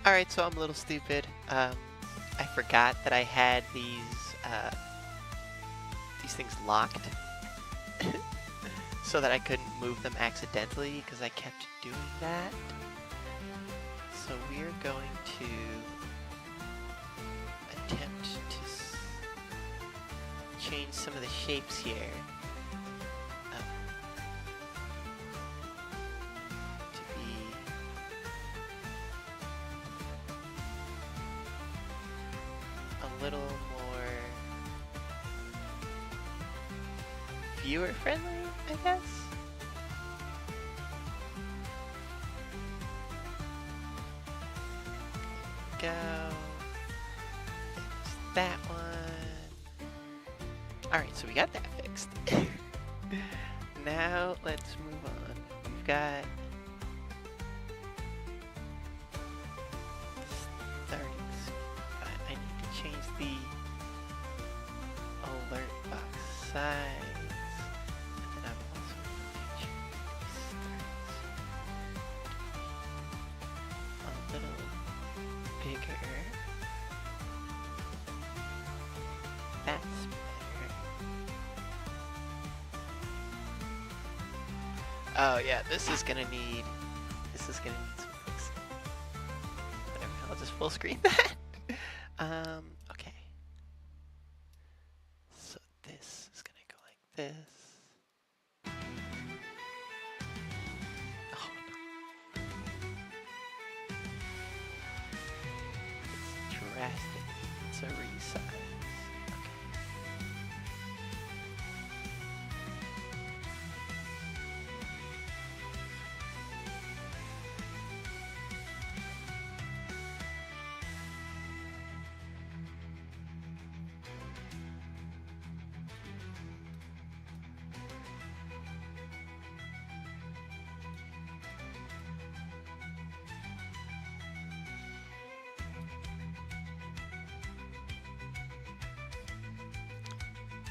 Alright, so I'm a little stupid. I forgot that I had these things locked so that I couldn't move them accidentally because I kept doing that. So we're going to attempt to change some of the shapes here. To be a little more viewer friendly, I guess. Go. It's that one. Alright, so we got that fixed. Now let's move on. We've got starting spot. I need to change the alert box size. And then I'm also going to change a little bigger. That's better. Oh yeah, this is gonna need some fixing. Whatever, I'll just full screen that. Okay. So this is gonna go like this. Oh no. It's drastic. It's a resize.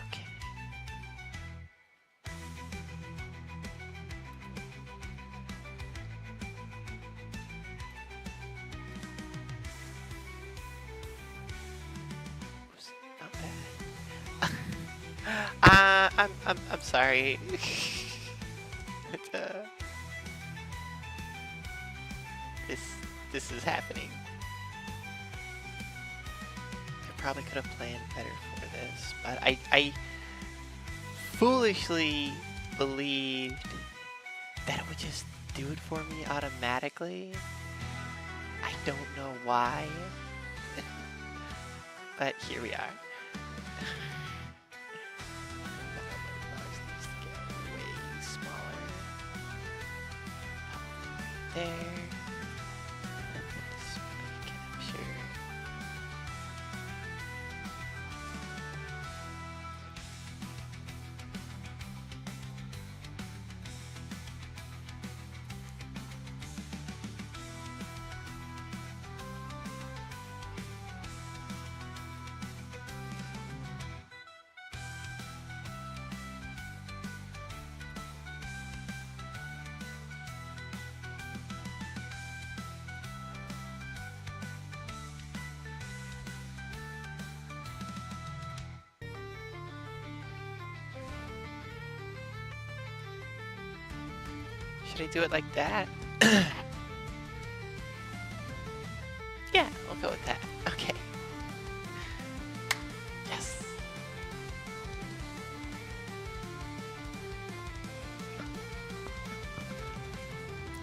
Okay. Oops, not bad. I'm sorry. But, this is happening. I probably could have planned better for this, but I foolishly believed that it would just do it for me automatically. I don't know why, but here we are. Way smaller. There. This capture. Should I do it like that? Yeah, we'll go with that. Okay. Yes.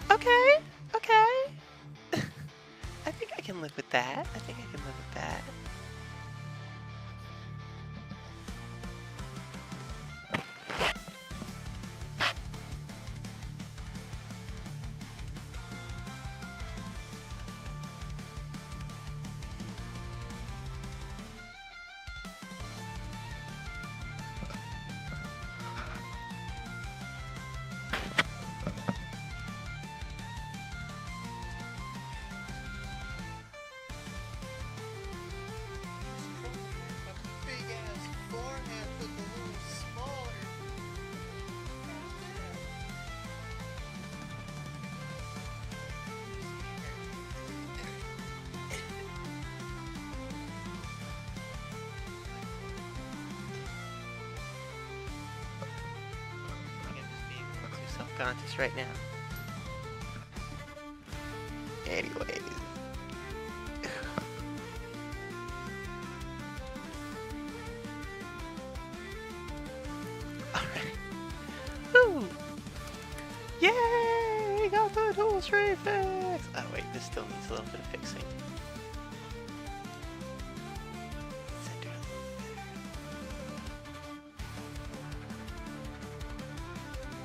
Okay. Okay. I think I can live with that. I think I can live with that. Pocahontas right now. Anyways. Alright. Woo! Yay! Got the dual stream fix! Oh wait, this still needs a little bit of fixing. Center a little better.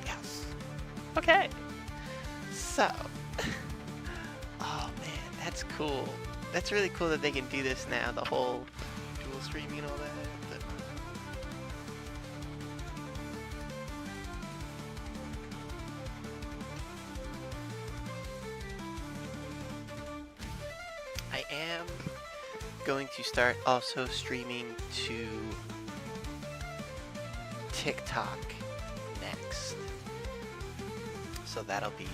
Yes. Okay. So. Oh man, that's cool. That's really cool that they can do this now, the whole dual streaming and all that. I am going to start also streaming to TikTok next. So that'll be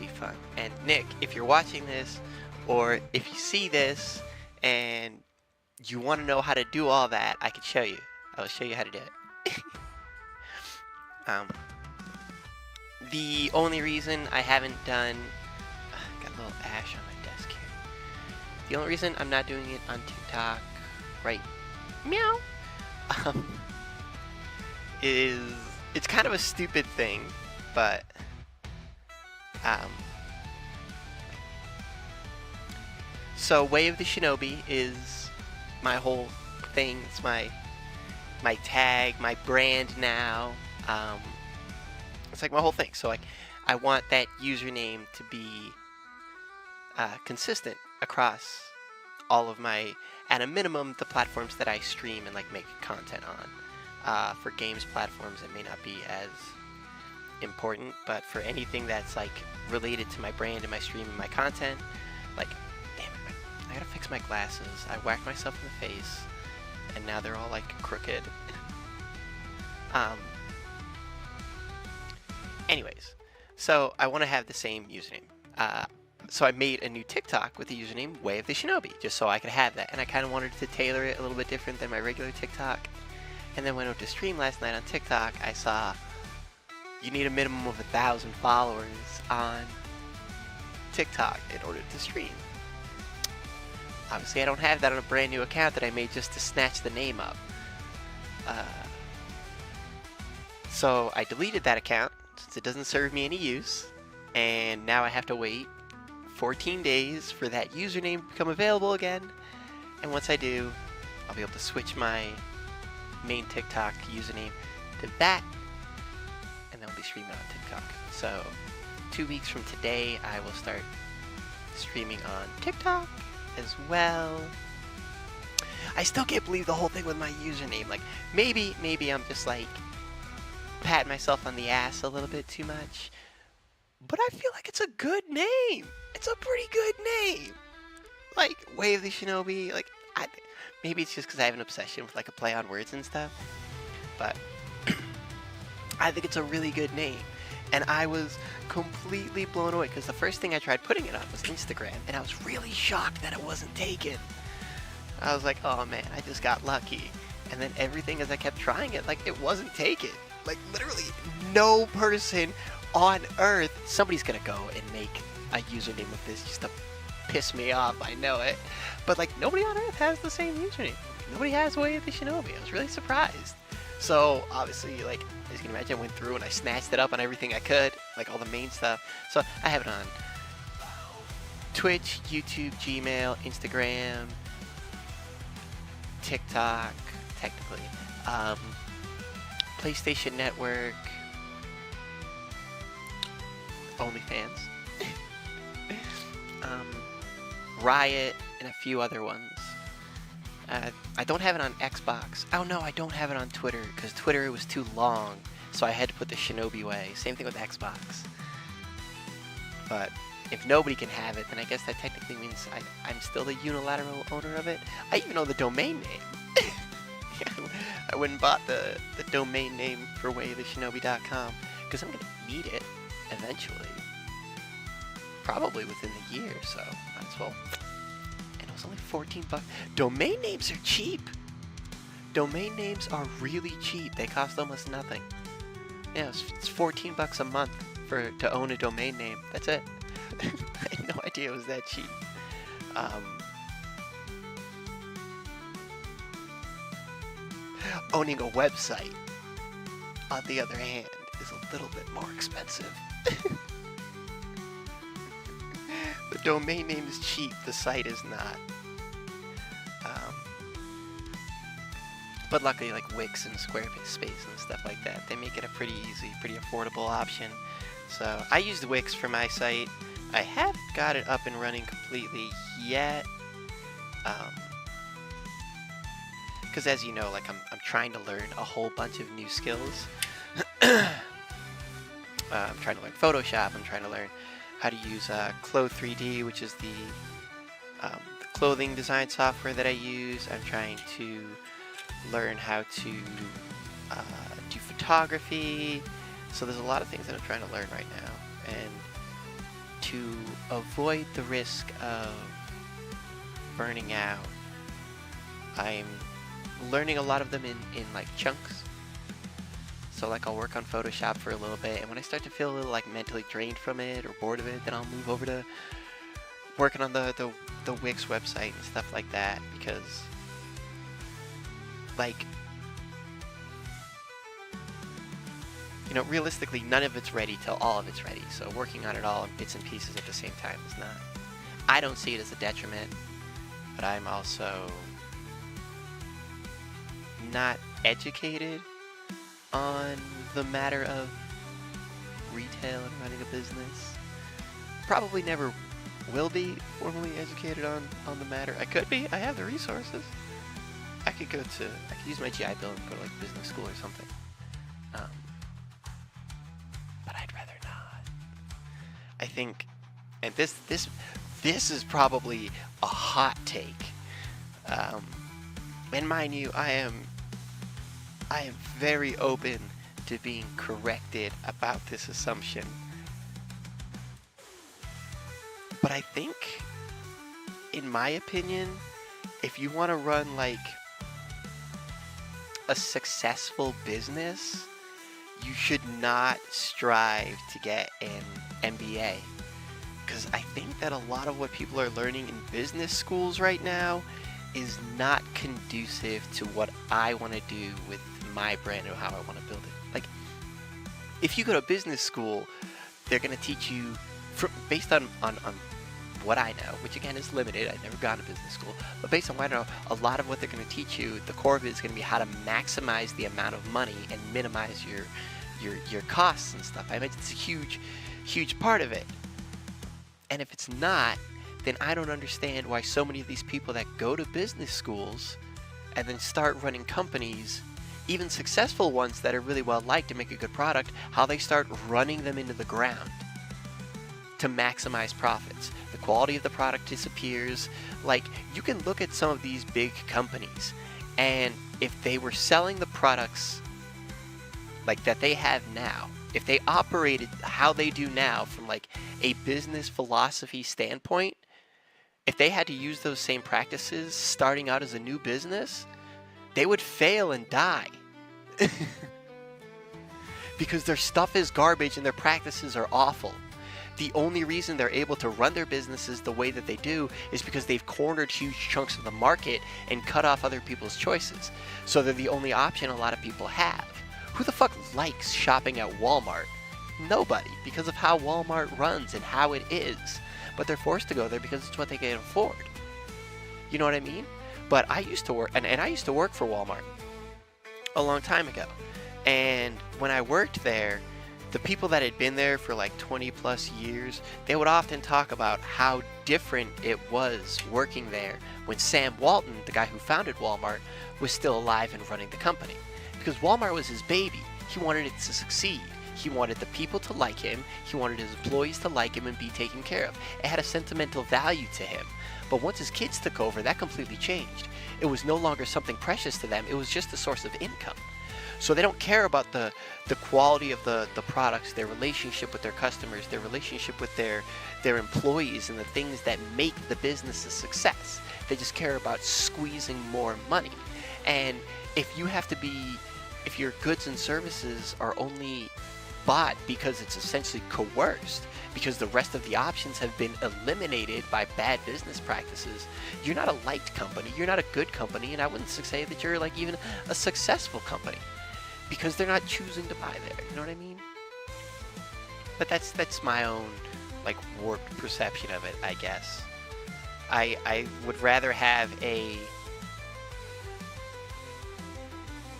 fun. And Nick, if you're watching this, or if you see this and you want to know how to do all that, I can show you. I will show you how to do it. The only reason I haven't done... got a little ash on my desk here. The only reason I'm not doing it on TikTok right meow is it's kind of a stupid thing, but so Way of the Shinobi is my whole thing. It's my tag, my brand now. It's like my whole thing. So like, I want that username to be consistent across all of my, at a minimum, the platforms that I stream and like make content on. For games platforms, it may not be as important, but for anything that's like related to my brand and my stream and my content, like, damn it, I gotta fix my glasses. I whacked myself in the face, and now they're all like crooked. Anyways, so I want to have the same username. So I made a new TikTok with the username Way of the Shinobi, just so I could have that, and I kind of wanted to tailor it a little bit different than my regular TikTok. And then when I went to stream last night on TikTok, I saw you need a minimum of 1,000 followers on TikTok in order to stream. Obviously, I don't have that on a brand new account that I made just to snatch the name up. So I deleted that account since it doesn't serve me any use, and now I have to wait 14 days for that username to become available again. And once I do, I'll be able to switch my main TikTok username to that, and then I'll be streaming on TikTok. So 2 weeks from today, I will start streaming on TikTok as well. I still can't believe the whole thing with my username. Like, maybe I'm just like patting myself on the ass a little bit too much, but I feel like it's a good name. It's a pretty good name. Like, Way of the Shinobi, like, maybe it's just because I have an obsession with like a play on words and stuff, but I think it's a really good name. And I was completely blown away because the first thing I tried putting it on was Instagram, and I was really shocked that it wasn't taken. I was like, oh man, I just got lucky. And then everything as I kept trying it, like, it wasn't taken. Like, literally no person on earth, somebody's gonna go and make a username with this just to piss me off, I know it. But like, nobody on earth has the same username. Nobody has Way of the Shinobi. I was really surprised. So obviously, like, as you can imagine, I went through and I snatched it up on everything I could, like all the main stuff. So I have it on Twitch, YouTube, Gmail, Instagram, TikTok, technically, PlayStation Network, OnlyFans, Riot, and a few other ones. I don't have it on Xbox. Oh no, I don't have it on Twitter, because Twitter was too long, so I had to put the Shinobi way. Same thing with Xbox. But if nobody can have it, then I guess that technically means I'm still the unilateral owner of it. I even know the domain name. I went and bought the domain name for wayoftheshinobi.com, because I'm going to need it eventually. Probably within the year, so might as well. And it was only 14 bucks. Domain names are cheap. Domain names are really cheap. They cost almost nothing. Yeah, it's 14 bucks a month to own a domain name. That's it. I had no idea it was that cheap. Owning a website, on the other hand, is a little bit more expensive. The domain name is cheap, the site is not. But luckily, like Wix and Squarespace and stuff like that, they make it a pretty easy, pretty affordable option. So I used Wix for my site. I haven't got it up and running completely yet. Because as you know, like I'm trying to learn a whole bunch of new skills. I'm trying to learn Photoshop. I'm trying to learn how to use Clo3D, which is the clothing design software that I use. I'm trying to learn how to do photography. So there's a lot of things that I'm trying to learn right now. And to avoid the risk of burning out, I'm learning a lot of them in like chunks. So like I'll work on Photoshop for a little bit, and when I start to feel a little like mentally drained from it or bored of it, then I'll move over to working on the Wix website and stuff like that, because like, you know, realistically none of it's ready till all of it's ready. So working on it all in bits and pieces at the same time is not, I don't see it as a detriment, but I'm also not educated on the matter of retail and running a business. Probably never will be formally educated on the matter. I could be. I have the resources. I could use my GI Bill and go to like business school or something. But I'd rather not. I think, and this is probably a hot take. And mind you, I am very open to being corrected about this assumption. But I think, in my opinion, if you want to run like a successful business, you should not strive to get an MBA. Because I think that a lot of what people are learning in business schools right now is not conducive to what I want to do with my brand or how I want to build it. Like, if you go to business school, they're going to teach you based on what I know, which again is limited. I've never gone to business school, but based on what I know, a lot of what they're going to teach you, the core of it is going to be how to maximize the amount of money and minimize your costs and stuff. I mean, it's a huge part of it. And if it's not, then I don't understand why so many of these people that go to business schools and then start running companies, even successful ones that are really well liked and make a good product, how they start running them into the ground to maximize profits. The quality of the product disappears. Like, you can look at some of these big companies, and if they were selling the products like that they have now, if they operated how they do now from like a business philosophy standpoint, if they had to use those same practices starting out as a new business, they would fail and die. Because their stuff is garbage and their practices are awful. The only reason they're able to run their businesses the way that they do is because they've cornered huge chunks of the market and cut off other people's choices. So they're the only option a lot of people have. Who the fuck likes shopping at Walmart? Nobody, because of how Walmart runs and how it is. But they're forced to go there because it's what they can afford. You know what I mean? But I used to work, and I used to work for Walmart a long time ago. And when I worked there, the people that had been there for like 20 plus years, they would often talk about how different it was working there when Sam Walton, the guy who founded Walmart, was still alive and running the company. Because Walmart was his baby. He wanted it to succeed. He wanted the people to like him. He wanted his employees to like him and be taken care of. It had a sentimental value to him. But once his kids took over, that completely changed. It was no longer something precious to them. It was just a source of income. So they don't care about the quality of the products, their relationship with their customers, their relationship with their employees, and the things that make the business a success. They just care about squeezing more money. And if you have to be if your goods and services are only bought because it's essentially coerced, because the rest of the options have been eliminated by bad business practices, you're not a liked company, you're not a good company, and I wouldn't say that you're like even a successful company, because they're not choosing to buy there, you know what I mean? But that's my own like warped perception of it, I guess. I would rather have a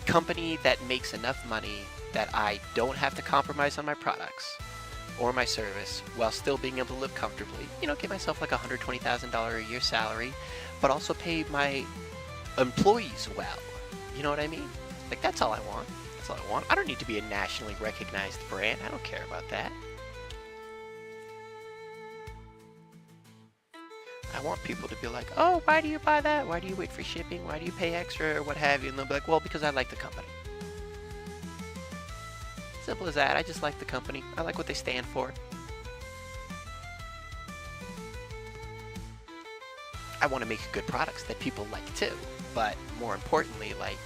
company that makes enough money that I don't have to compromise on my products or my service while still being able to live comfortably. You know, get myself like a $120,000 a year salary, but also pay my employees well. You know what I mean? Like, that's all I want. That's all I want. I don't need to be a nationally recognized brand. I don't care about that. I want people to be like, oh, why do you buy that? Why do you wait for shipping? Why do you pay extra or what have you? And they'll be like, well, because I like the company. Simple as that. I just like the company. I like what they stand for. I want to make good products that people like too. But more importantly, like,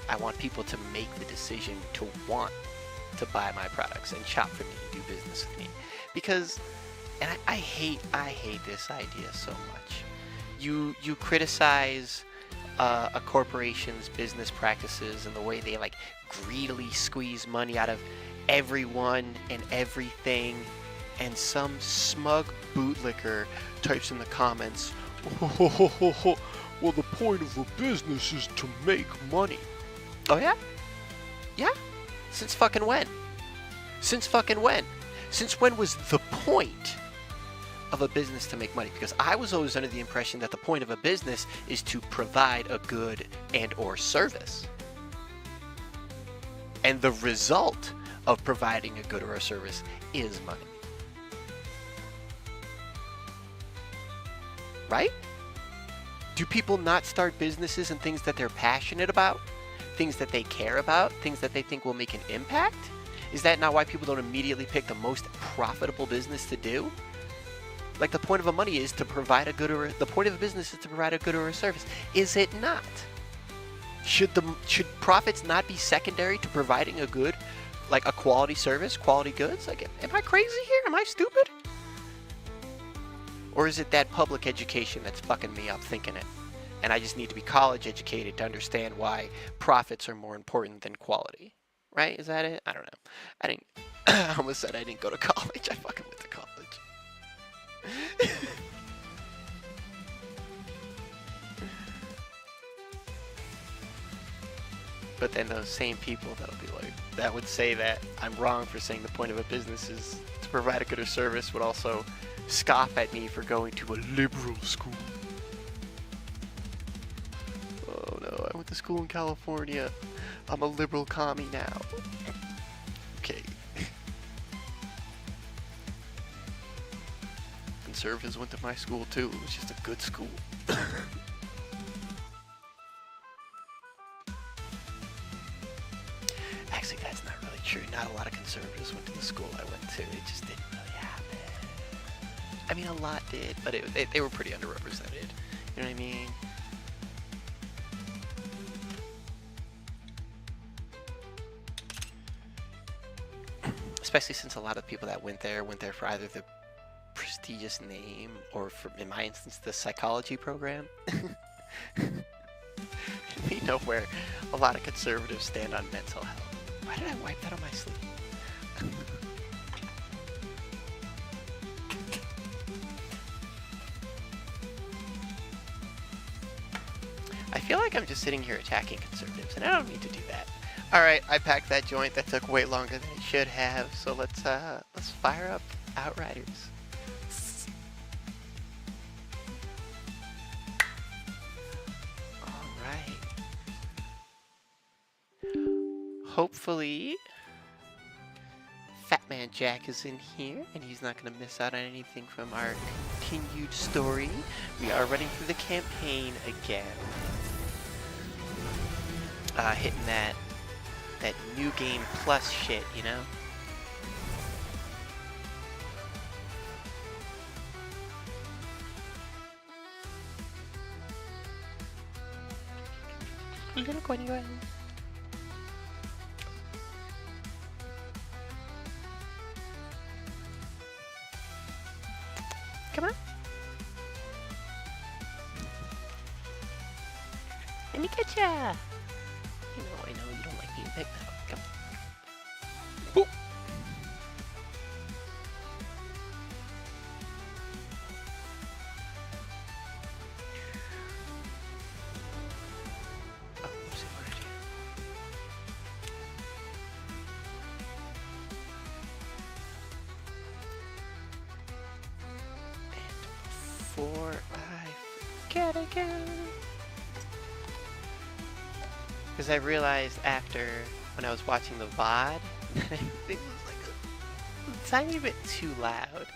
I want people to make the decision to want to buy my products and shop for me and do business with me. Because, and I hate this idea so much. You criticize a corporation's business practices and the way they like greedily squeeze money out of everyone and everything, and some smug bootlicker types in the comments, well, the point of a business is to make money. Oh yeah? Yeah? Since fucking when? Since fucking when? Since when was the point of a business to make money? Because I was always under the impression that the point of a business is to provide a good and or service. And the result of providing a good or a service is money. Right? Do people not start businesses and things that they're passionate about? Things that they care about? Things that they think will make an impact? Is that not why people don't immediately pick the most profitable business to do? Like, the point of a money is to provide a good or the point of a business is to provide a good or a service. Is it not? Should profits not be secondary to providing a good, like a quality service, quality goods? Like, am I crazy here? Am I stupid? Or is it that public education that's fucking me up thinking it? And I just need to be college educated to understand why profits are more important than quality. Right? Is that it? I don't know. I almost said I didn't go to college. I fucking went to college. But then those same people that'll be like, that would say that I'm wrong for saying the point of a business is to provide a good service, would also scoff at me for going to a liberal school. Oh no, I went to school in California. I'm a liberal commie now. Okay. Conservatives went to my school too. It was just a good school. Actually, that's not really true. Not a lot of conservatives went to the school I went to. It just didn't really happen. I mean, a lot did, but they were pretty underrepresented. You know what I mean? Especially since a lot of people that went there for either the prestigious name or, for, in my instance, the psychology program. You know where a lot of conservatives stand on mental health. Why did I wipe that on my sleeve? I feel like I'm just sitting here attacking conservatives, and I don't need to do that. All right, I packed that joint. That took way longer than it should have. So let's fire up Outriders. All right. Hopefully, Fat Man Jack is in here, and he's not going to miss out on anything from our continued story. We are running through the campaign again. Hitting that new game plus shit, you know? Little coño. Come on. Let me get ya. I know you don't like being picked up. Come on. Oh. Before I forget again. Because I realized after, when I was watching the VOD, that everything was like a tiny bit too loud.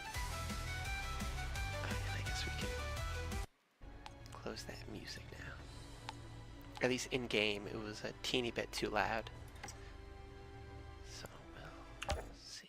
I guess we can close that music now. At least in game, it was a teeny bit too loud. So, we'll see.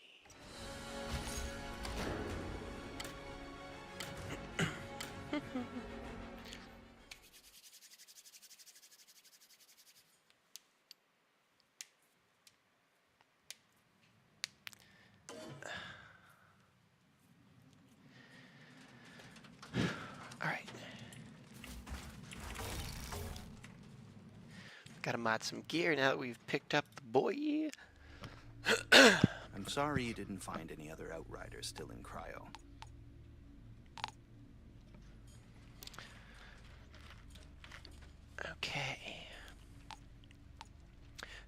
Alright. Gotta mod some gear now that we've picked up the boy. I'm sorry you didn't find any other Outriders still in cryo. Okay.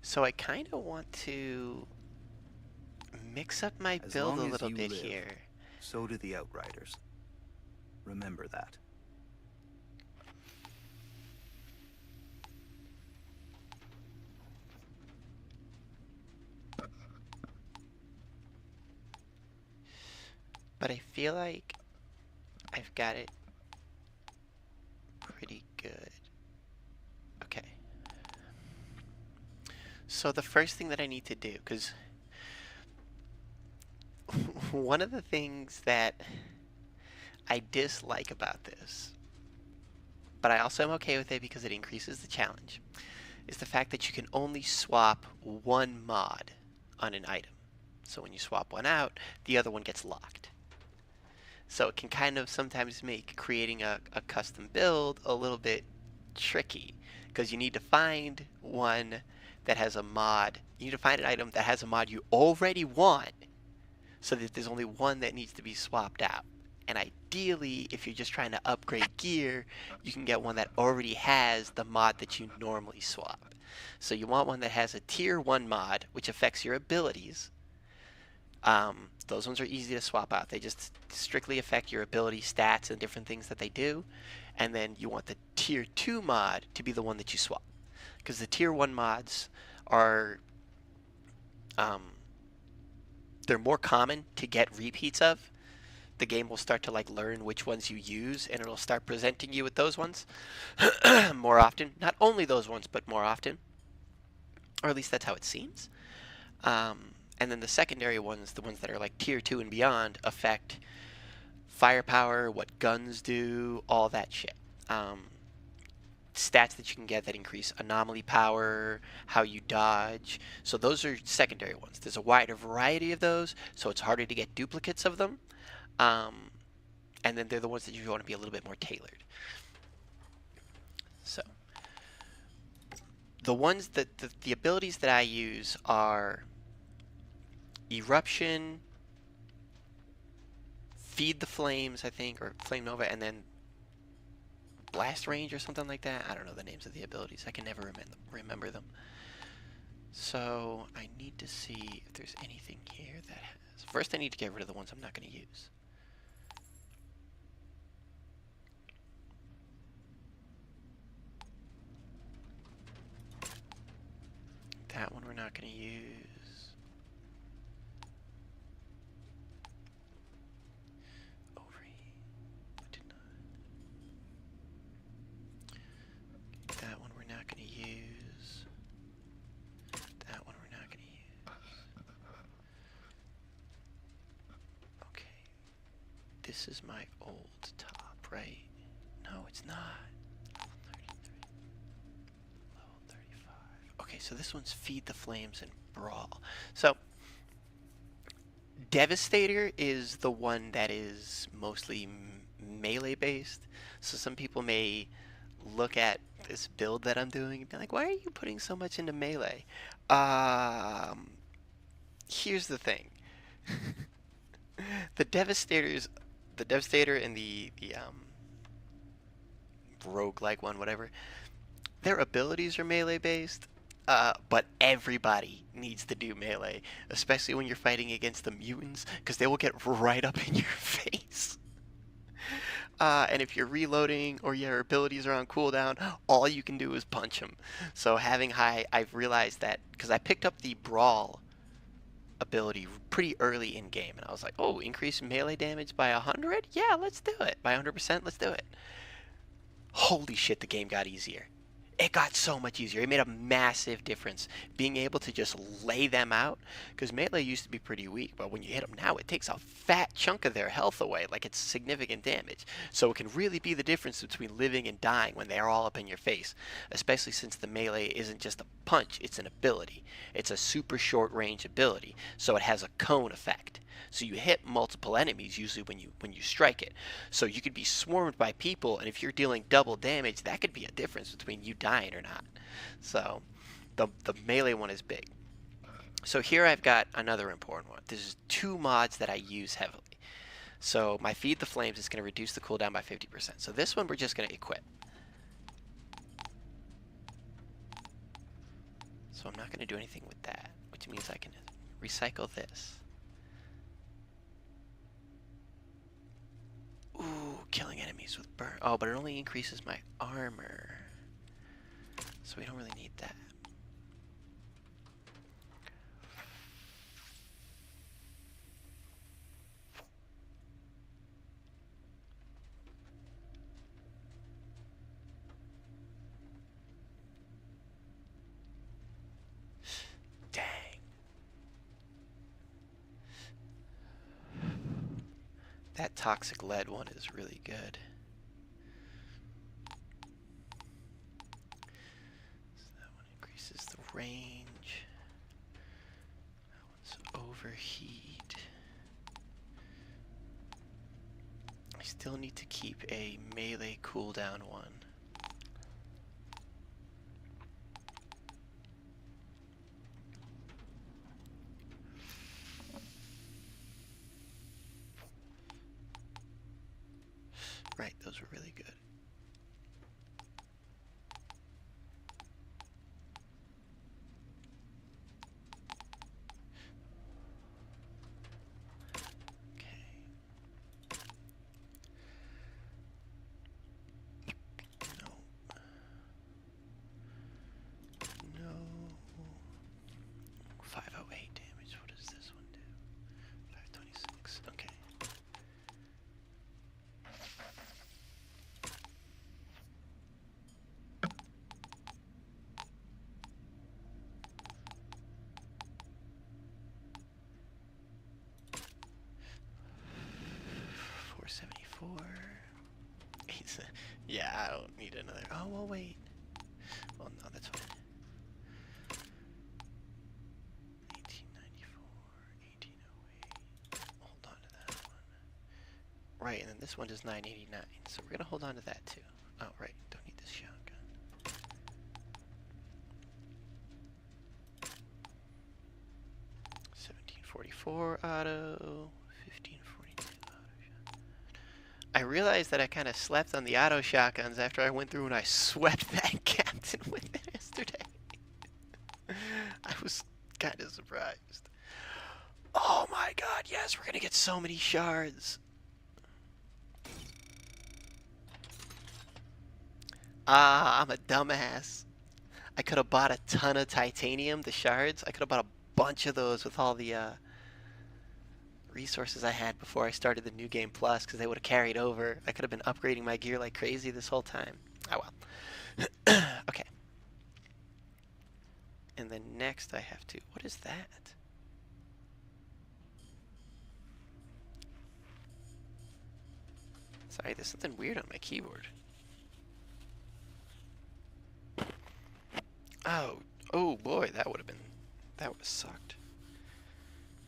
So I kind of want to mix up my build a little bit here. So do the Outriders. Remember that. But I feel like I've got it pretty good. Okay. So the first thing that I need to do, because one of the things that I dislike about this, but I also am okay with it because it increases the challenge, is the fact that you can only swap one mod on an item. So when you swap one out, the other one gets locked. So it can kind of sometimes make creating a custom build a little bit tricky, because you need to find one that has a mod. You need to find an item that has a mod you already want, so that there's only one that needs to be swapped out. And ideally, if you're just trying to upgrade gear, you can get one that already has the mod that you normally swap. So you want one that has a tier 1 mod, which affects your abilities. Those ones are easy to swap out. They just strictly affect your ability stats and different things that they do. And then you want the tier 2 mod to be the one that you swap. Because the tier 1 mods are, they're more common to get repeats of. The game will start to learn which ones you use, and it'll start presenting you with those ones more often. Not only those ones, but more often. Or at least that's how it seems. And then the secondary ones, the ones that are tier 2 and beyond, affect firepower, what guns do, all that shit. Stats that you can get that increase anomaly power, how you dodge. So those are secondary ones. There's a wider variety of those, so it's harder to get duplicates of them. And then they're the ones that you want to be a little bit more tailored. So the ones that the abilities that I use are Eruption, Feed the Flames, I think, or Flame Nova, and then Blast Range or something like that. I don't know the names of the abilities. I can never remember them. So I need to see if there's anything here that has... First I need to get rid of the ones I'm not going to use. That one we're not going to use. That one we're not going to use. That one we're not going to use. Okay. This is my old top, right? No, it's not. Level 33. Level 33. Okay, so this one's Feed the Flames and Brawl. So Devastator is the one that is mostly melee based. So some people may look at this build that I'm doing and be like, why are you putting so much into melee? Here's the thing. the Devastator and the rogue-like one, whatever, their abilities are melee based, but everybody needs to do melee, especially when you're fighting against the mutants, because they will get right up in your face. And if you're reloading or your abilities are on cooldown, all you can do is punch them. So having high, I've realized that because I picked up the Brawl ability pretty early in game, and I was like, oh, increase melee damage by 100? Yeah, let's do it. By 100%, let's do it. Holy shit, the game got easier. It got so much easier. It made a massive difference being able to just lay them out, because melee used to be pretty weak, but when you hit them now, it takes a fat chunk of their health away, like it's significant damage. So it can really be the difference between living and dying when they're all up in your face, especially since the melee isn't just a punch, it's an ability. It's a super short range ability, so it has a cone effect. So you hit multiple enemies usually when you strike it. So you could be swarmed by people, and if you're dealing double damage, that could be a difference between you dying or not. So the melee one is big. So here I've got another important one. There's two mods that I use heavily. So my Feed the Flames is going to reduce the cooldown by 50%. So this one we're just going to equip. So I'm not going to do anything with that, which means I can recycle this. Ooh, killing enemies with burn. Oh, but it only increases my armor. So we don't really need that. Dang. That toxic lead one is really good. So that one increases the range. That one's overheat. I still need to keep a melee cooldown one. Right, those were really good. Okay. No. No. 508 damage. What does this one do? 526. Okay. Yeah, I don't need another. Oh, well, wait. Well, no, that's fine. 1894, 1808. Hold on to that one. Right, and then this one is 989. So we're going to hold on to that too. Oh, right. Don't need this shotgun. $17.44 auto. I realized that I kind of slept on the auto shotguns after I went through and I swept that captain with it yesterday. I was kind of surprised. Oh my god, yes, we're gonna get so many shards. Ah, I'm a dumbass. I could have bought a ton of titanium, the shards. I could have bought a bunch of those with all the resources I had before I started the New Game Plus, because they would have carried over. I could have been upgrading my gear like crazy this whole time. Oh well. Okay. And then next I have to... What is that? Sorry, there's something weird on my keyboard. Oh. Oh boy. Boy, that would have sucked.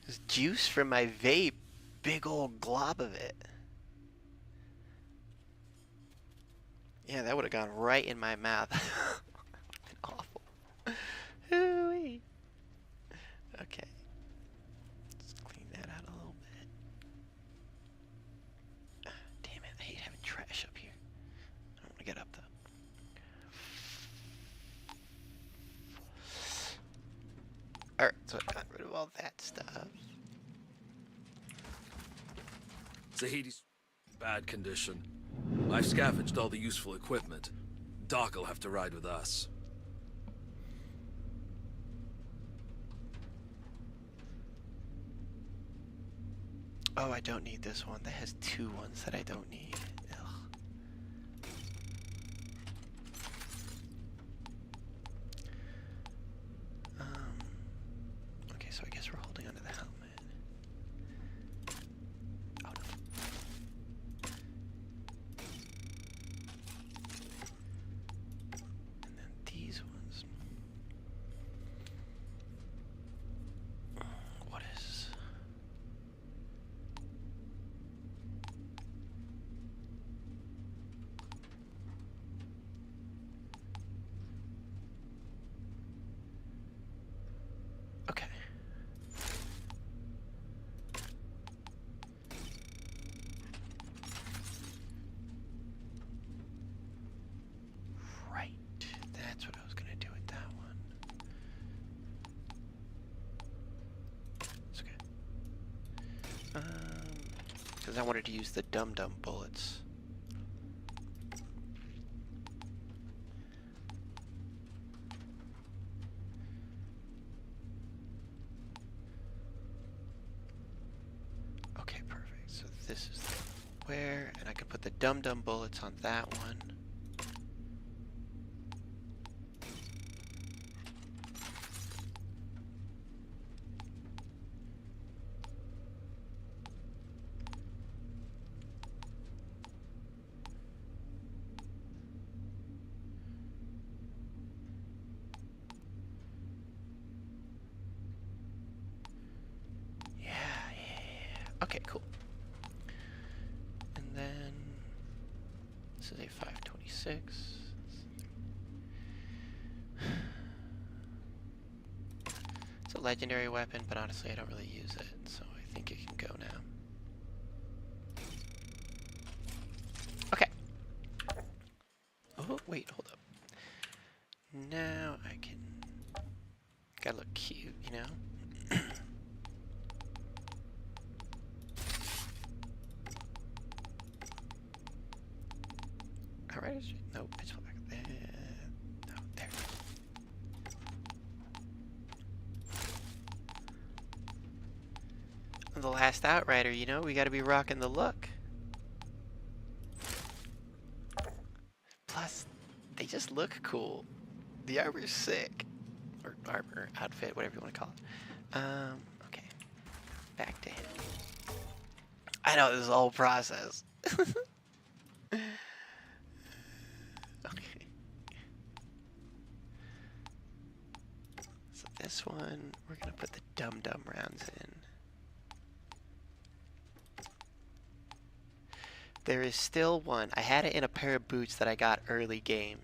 There's juice from my vape. Big old glob of it. Yeah, that would have gone right in my mouth. Awful. Hooey. Okay. Let's clean that out a little bit. Damn it, I hate having trash up here. I don't want to get up though. Alright, so I got rid of all that stuff. Zahedi's bad condition. I've scavenged all the useful equipment. Doc'll have to ride with us. Oh, I don't need this one. That has 2 ones that I don't need. Ugh. Okay, so I guess we're holding onto the helmet. Oh, no. And then these ones. What is... Okay. Right. That's what I was gonna do with that one. It's okay. Because I wanted to use the dum-dum bullets. Okay, perfect. So this is where, and I can put the dum-dum bullets on that one. Okay, cool. And then this is a 526. It's a legendary weapon, but honestly I don't really use it, so I think it can go now. Okay. Oh, wait, hold up. Now I can... Gotta look cute, you know? Alright, no, pitch back there. No, there. I'm the last Outrider, you know, we gotta be rocking the look. Plus, they just look cool. The armor's sick. Or armor, outfit, whatever you want to call it. Okay. Back to him. I know this is a whole process. This one, we're gonna put the dum-dum rounds in. There is still one. I had it in a pair of boots that I got early game.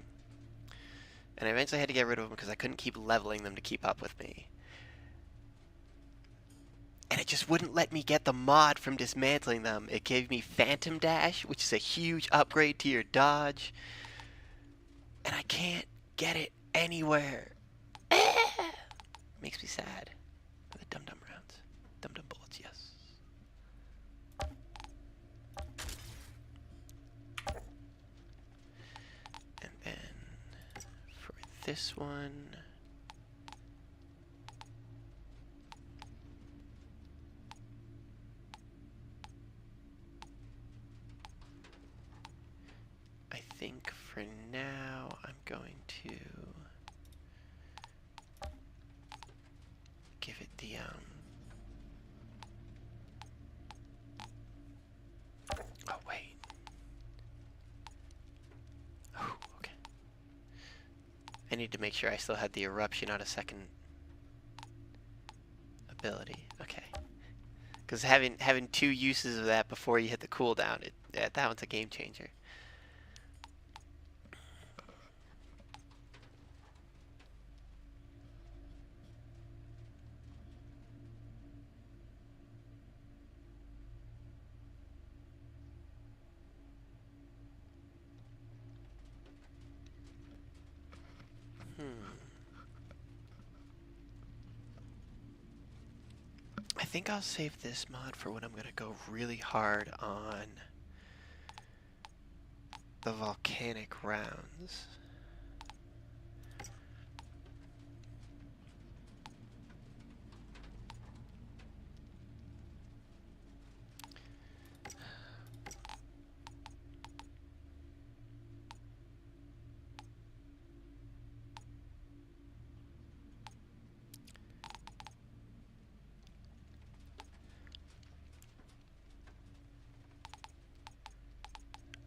And I eventually had to get rid of them because I couldn't keep leveling them to keep up with me. And it just wouldn't let me get the mod from dismantling them. It gave me Phantom Dash, which is a huge upgrade to your dodge. And I can't get it anywhere. Makes me sad. For the dum-dum rounds. Dum-dum bullets, yes. And then for this one, I think for now I'm going to give it the oh wait. Oh, okay. I need to make sure I still had the eruption on a second ability. Okay. Because having 2 uses of that before you hit the cooldown, that one's a game changer. I think I'll save this mod for when I'm going to go really hard on the volcanic rounds.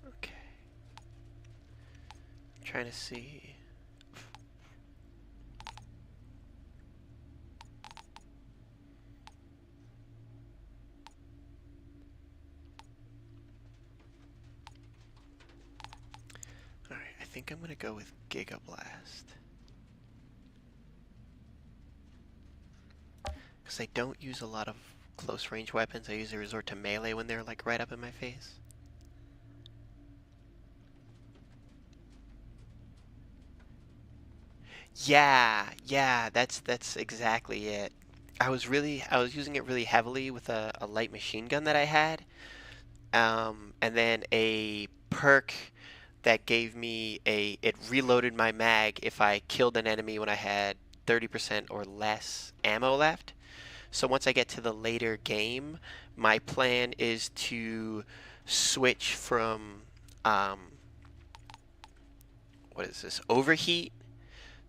Okay. I'm trying to see. Alright, I think I'm going to go with Giga Blast. Because I don't use a lot of close range weapons. I usually resort to melee when they're like right up in my face. Yeah, that's exactly it. I was using it really heavily with a light machine gun that I had. And then a perk that gave me it reloaded my mag if I killed an enemy when I had 30% or less ammo left. So once I get to the later game, my plan is to switch from what is this? Overheat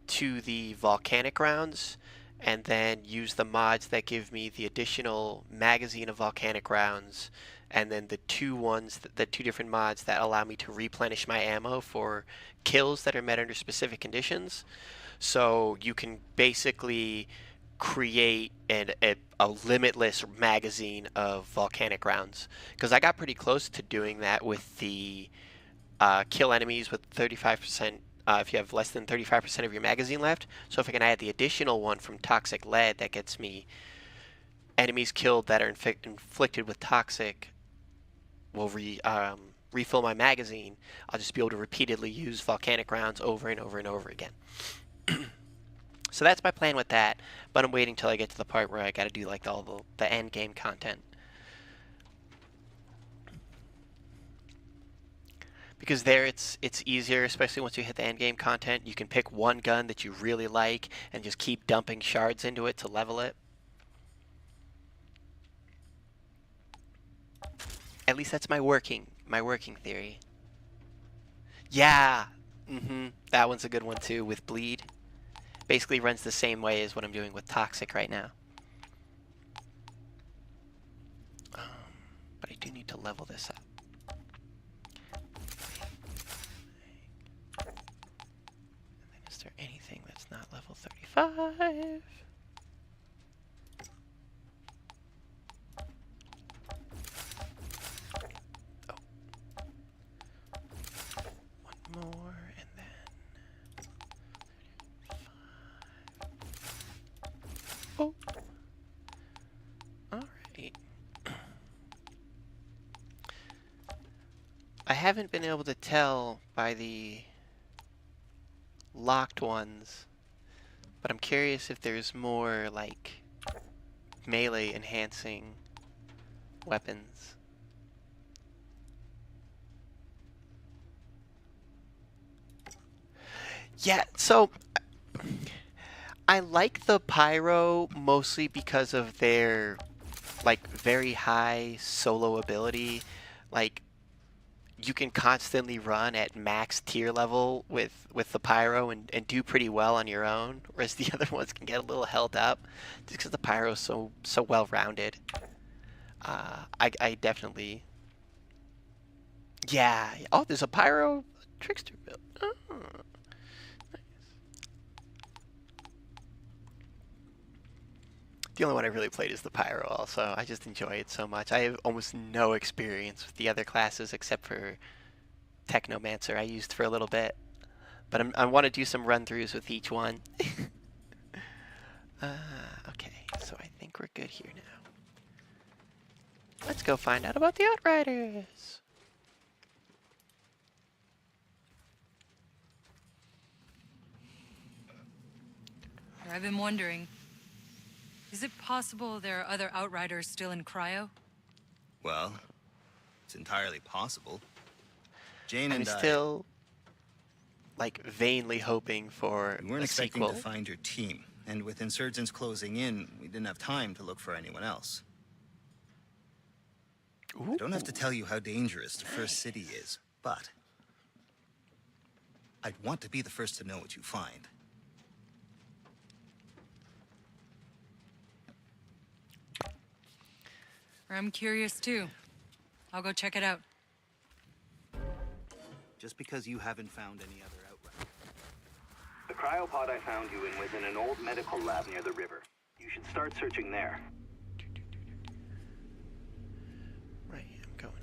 to the volcanic rounds, and then use the mods that give me the additional magazine of volcanic rounds, and then the two different mods that allow me to replenish my ammo for kills that are met under specific conditions. So you can basically create a limitless magazine of volcanic rounds, because I got pretty close to doing that with the kill enemies with 35%. If you have less than 35% of your magazine left. So if I can add the additional one from Toxic Lead, that gets me enemies killed that are inflicted with toxic will refill my magazine. I'll just be able to repeatedly use volcanic rounds over and over and over again. So that's my plan with that, but I'm waiting till I get to the part where I gotta do like all the end game content. Because there it's easier, especially once you hit the end game content. You can pick one gun that you really like and just keep dumping shards into it to level it. At least that's my working theory. Yeah, that one's a good one too with Bleed. Basically runs the same way as what I'm doing with Toxic right now. But I do need to level this up. Is there anything that's not level 35? Oh. One more, and then 35. Oh. Alright. I haven't been able to tell by the locked ones, but I'm curious if there's more like melee enhancing weapons. Yeah, so I like the Pyro mostly because of their like very high solo ability. Like you can constantly run at max tier level with the Pyro and do pretty well on your own, whereas the other ones can get a little held up just because the Pyro is so well rounded. I definitely, yeah. Oh, there's a Pyro Trickster build. Oh, nice. The only one I really played is the Pyro also. I just enjoy it so much. I have almost no experience with the other classes except for Technomancer I used for a little bit. But I want to do some run-throughs with each one. Okay, so I think we're good here now. Let's go find out about the Outriders. I've been wondering, is it possible there are other Outriders still in Cryo? Well, it's entirely possible. Jane I'm and I... still, like, vainly hoping for We weren't a expecting sequel. to find your team, and with insurgents closing in, we didn't have time to look for anyone else. I don't have to tell you how dangerous the first city is, but I'd want to be the first to know what you find. I'm curious too. I'll go check it out. Just because you haven't found any other outlet. The cryopod I found you in was in an old medical lab near the river. You should start searching there. Right, I'm going.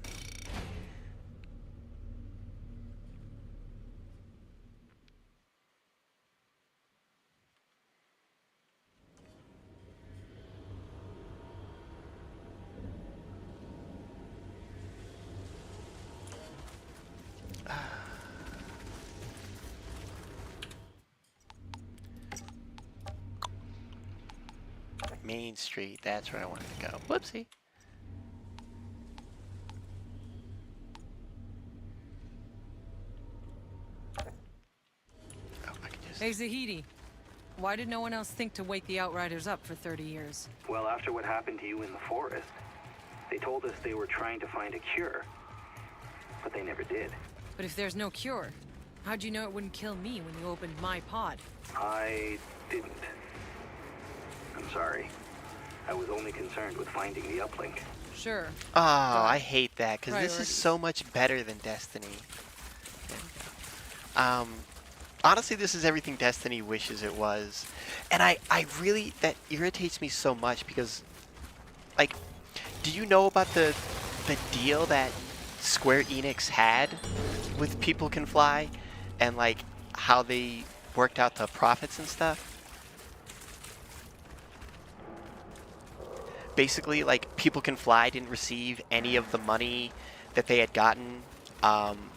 Main Street, that's where I wanted to go. Whoopsie. Oh, I can just... Hey, Zahidi. Why did no one else think to wake the Outriders up for 30 years? Well, after what happened to you in the forest, they told us they were trying to find a cure. But they never did. But if there's no cure, how'd you know it wouldn't kill me when you opened my pod? I didn't. I'm sorry. I was only concerned with finding the uplink. Sure. Oh, I hate that, because this is Priorities. so much better than Destiny. There we go. Honestly, this is everything Destiny wishes it was. And I really, that irritates me so much because, like, do you know about the deal that Square Enix had with People Can Fly? And, like, how they worked out the profits and stuff? Basically, like, People Can Fly didn't receive any of the money that they had gotten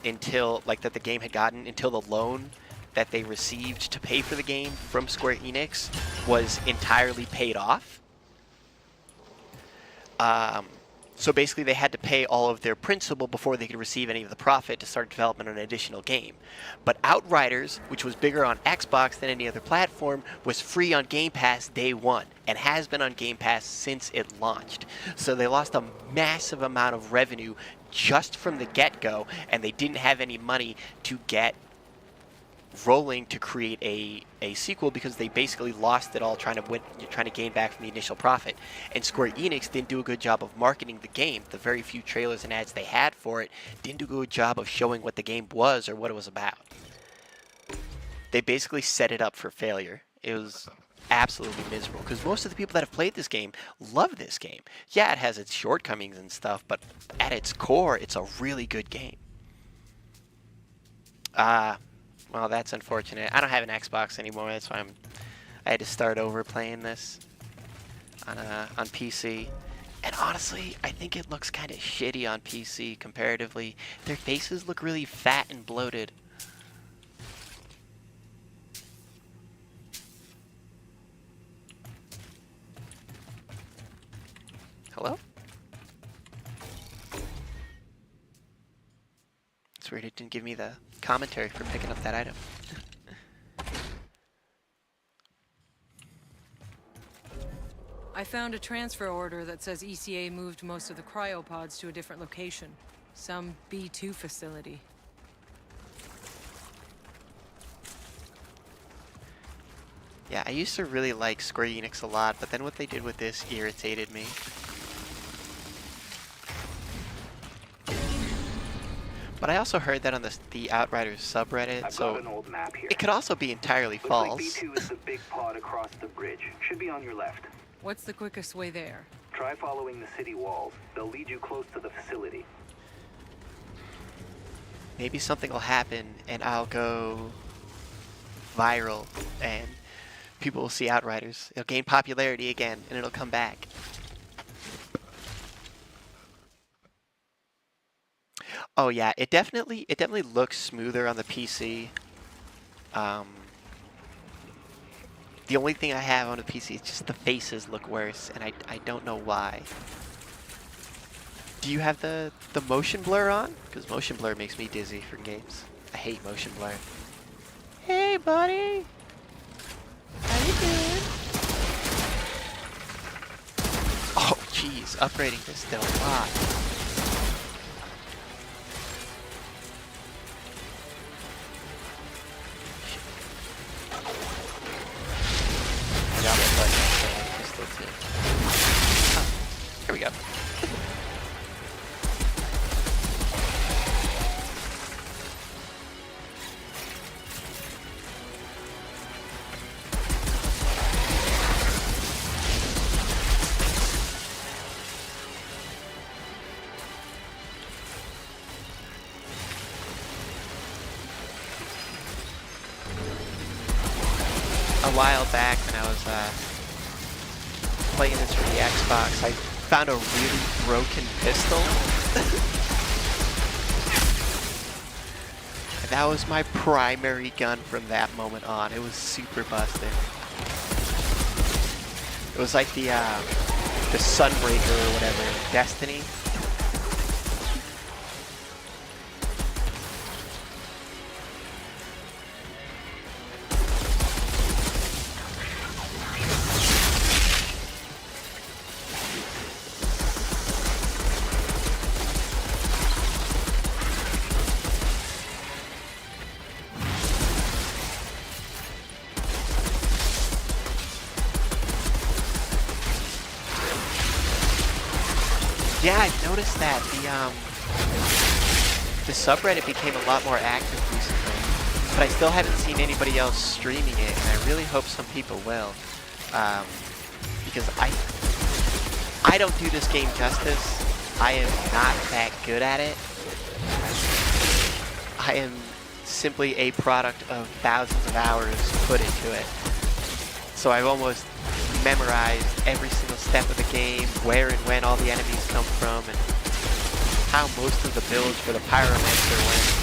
until, like, that the game had gotten until the loan that they received to pay for the game from Square Enix was entirely paid off. So basically they had to pay all of their principal before they could receive any of the profit to start development on an additional game. But Outriders, which was bigger on Xbox than any other platform, was free on Game Pass day one and has been on Game Pass since it launched. So they lost a massive amount of revenue just from the get-go, and they didn't have any money to get rolling to create a sequel because they basically lost it all trying to gain back from the initial profit. And Square Enix didn't do a good job of marketing the game. The very few trailers and ads they had for it didn't do a good job of showing what the game was or what it was about. They basically set it up for failure. It was absolutely miserable because most of the people that have played this game love this game. Yeah, it has its shortcomings and stuff, but at its core, it's a really good game. Well, that's unfortunate. I don't have an Xbox anymore. That's why I had to start over playing this on PC. And honestly, I think it looks kind of shitty on PC comparatively. Their faces look really fat and bloated. Hello? It's weird it didn't give me the commentary for picking up that item. I found a transfer order that says ECA moved most of the cryopods to a different location. Some B2 facility. Yeah, I used to really like Square Enix a lot, but then what they did with this irritated me. But I also heard that on the Outriders subreddit, I've so got an old map here. it could also be entirely Looks false. like B2 is the big pod across the bridge. Should be on your left. What's the quickest way there? Try following the city walls. They'll lead you close to the facility. Maybe something will happen and I'll go viral and people will see Outriders. It'll gain popularity again and it'll come back. Oh yeah, it definitely looks smoother on the PC. The only thing I have on the PC is just the faces look worse, and I don't know why. Do you have the motion blur on? Because motion blur makes me dizzy for games. I hate motion blur. Hey, buddy! How you doing? Oh, jeez, upgrading this did a lot. Here we go. A while back when I was playing this for the Xbox, I found a really broken pistol. And that was my primary gun from that moment on. It was super busted. It was like the Sunbreaker or whatever, Destiny. Yeah, I've noticed that the subreddit became a lot more active recently, but I still haven't seen anybody else streaming it, and I really hope some people will, because I don't do this game justice. I am not that good at it. I am simply a product of thousands of hours put into it. So I've almost memorized every single step of the game, where and when all the enemies come from, and how most of the builds for the Pyromancer went.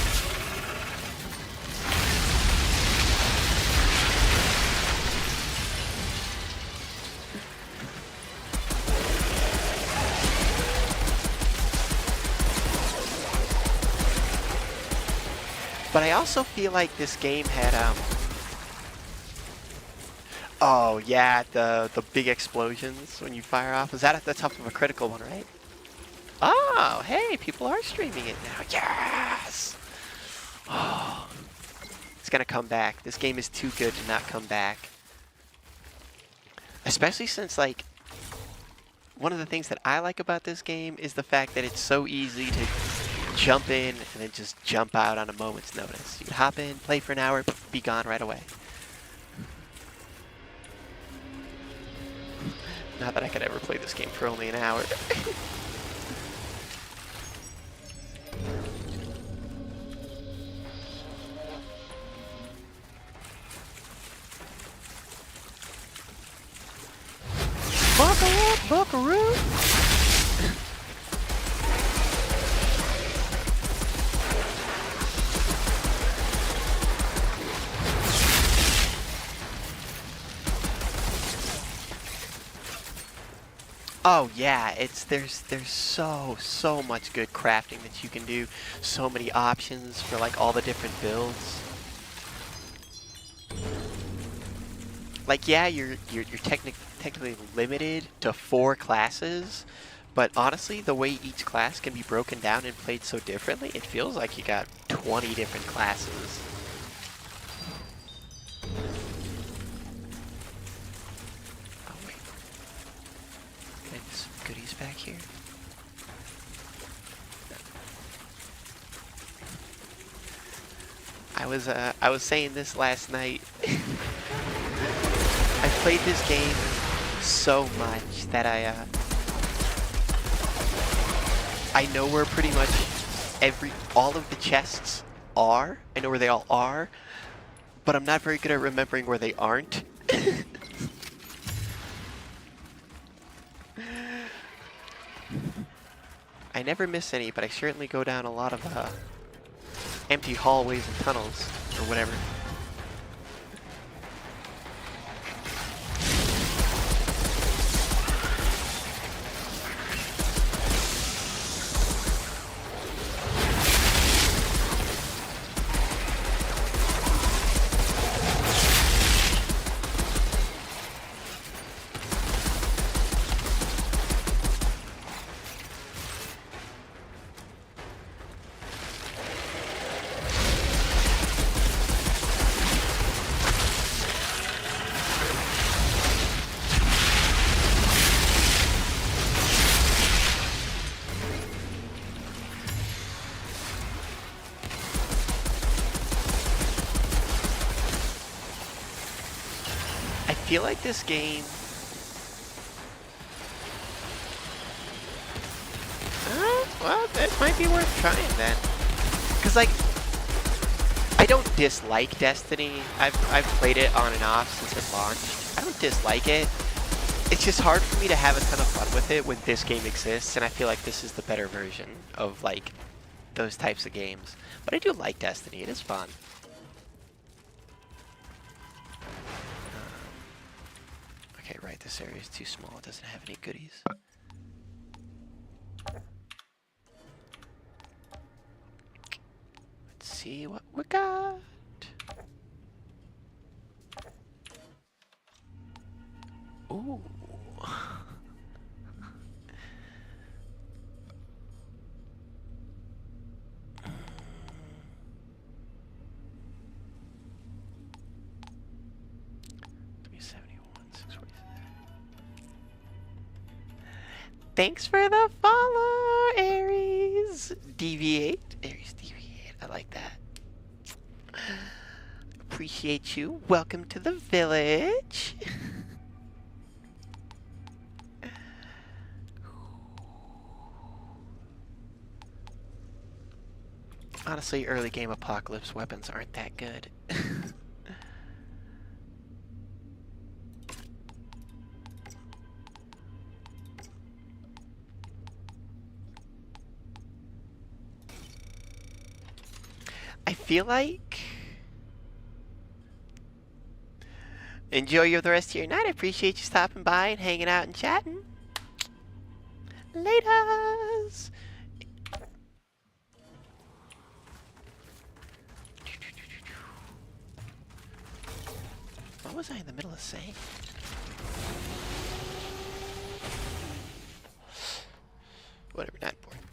But I also feel like this game had oh yeah, the big explosions when you fire off. Is that at the top of a critical one, right? Oh, hey, people are streaming it now. Yes! Oh, it's gonna come back. This game is too good to not come back. Especially since, like, one of the things that I like about this game is the fact that it's so easy to jump in and then just jump out on a moment's notice. You can hop in, play for an hour, be gone right away. Not that I could ever play this game for only an hour. Buckaroo! Oh yeah, there's so much good crafting that you can do, so many options for like all the different builds. Like yeah, you're technically limited to 4 classes, but honestly, the way each class can be broken down and played so differently, it feels like you got 20 different classes. Goodies back here. I was saying this last night. I played this game so much that I know where pretty much all of the chests are. I know where they all are, but I'm not very good at remembering where they aren't. I never miss any, but I certainly go down a lot of empty hallways and tunnels, or whatever. I feel like this game... well, that might be worth trying then. Because, like, I don't dislike Destiny. I've played it on and off since it launched. I don't dislike it. It's just hard for me to have a ton of fun with it when this game exists, and I feel like this is the better version of, like, those types of games. But I do like Destiny. It is fun. Okay, right, this area is too small. It doesn't have any goodies. Let's see what we got. Ooh. Thanks for the follow, Aries. Deviate. Aries Deviate. I like that. Appreciate you. Welcome to the village. Honestly, early game Apocalypse weapons aren't that good. I feel like... Enjoy the rest of your night. I appreciate you stopping by and hanging out and chatting. Laters! What was I in the middle of saying? Whatever, not important.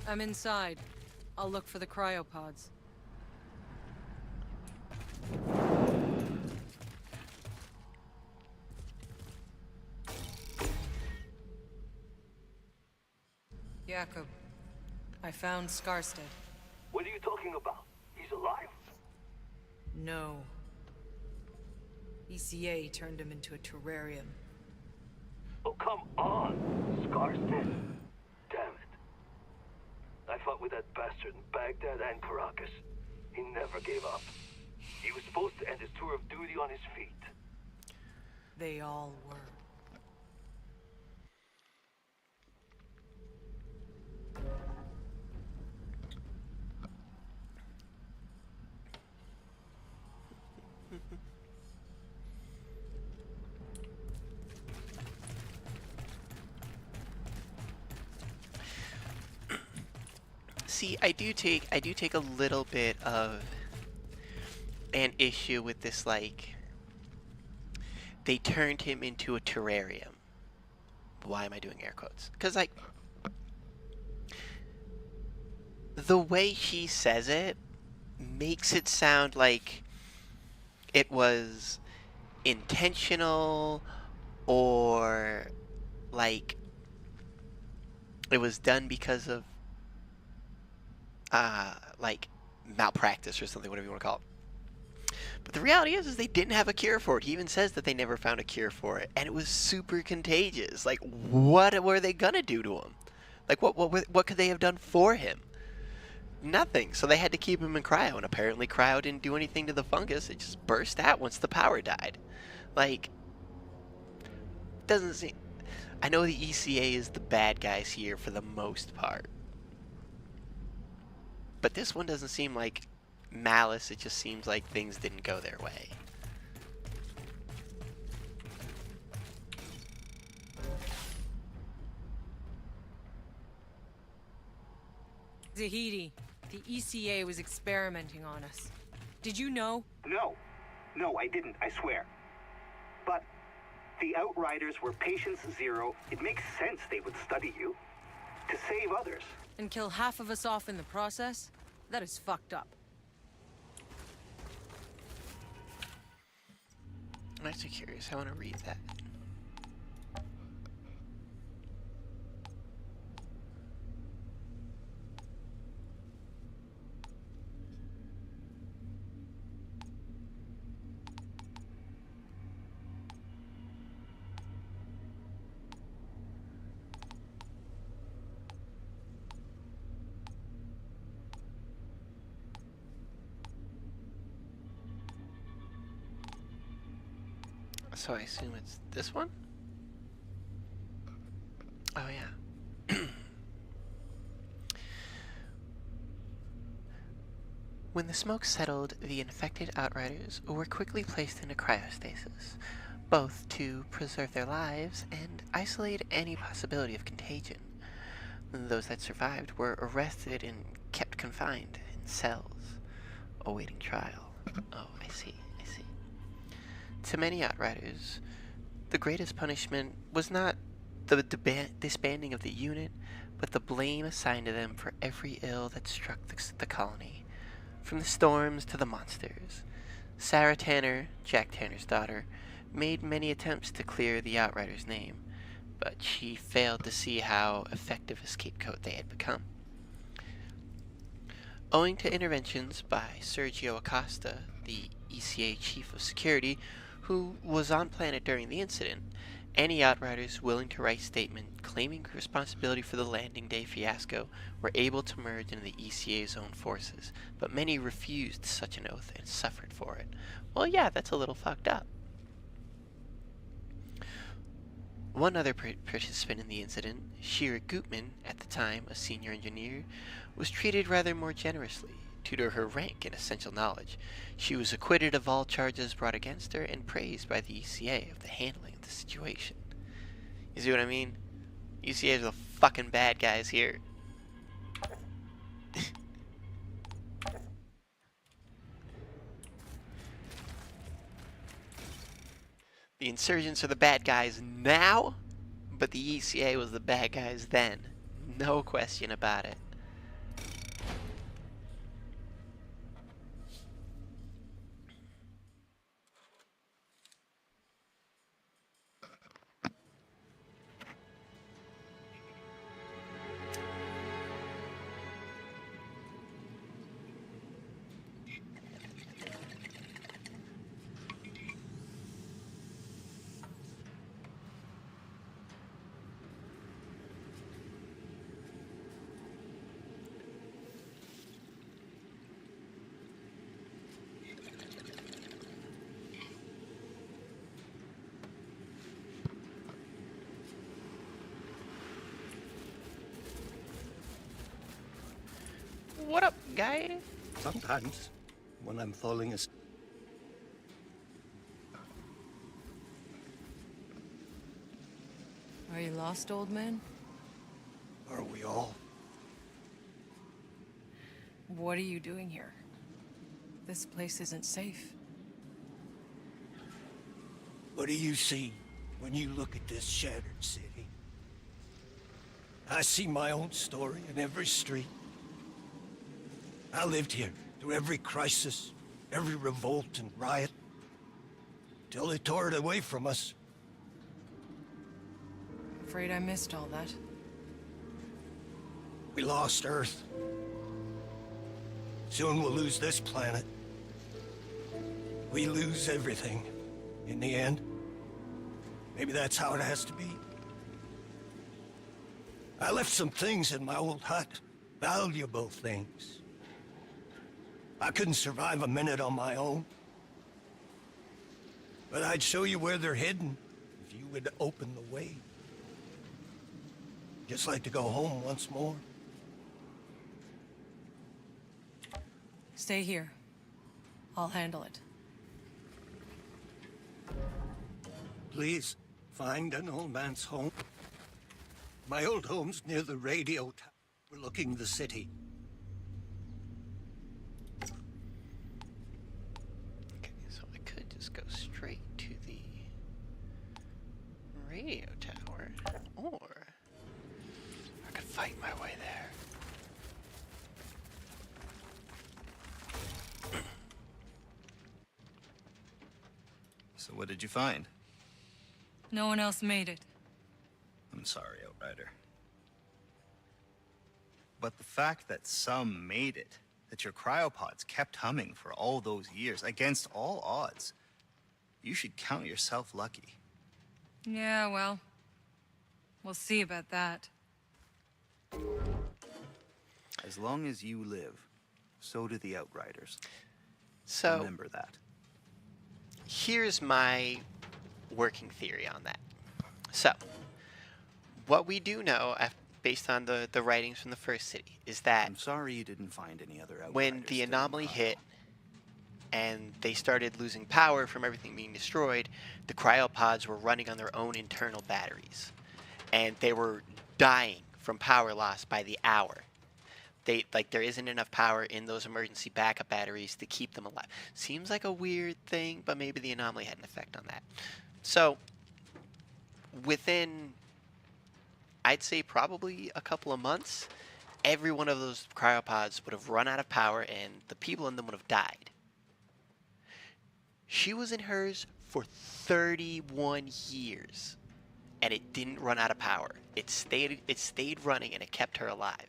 I'm inside. I'll look for the cryopods. Jakob, I found Skarstead. What are you talking about? He's alive? No. ECA turned him into a terrarium. Oh, come on, Skarstead. Damn it. I fought with that bastard in Baghdad and Caracas. He never gave up. He was supposed to end his tour of duty on his feet. They all were. See, I do take a little bit of an issue with this, like, they turned him into a terrarium. Why am I doing air quotes? Because, like, the way she says it makes it sound like it was intentional, or like it was done because of like malpractice or something, whatever you want to call it. But the reality is they didn't have a cure for it. He even says that they never found a cure for it, and it was super contagious. Like, what were they gonna do to him? Like, what could they have done for him? Nothing. So they had to keep him in cryo, and apparently cryo didn't do anything to the fungus. It just burst out once the power died. Like, doesn't seem... I know the ECA is the bad guys here for the most part. But this one doesn't seem like malice. It just seems like things didn't go their way. Zahedi, the ECA was experimenting on us. Did you know? No, I didn't, I swear. But the Outriders were patient zero. It makes sense they would study you. To save others. And kill half of us off in the process? That is fucked up. I'm actually curious. I want to read that. So I assume it's this one? Oh yeah. When the smoke settled, the infected Outriders were quickly placed into cryostasis, both to preserve their lives and isolate any possibility of contagion. Those that survived were arrested and kept confined in cells, awaiting trial. Oh, I see. To many Outriders, the greatest punishment was not the disbanding of the unit, but the blame assigned to them for every ill that struck the colony, from the storms to the monsters. Sarah Tanner, Jack Tanner's daughter, made many attempts to clear the Outriders' name, but she failed to see how effective a scapegoat they had become. Owing to interventions by Sergio Acosta, the ECA Chief of Security, who was on planet during the incident, any Outriders willing to write statement claiming responsibility for the landing day fiasco were able to merge into the ECA's own forces, but many refused such an oath and suffered for it. Well, yeah, that's a little fucked up. One other participant in the incident, Shira Gutman, at the time a senior engineer, was treated rather more generously due to her rank and essential knowledge. She was acquitted of all charges brought against her and praised by the ECA of the handling of the situation. You see what I mean? ECA are the fucking bad guys here. The insurgents are the bad guys now, but the ECA was the bad guys then. No question about it. What up, guy? Sometimes, when I'm falling asleep. Are you lost, old man? Are we all? What are you doing here? This place isn't safe. What do you see when you look at this shattered city? I see my own story in every street. I lived here through every crisis, every revolt and riot, till they tore it away from us. Afraid I missed all that. We lost Earth. Soon we'll lose this planet. we lose everything in the end. Maybe that's how it has to be. I left some things in my old hut, valuable things. I couldn't survive a minute on my own. But I'd show you where they're hidden if you would open the way. Just like to go home once more. Stay here. I'll handle it. Please, find an old man's home. My old home's near the radio tower overlooking the city. Okay, so I could just go straight to the radio tower, or I could fight my way there. So what did you find? No one else made it. I'm sorry, Outrider. But the fact that some made it, that your cryopods kept humming for all those years, against all odds, you should count yourself lucky. Yeah, well, we'll see about that. As long as you live, so do the Outriders. So Remember that. here's my working theory on that. So, what we do know, based on the writings from the first city, is that I'm sorry you didn't find any other Outriders. when the to anomaly follow. hit and they started losing power from everything being destroyed, the cryopods were running on their own internal batteries. And they were dying from power loss by the hour. There isn't enough power in those emergency backup batteries to keep them alive. Seems like a weird thing, but maybe the anomaly had an effect on that. So, within, I'd say probably a couple of months, every one of those cryopods would have run out of power and the people in them would have died. She was in hers for 31 years and it didn't run out of power. It stayed running and it kept her alive.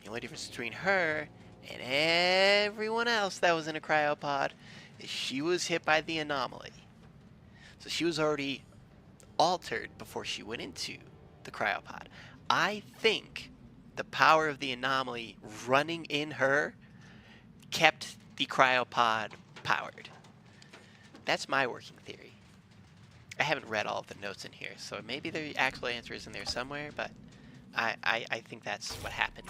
The only difference between her and everyone else that was in a cryopod is she was hit by the anomaly. So she was already altered before she went into the cryopod. I think the power of the anomaly running in her kept the cryopod powered. That's my working theory. I haven't read all of the notes in here, so maybe the actual answer is in there somewhere, but I think that's what happened.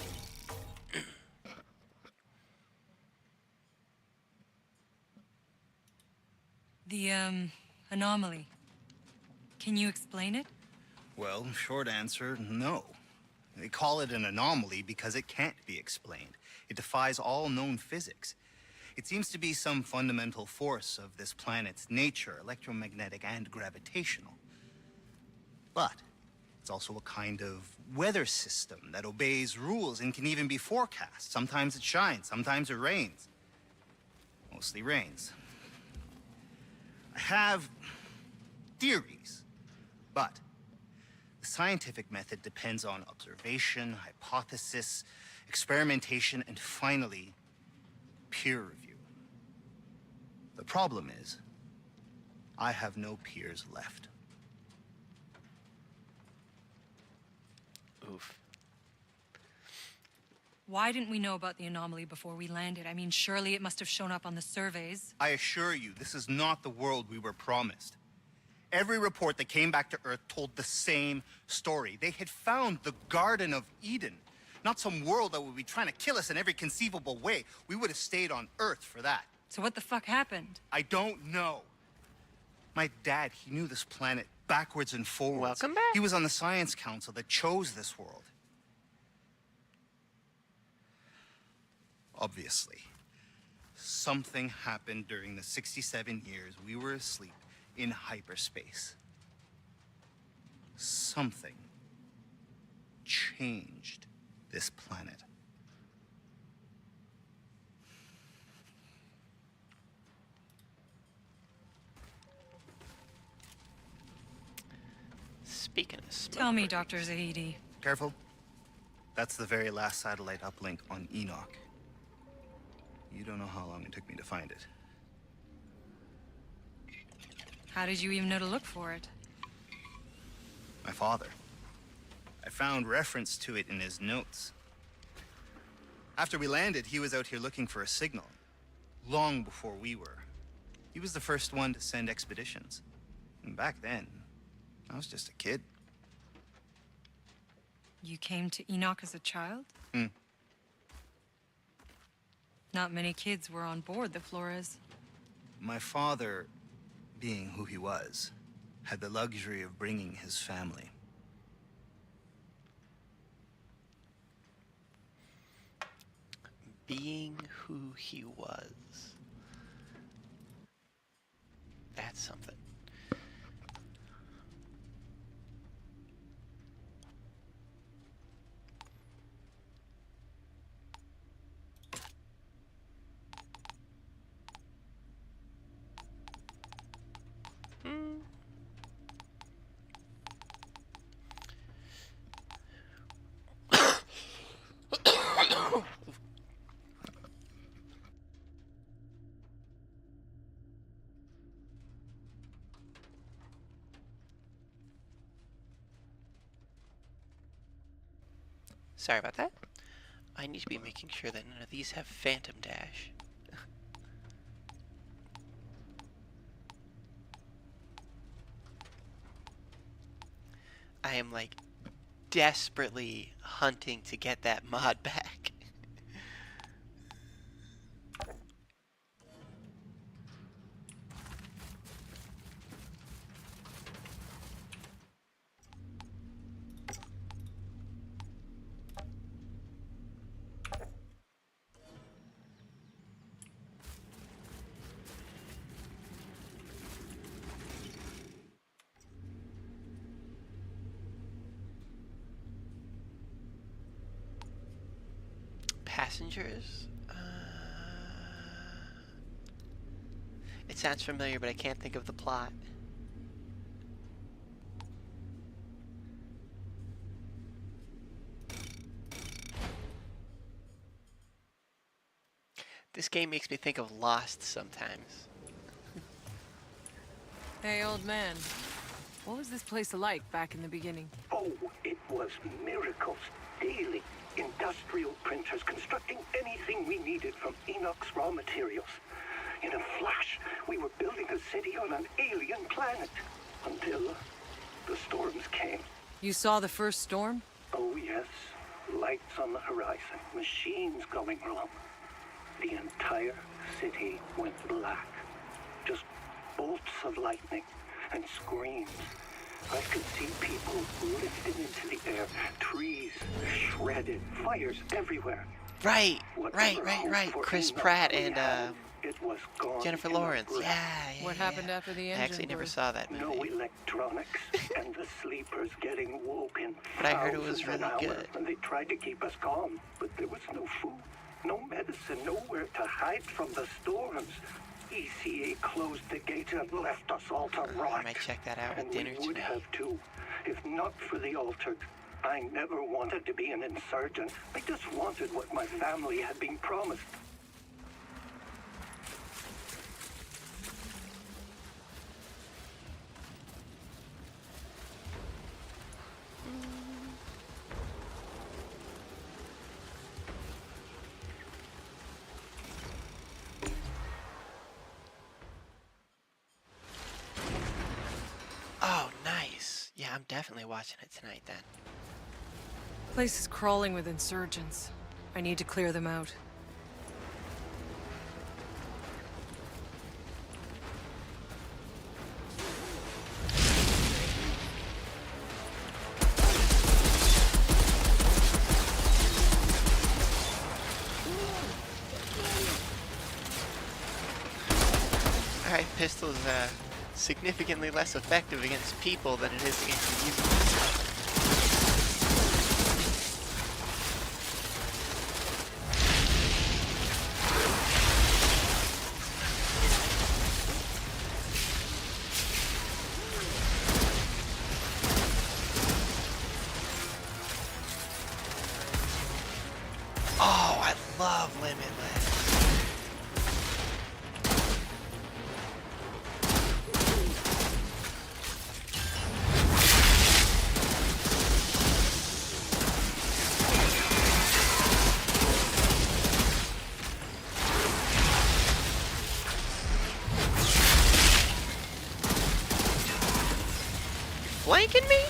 The, anomaly. Can you explain it? Well, short answer, no. They call it an anomaly because it can't be explained. It defies all known physics. It seems to be some fundamental force of this planet's nature, electromagnetic and gravitational. But it's also a kind of weather system that obeys rules and can even be forecast. Sometimes it shines, sometimes it rains. Mostly rains. I have theories, but the scientific method depends on observation, hypothesis, experimentation, and finally, peer review. The problem is, I have no peers left. Oof. Why didn't we know about the anomaly before we landed? I mean, surely it must have shown up on the surveys. I assure you, this is not the world we were promised. Every report that came back to Earth told the same story. They had found the Garden of Eden, not some world that would be trying to kill us in every conceivable way. We would have stayed on Earth for that. So what the fuck happened? I don't know. My dad, he knew this planet backwards and forwards. Welcome back. He was on the Science Council that chose this world. Obviously, something happened during the 67 years we were asleep in hyperspace. Something changed this planet. Speaking of smoke Tell me, rings. Dr. Zahidi. Careful. That's the very last satellite uplink on Enoch. You don't know how long it took me to find it. How did you even know to look for it? My father. I found reference to it in his notes. After we landed, he was out here looking for a signal. Long before we were. He was the first one to send expeditions. And back then, I was just a kid. You came to Enoch as a child? Not many kids were on board the Flores. My father, being who he was, had the luxury of bringing his family. Being who he was. That's something. Sorry about that. I need to be making sure that none of these have Phantom Dash. I am like desperately hunting to get that mod back. Passengers? It sounds familiar, but I can't think of the plot. This game makes me think of Lost sometimes. Hey, old man. What was this place like back in the beginning? Oh, it was miracles daily. Industrial printers constructing anything we needed from Enoch's raw materials. In a flash, we were building a city on an alien planet. Until the storms came. You saw the first storm? Oh yes, lights on the horizon, machines going wrong. The entire city went black. Just bolts of lightning and screams. I could see people lifted into the air, trees shredded, fires everywhere. Right. Whatever for Chris Enoch Pratt we and had, it was gone Jennifer in a Lawrence. breath. Yeah. What happened after the I engine actually never burst? saw that No movie. electronics, and the sleepers getting woken. But I heard it was thousands an really hour, good. And they tried to keep us calm, but there was no food, no medicine, nowhere to hide from the storms. ECA closed the gates and left us all to rot. I might check that out at And dinner we would tonight. have too, if not for the altered. I never wanted to be an insurgent. I just wanted what my family had been promised. Oh, nice. Yeah, I'm definitely watching it tonight then. Place is crawling with insurgents. I need to clear them out. Alright, pistol's significantly less effective against people than it is against users. Oh, I love Limitless. flanking me?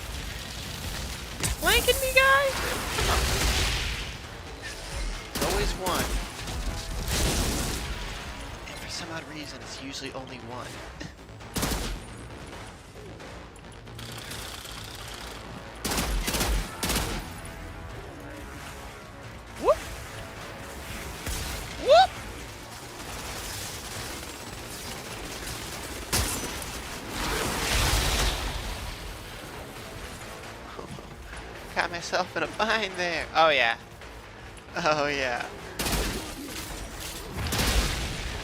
Flanking me, guy? Always one. And for some odd reason, it's usually only one. Whoop! Whoop! Got myself in a bind there. Oh yeah. Oh yeah.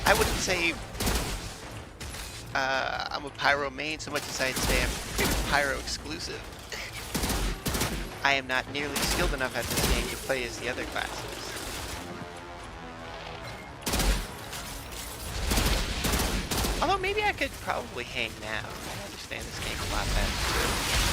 I wouldn't say I'm a pyro main so much as I'd say I'm pretty pyro exclusive. I am not nearly skilled enough at this game to play as the other classes. Although maybe I could probably hang now. I understand this game a lot better.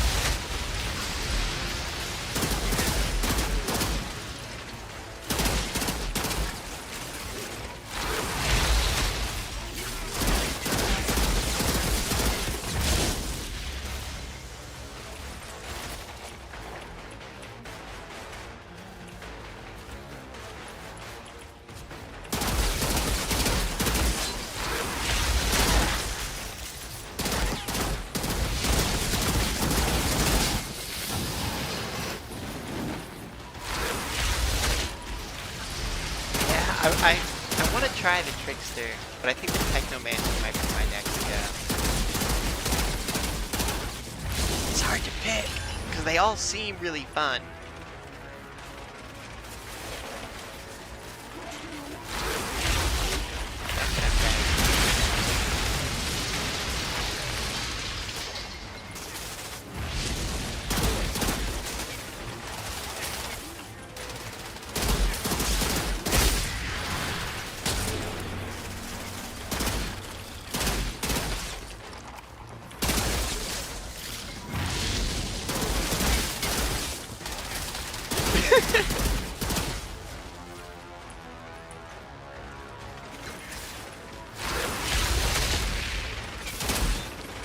I want to try the Trickster, but I think the Technomancer might be my next go. It's hard to pick, because they all seem really fun.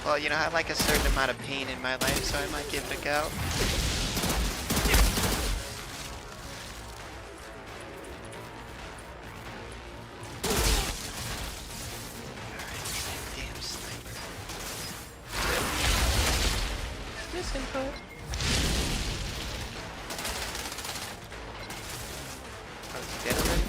Well, you know, I like a certain amount of pain in my life, so I might give it a go. Alright, damn sniper. This input. Oh, is he dead already?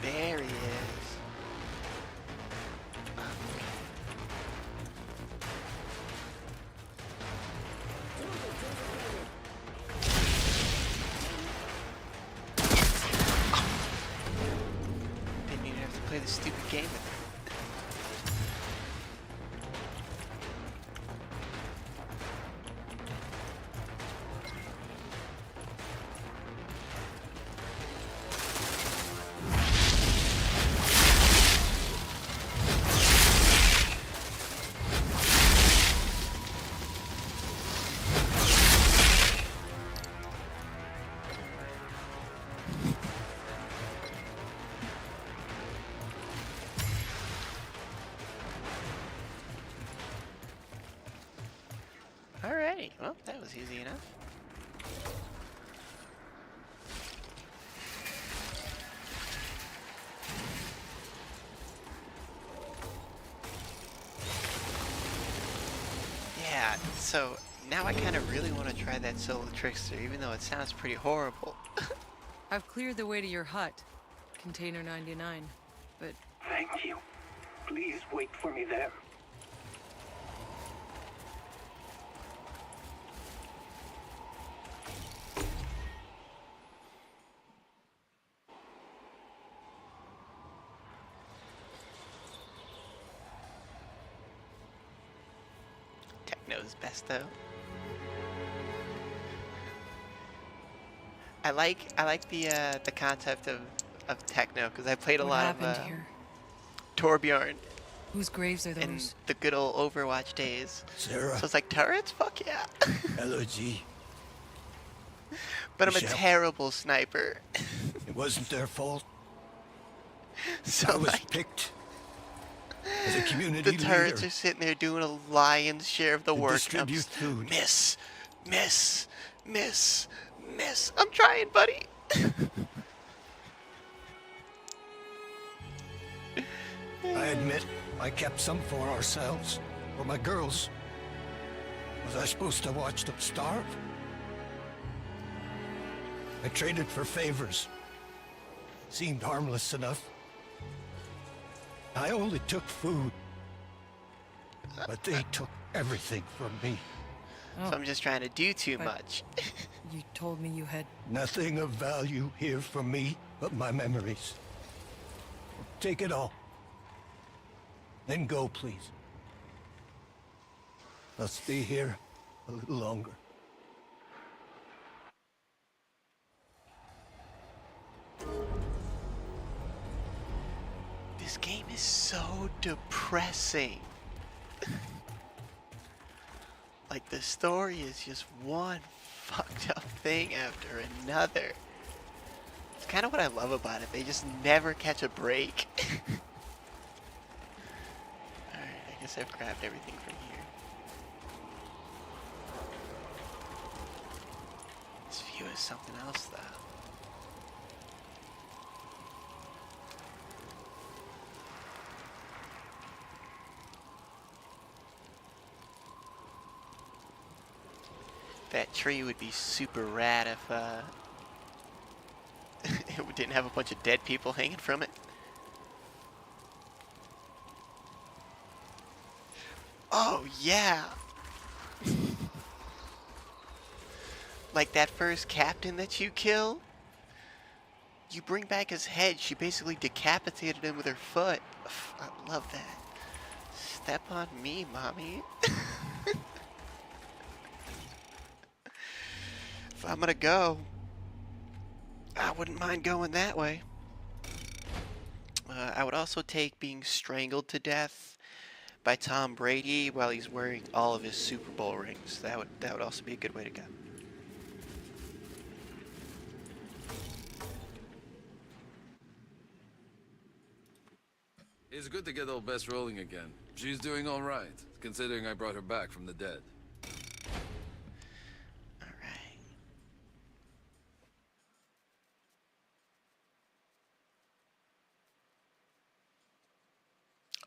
There he is. Didn't even have to play this stupid game with him. Alright, well, that was easy enough. Yeah, so now I kind of really want to try that solo Trickster, even though it sounds pretty horrible. I've cleared the way to your hut, Container 99, but Thank you. Please wait for me there. Techno's best though. I like the concept of techno because I played a What lot happened of here? Torbjorn Whose graves are in those? the good old Overwatch days. Sarah, So it's like turrets, fuck yeah. Elodie, But I'm a Michelle. terrible sniper. it wasn't their fault. So I was like, picked as a community the turrets leader are sitting there doing a lion's share of the to work. distribute I'm food. miss, miss, miss, miss. I'm trying, buddy. I admit I kept some for ourselves, for my girls. Was I supposed to watch them starve? I traded for favors. Seemed harmless enough. I only took food. But they took everything from me. So I'm just trying to do too But- much. You told me you had... Nothing of value here from me but my memories. Take it all. Then go, please. I'll stay here a little longer. This game is so depressing. Like the story is just one fucked up thing after another. It's kind of what I love about it. They just never catch a break. Alright, I guess I've grabbed everything from here. This view is something else though. That tree would be super rad if it didn't have a bunch of dead people hanging from it. Oh yeah! Like that first captain that you kill, you bring back his head, she basically decapitated him with her foot. I love that. Step on me, mommy. If I'm gonna go, I wouldn't mind going that way. I would also take being strangled to death by Tom Brady while he's wearing all of his Super Bowl rings. That would also be a good way to go. It's good to get old Bess rolling again. She's doing all right, considering I brought her back from the dead. All right.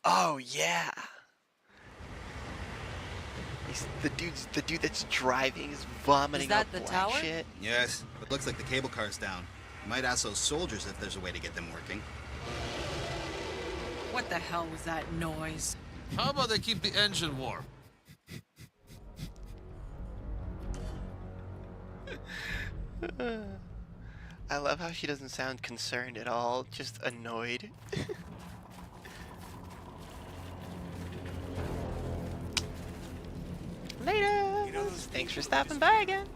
Oh yeah. The dude that's driving is vomiting Is that up the black tower? shit. Yes, but looks like the cable car's down. Might ask those soldiers if there's a way to get them working. What the hell was that noise? How about they keep the engine warm? I love how she doesn't sound concerned at all, just annoyed. Later! Thanks for stopping by again.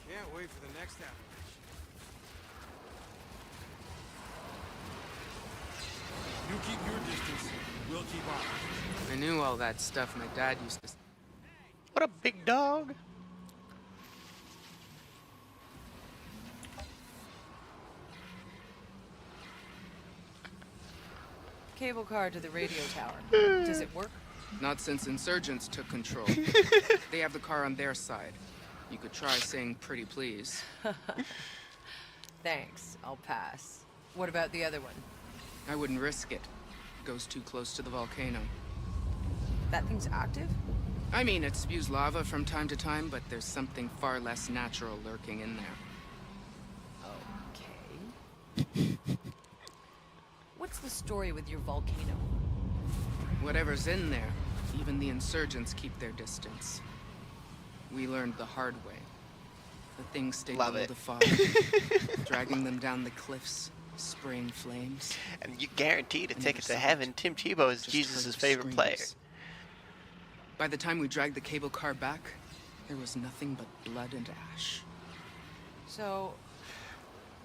Can't wait for the next apparition. You keep your distance, we'll keep ours. I knew all that stuff my dad used to... What a big dog! Cable car to the radio tower. Does it work? Not since insurgents took control. They have the car on their side. You could try saying pretty please. Thanks, I'll pass. What about the other one? I wouldn't risk it. Goes too close to the volcano. That thing's active? I mean, it spews lava from time to time, but there's something far less natural lurking in there. Okay. What's the story with your volcano? Whatever's in there, even the insurgents keep their distance. We learned the hard way. The things stay Love below it. the fog, dragging them down the cliffs, spraying flames. And you guaranteed a I ticket never to saw heaven. it. Tim Tebow is Just Jesus' heard the favorite player. screams. By the time we dragged the cable car back, there was nothing but blood and ash. So,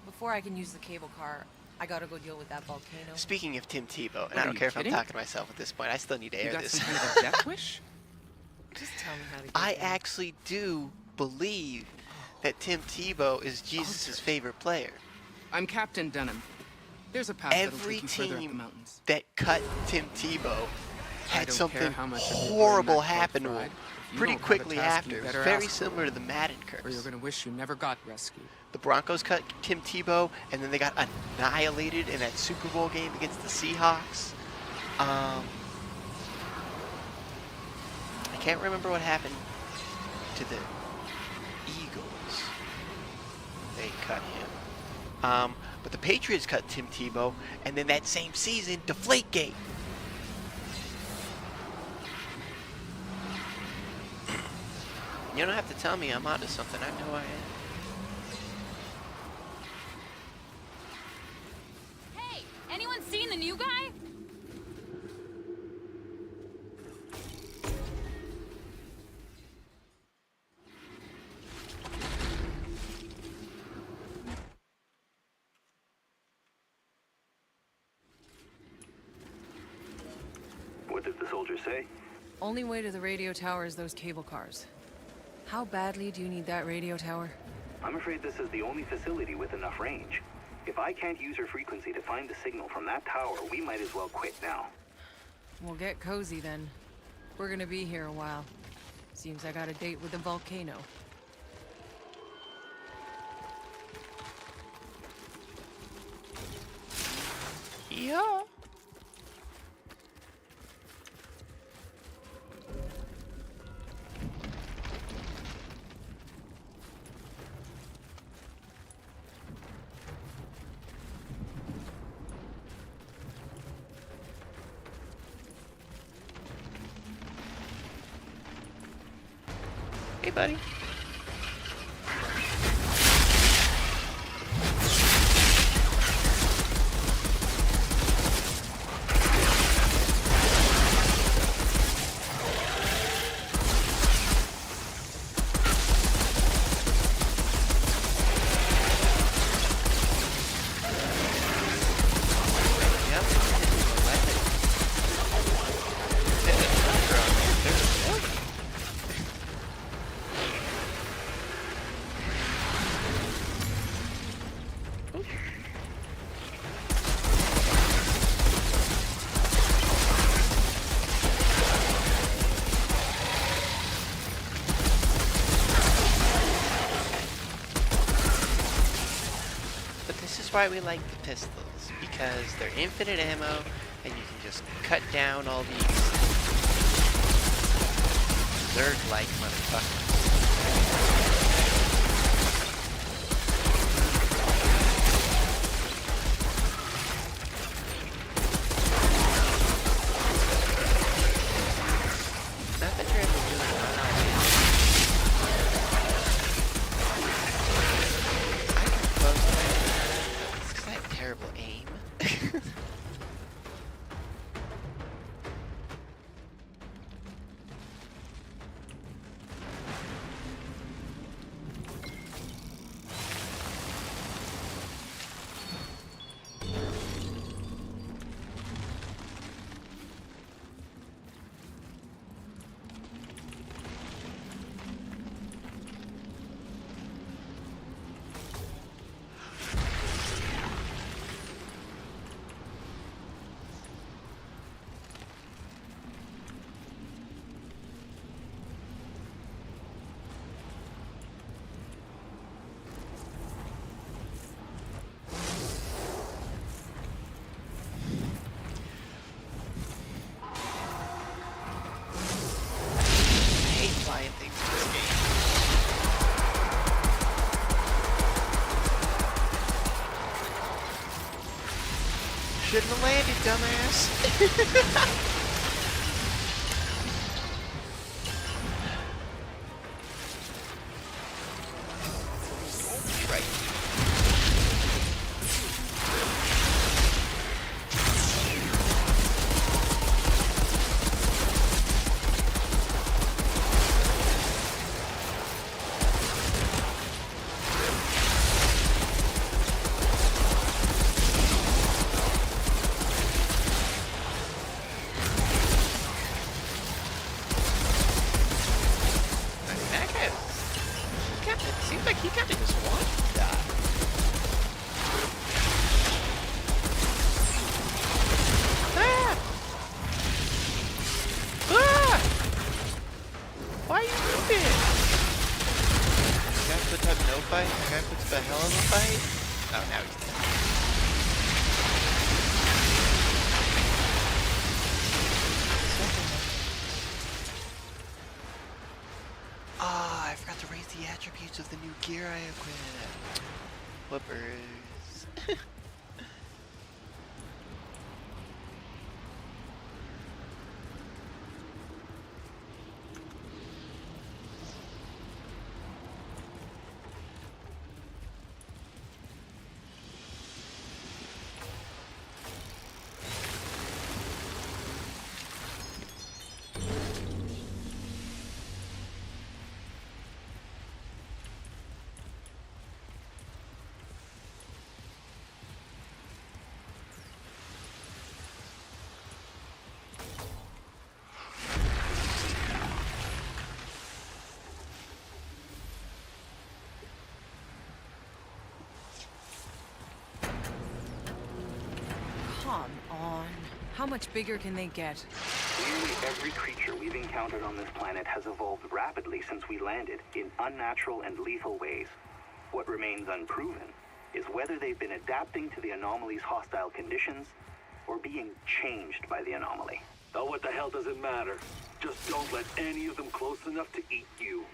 before I can use the cable car, I gotta go deal with that volcano. Speaking of Tim Tebow, and What, I are don't you care if kidding? I'm talking to myself at this point, I still need to You air got this. some kind of a death wish? Just tell me how to get I there. actually do believe that Tim Tebow is Jesus' favorite player. I'm Captain Dunham. There's a path that'll Every take you further up the team mountains. that cut Tim Tebow I had don't something care how much of your horrible brain that happen to club him fried. If you pretty don't have a quickly task, you after. better Very ask similar to the Madden curse. Or you're gonna wish you never got rescued. The Broncos cut Tim Tebow, and then they got annihilated in that Super Bowl game against the Seahawks. I can't remember what happened to the Eagles. They cut him. But the Patriots cut Tim Tebow, and then that same season, Deflategate. You don't have to tell me I'm onto something. I know I am. Hey, anyone seen the new guy? What did the soldier say? Only way to the radio tower is those cable cars. How badly do you need that radio tower? I'm afraid this is the only facility with enough range. If I can't use her frequency to find the signal from that tower, we might as well quit now. We'll get cozy then. We're gonna be here a while. Seems I got a date with the volcano. Yeah. Hey, buddy. Yep. But this is why we like the pistols, because they're infinite ammo, and you can just cut down all these Zerg-like motherfuckers. Not that you're ever doing it. I can close my It's 'cause I have terrible aim. I hate flying things in this game. Shouldn't have landed, dumbass. Right. Looks a hell of a fight. Oh, now he's dead. Ah, I forgot to raise the attributes of the new gear I equipped. Whoopers. Come on. How much bigger can they get? Nearly every creature we've encountered on this planet has evolved rapidly since we landed, in unnatural and lethal ways. What remains unproven is whether they've been adapting to the anomaly's hostile conditions or being changed by the anomaly. Now what the hell does it matter? Just don't let any of them close enough to eat you.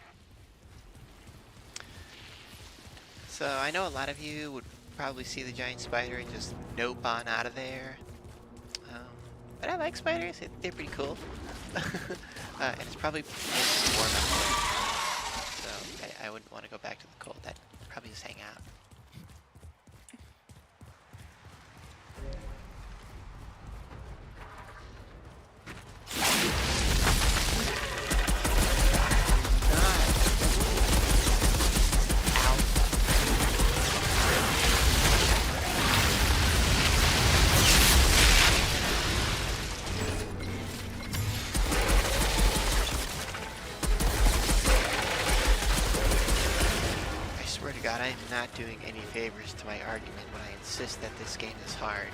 So I know a lot of you would probably see the giant spider and just nope on out of there. But I like spiders, they're pretty cool. And it's probably mostly warm out there. So I wouldn't want to go back to the cold. I'd probably just hang out. God, I am not doing any favors to my argument when I insist that this game is hard.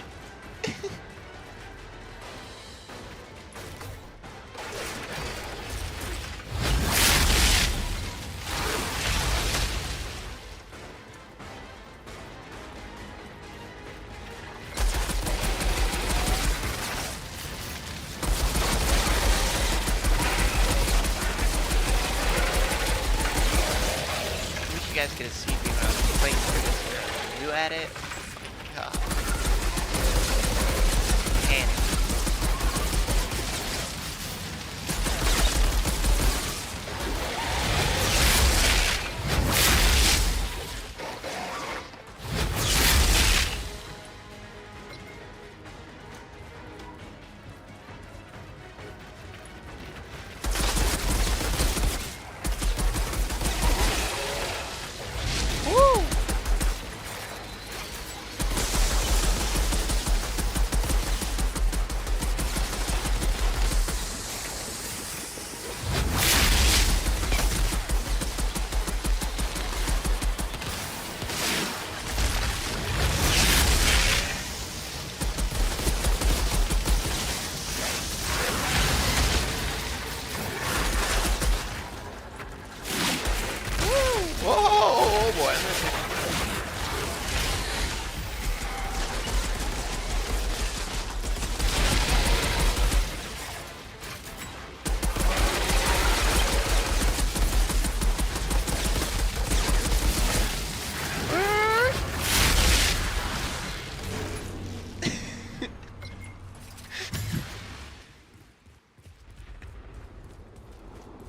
You guys could have seen me when I was playing through this. You at it? God. Panic.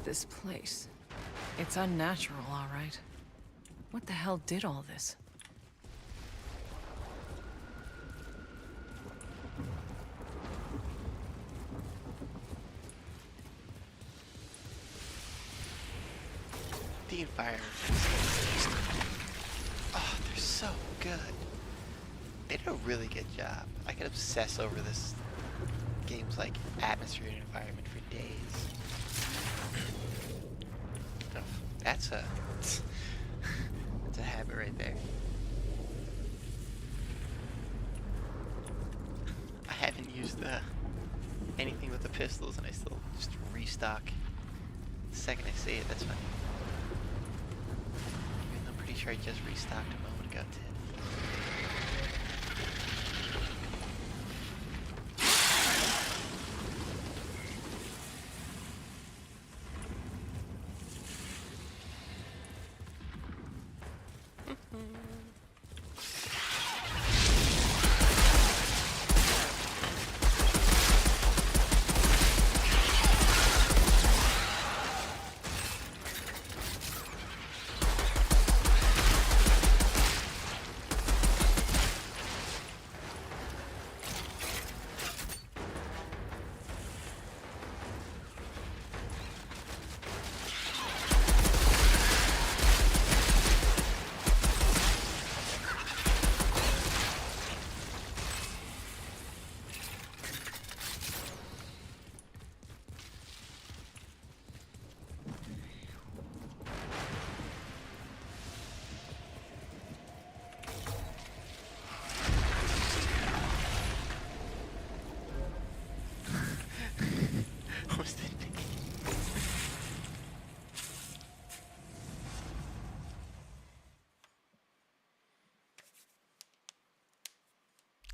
This place. It's unnatural, all right. What the hell did all this? The environment. Oh, they're so good. They did a really good job. I could obsess over this game's like atmosphere and environment for days. Oh, that's a habit right there. I haven't used anything with the pistols, and I still just restock the second I see it. That's fine. I'm pretty sure I just restocked a moment ago, too.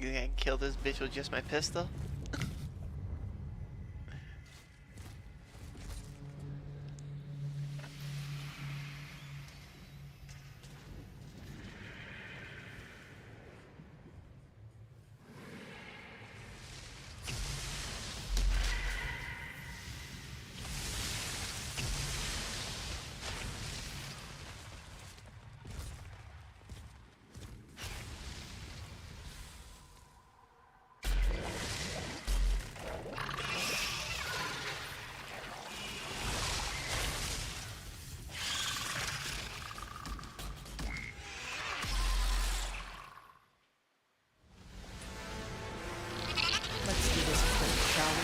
You think I can kill this bitch with just my pistol? Let's do this quick, shall we?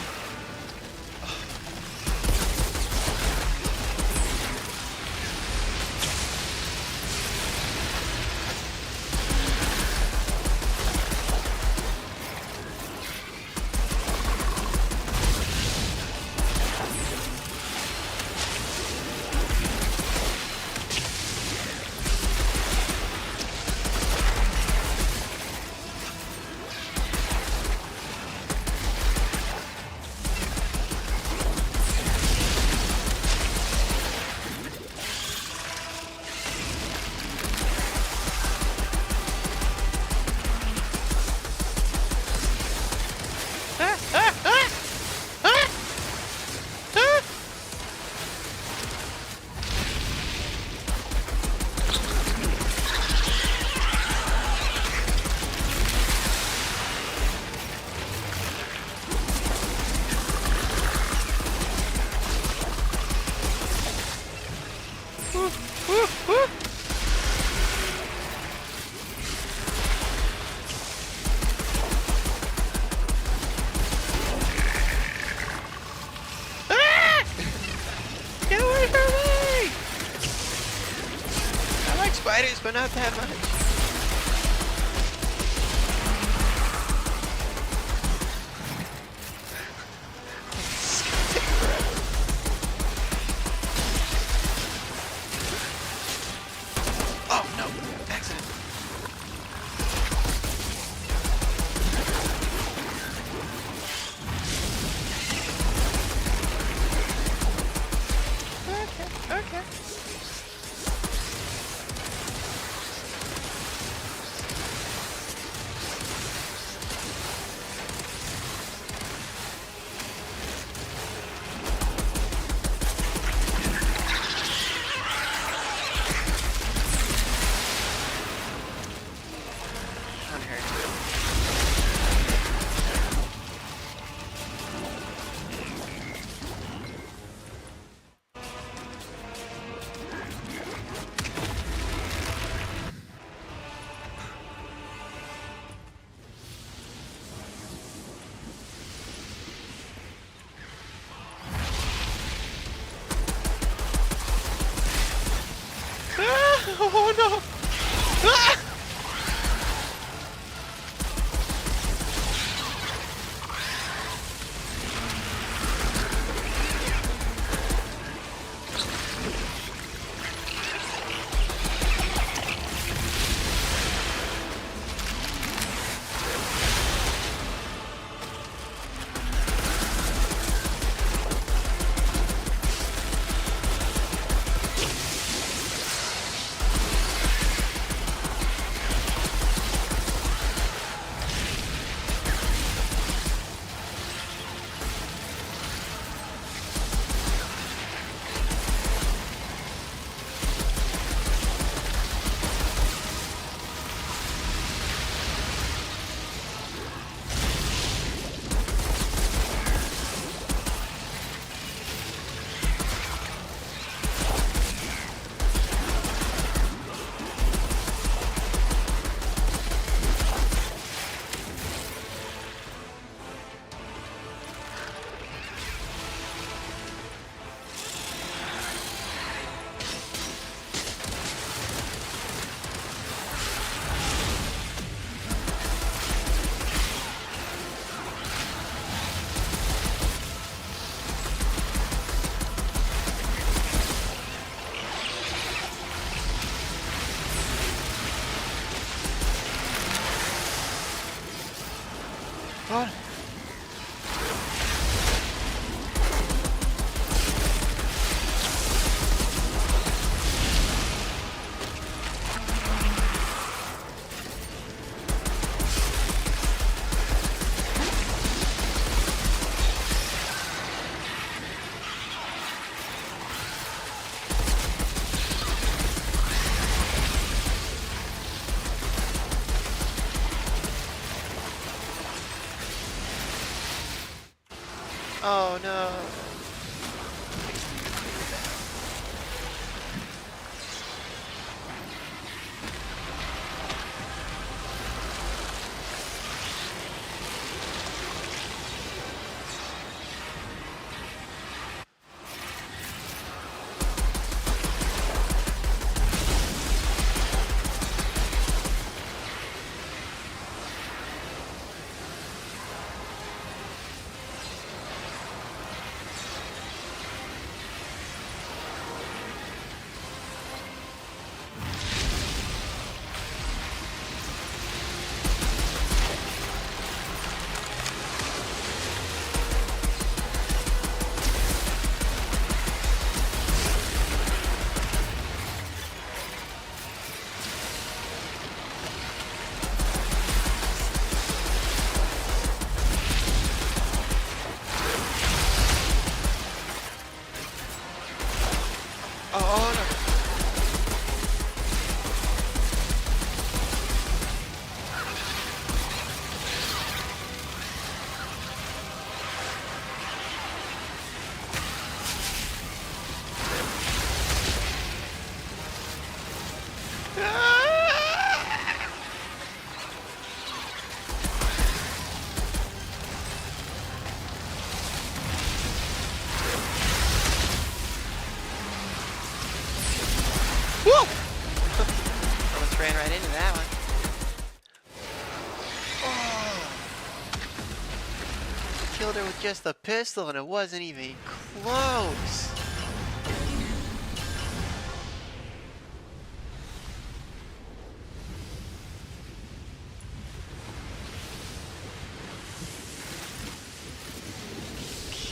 Spiders, but not that much. Oh no, accident. Okay. What? Oh no. Oh no. Woo! Almost ran right into that one. Oh. Killed her with just the pistol and it wasn't even close.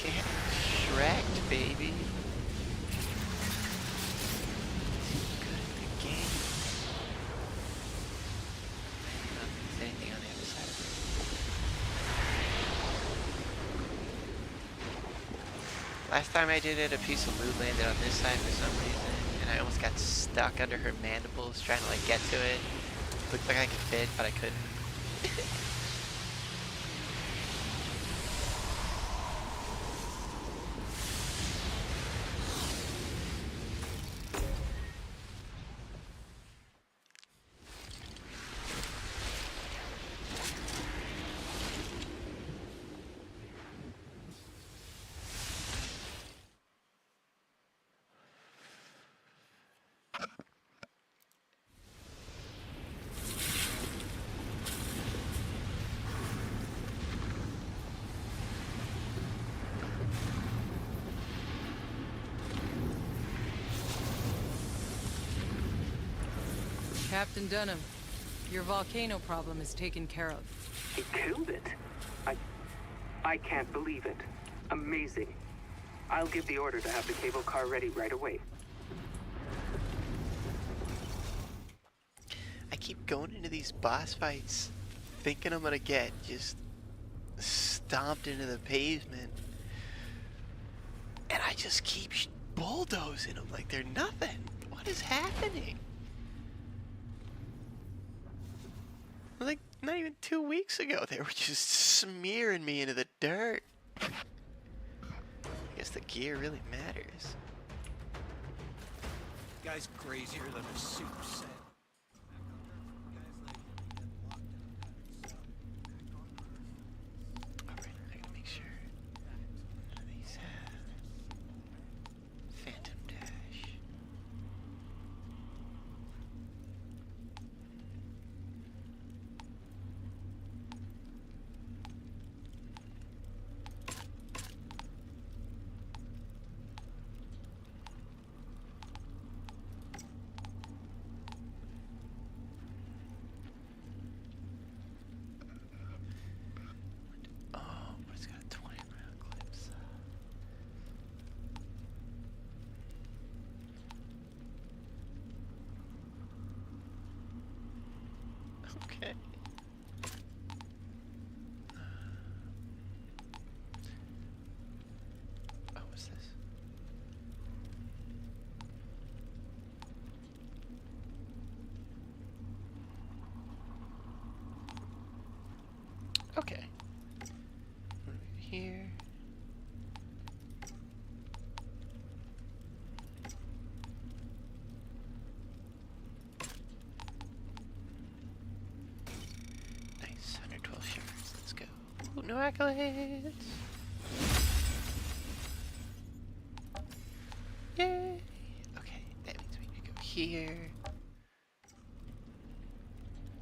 Get shreked, baby. Anything on the other side of it. Last time I did it, a piece of loot landed on this side for some reason, and I almost got stuck under her mandibles trying to like get to it. Looked like I could fit, but I couldn't. Captain Dunham, your volcano problem is taken care of. He killed it. I can't believe it. Amazing. I'll give the order to have the cable car ready right away. I keep going into these boss fights thinking I'm gonna get just stomped into the pavement, and I just keep bulldozing them like they're nothing. What is happening? Like, not even 2 weeks ago, they were just smearing me into the dirt. I guess the gear really matters. Guy's crazier than a soup set. Alright, I gotta make sure none of these have Phantom Dash. Okay. Oh, what's this? Okay. Over here. Nice, 112 shards. Let's go. Ooh, no accolades. Yay! Okay, that means we need to go here.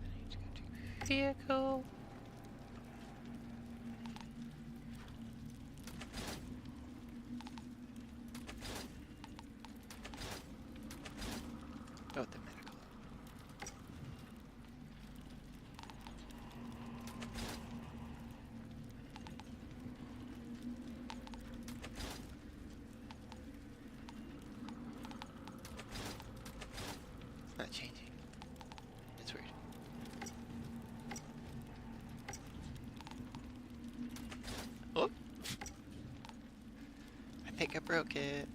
Then I need to go to vehicle. Oh, the medical. It's not changing. It's weird. Oh! I think I broke it.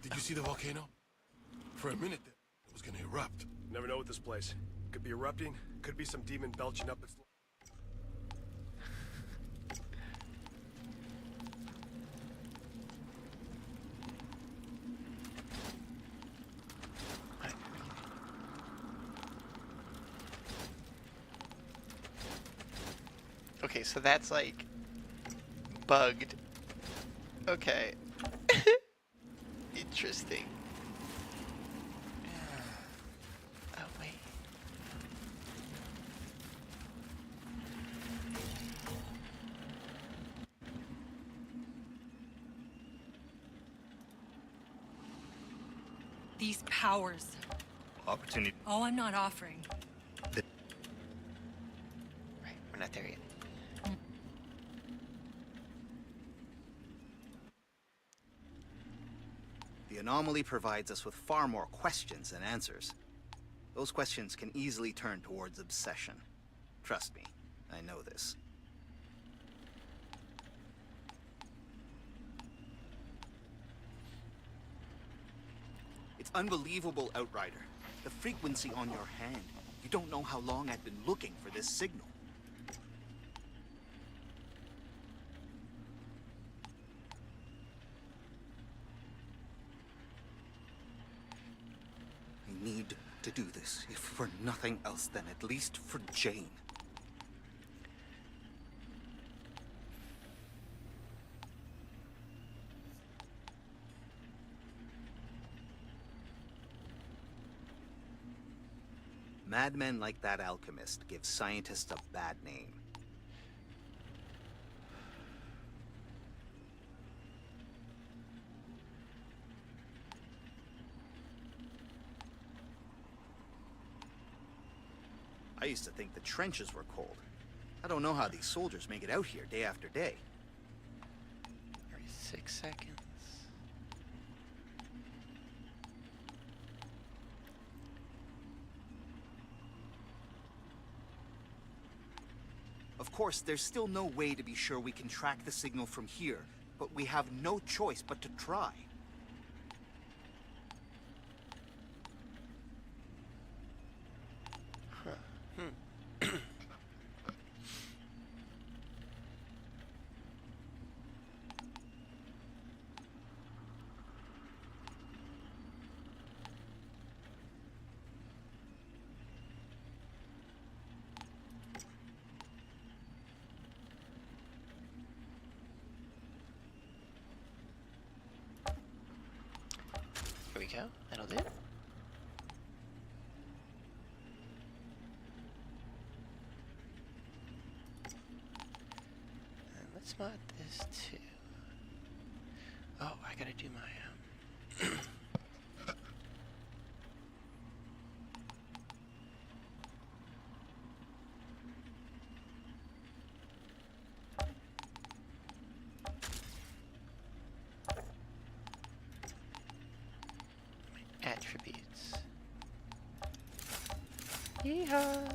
Did you see the volcano? For a minute there, it was gonna erupt. Never know with this place. Could be erupting, could be some demon belching up its... Okay, so that's like bugged. Okay. Interesting. Oh, wait. These powers. Opportunity. Oh, I'm not offering. Right, we're not there yet. The anomaly provides us with far more questions than answers. Those questions can easily turn towards obsession. Trust me, I know this. It's unbelievable, Outrider. The frequency on your hand. You don't know how long I've been looking for this signal. I need to do this, if for nothing else, then at least for Jane. Madmen like that alchemist give scientists a bad name. I used to think the trenches were cold. I don't know how these soldiers make it out here day after day. Every 6 seconds. Of course, there's still no way to be sure we can track the signal from here, but we have no choice but to try. Here we go. That'll do. And let's mod this too. Oh, I gotta do my attributes. Yeehaw!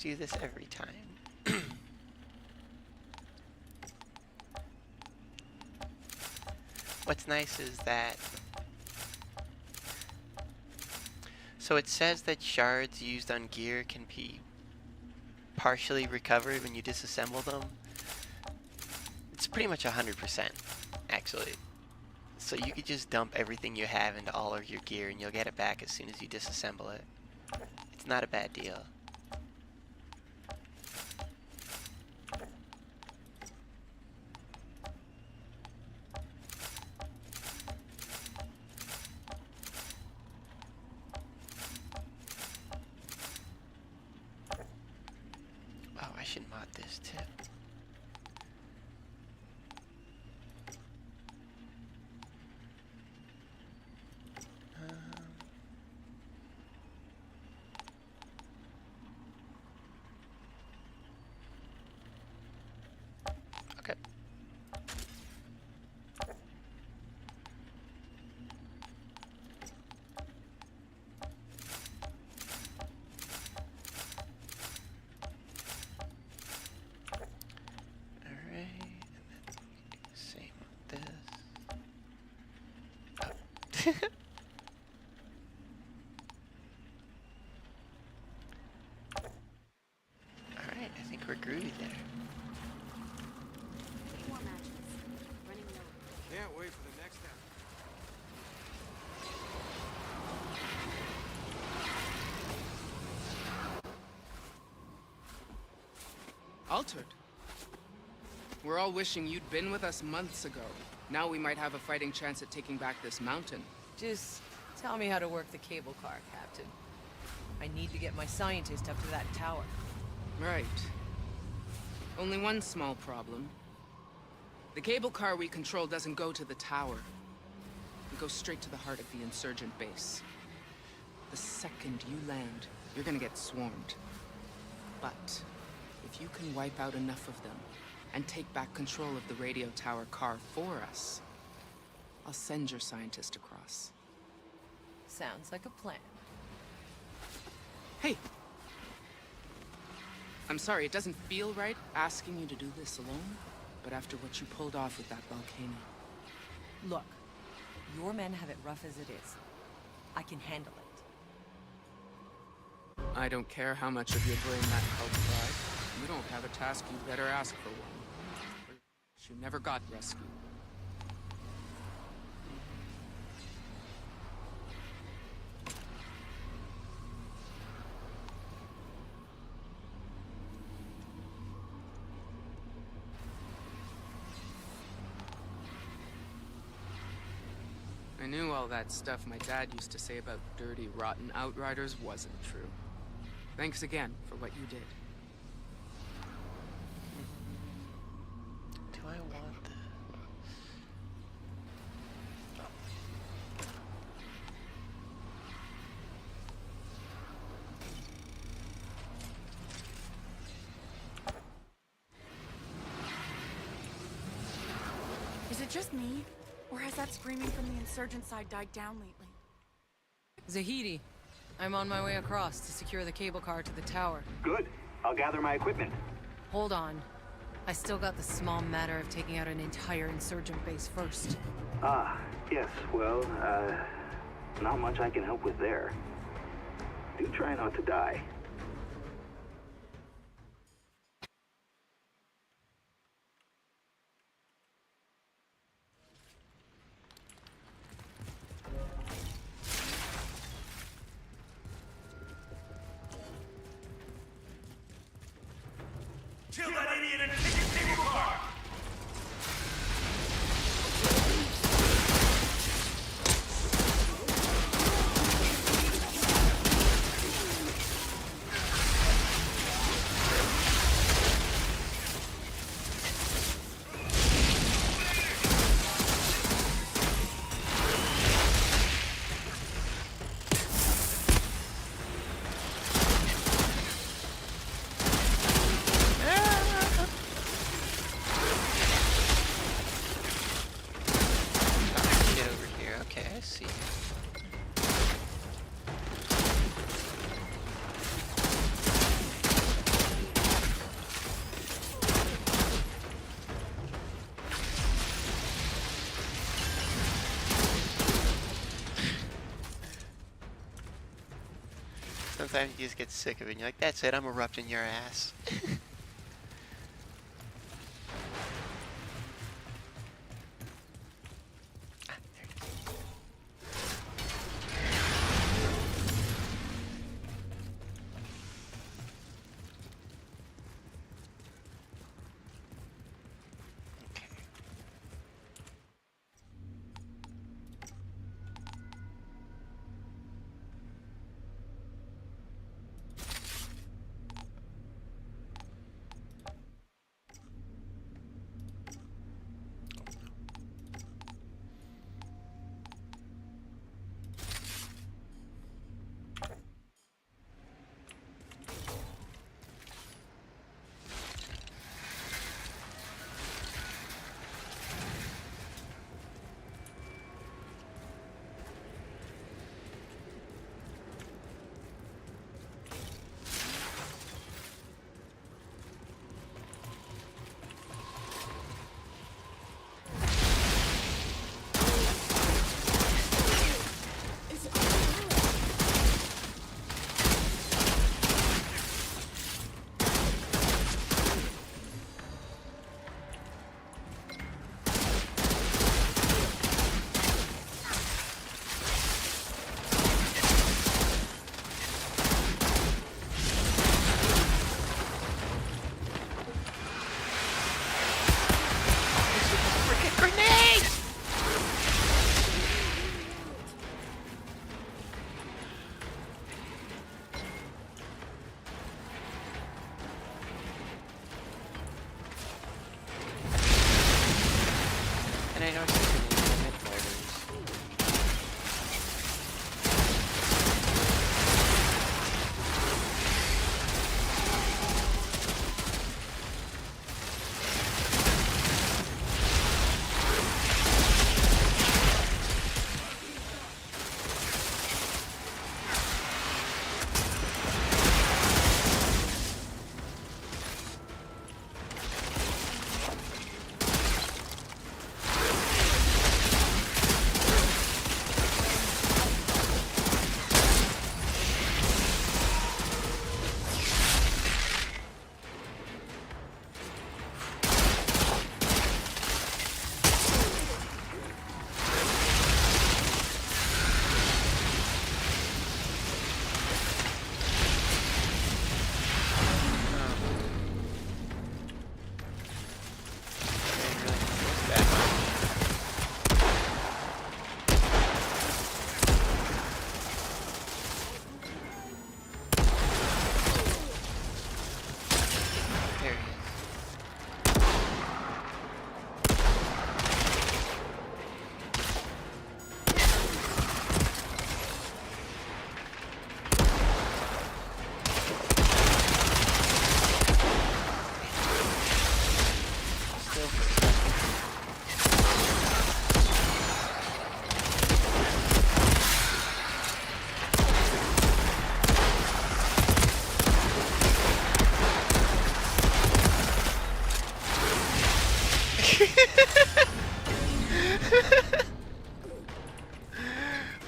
Do this every time. What's nice is that so it says that shards used on gear can be partially recovered when you disassemble them. It's pretty much 100% actually. So you could just dump everything you have into all of your gear and you'll get it back as soon as you disassemble it. It's not a bad deal. Mod this too. Okay. Alright, I think we're groovy there. More matches. Running low. Can't wait for the next act. Altered. We're all wishing you'd been with us months ago. Now we might have a fighting chance at taking back this mountain. Just tell me how to work the cable car, Captain. I need to get my scientist up to that tower. Right. Only one small problem. The cable car we control doesn't go to the tower. It goes straight to the heart of the insurgent base. The second you land, you're gonna get swarmed. But if you can wipe out enough of them and take back control of the radio tower car for us, I'll send your scientist across. Sounds like a plan. Hey! I'm sorry, it doesn't feel right asking you to do this alone, but after what you pulled off with that volcano... Look, your men have it rough as it is. I can handle it. I don't care how much of your brain that cult fried. You don't have a task, you'd better ask for one. You never got rescued. I knew all that stuff my dad used to say about dirty, rotten outriders wasn't true. Thanks again for what you did. Do I want the... Is it just me? Or has that screaming from the insurgent side died down lately? Zahidi, I'm on my way across to secure the cable car to the tower. Good. I'll gather my equipment. Hold on. I still got the small matter of taking out an entire insurgent base first. Ah, yes. Well, not much I can help with there. Do try not to die. Kill that idiot and take his cable car! Get over here. Okay, I see. Sometimes you just get sick of it and you're like, that's it, I'm erupting your ass. Ah, there it is. Okay. Freaking grenade! And I know it's limit murders.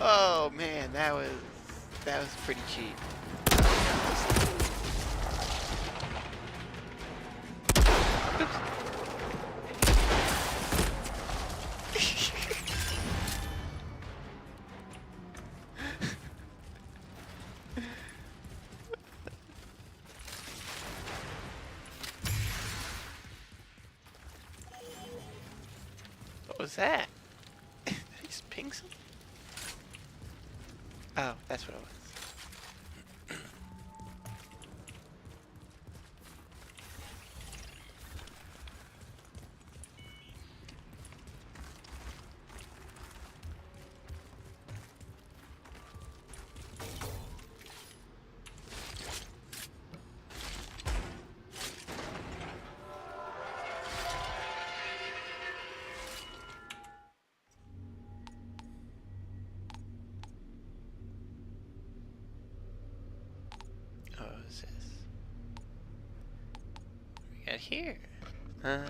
Oh man, that was pretty cheap. was that? He's ping something? Oh, that's what it was. Got here. No.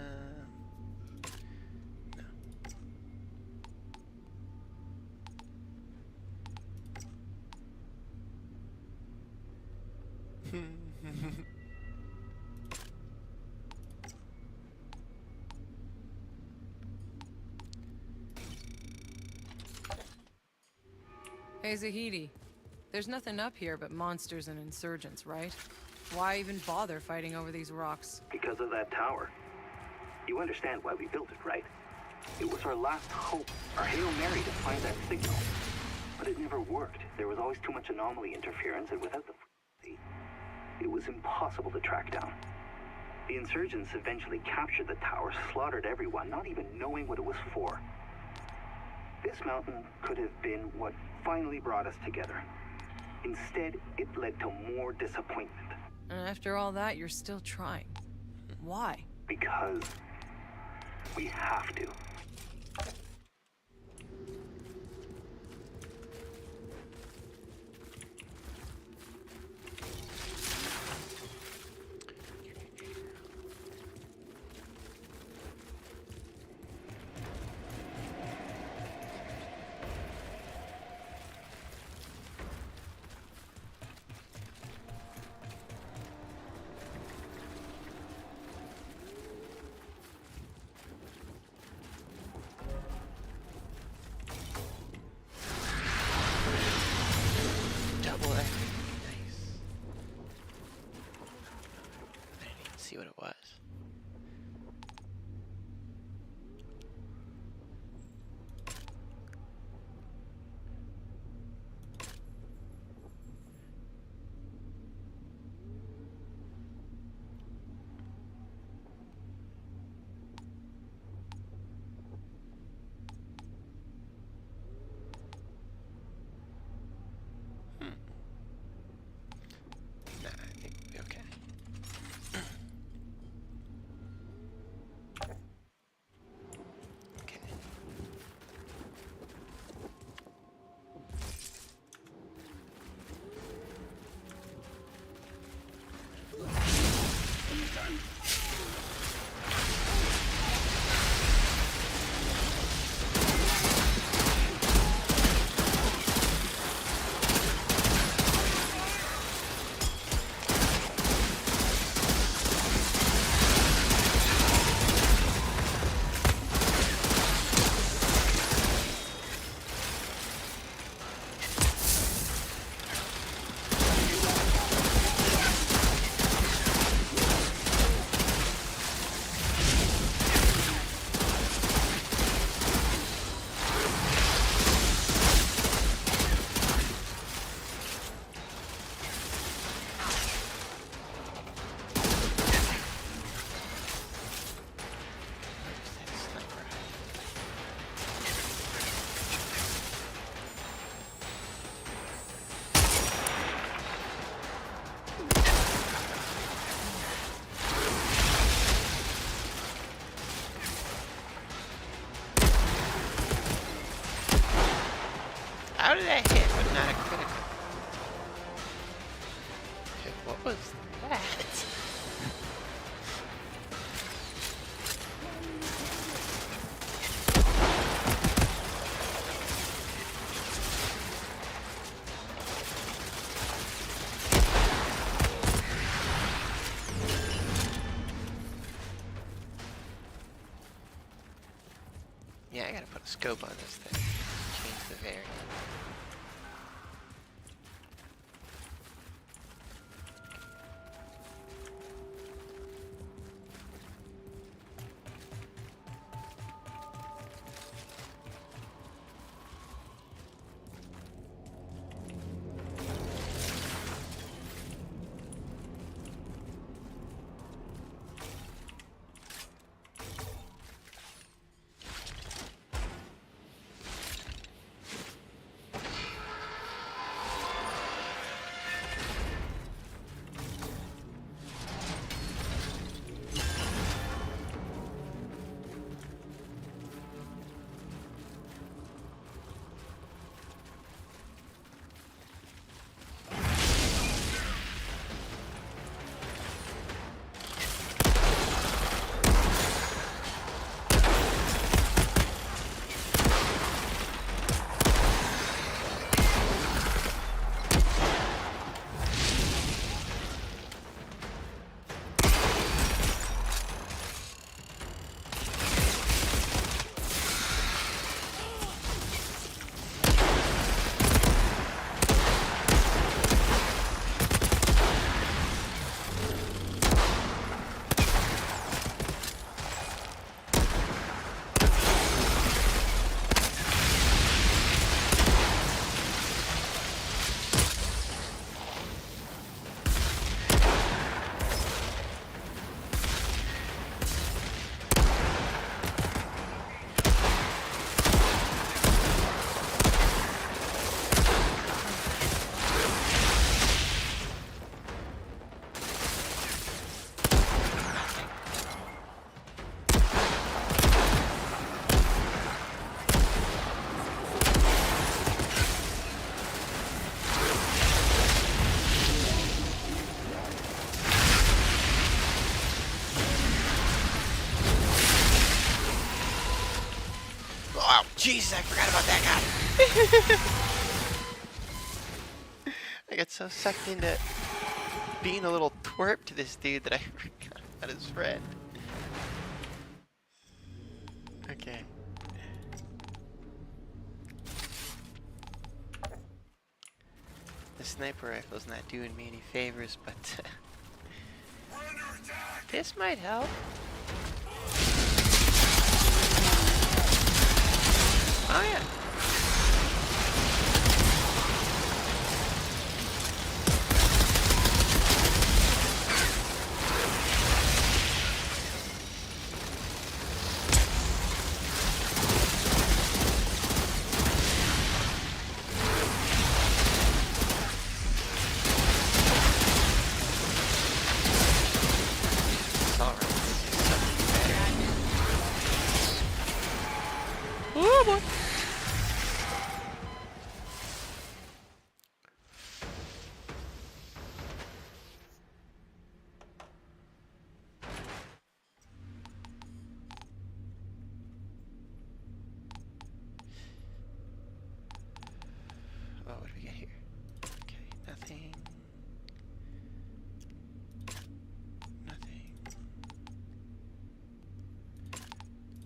Hey, Zahidi. There's nothing up here but monsters and insurgents, right? Why even bother fighting over these rocks? Because of that tower. You understand why we built it, right? It was our last hope, our Hail Mary to find that signal. But it never worked. There was always too much anomaly interference, and without the frequency, it was impossible to track down. The insurgents eventually captured the tower, slaughtered everyone, not even knowing what it was for. This mountain could have been what finally brought us together. Instead, it led to more disappointment. And after all that, you're still trying. Why? Because we have to. See what it was. Nah, I think we'll be okay. How did that hit but not a critical? Okay, what was that? Yeah, I gotta put a scope on this thing. Change the variant. Jesus, I forgot about that guy. I got so sucked into being a little twerp to this dude that I forgot about his friend. Okay. The sniper rifle's not doing me any favors, but this might help. Oh yeah. It's all right. Something better. Oh boy. Oh, what do we get here? Okay, nothing. Nothing.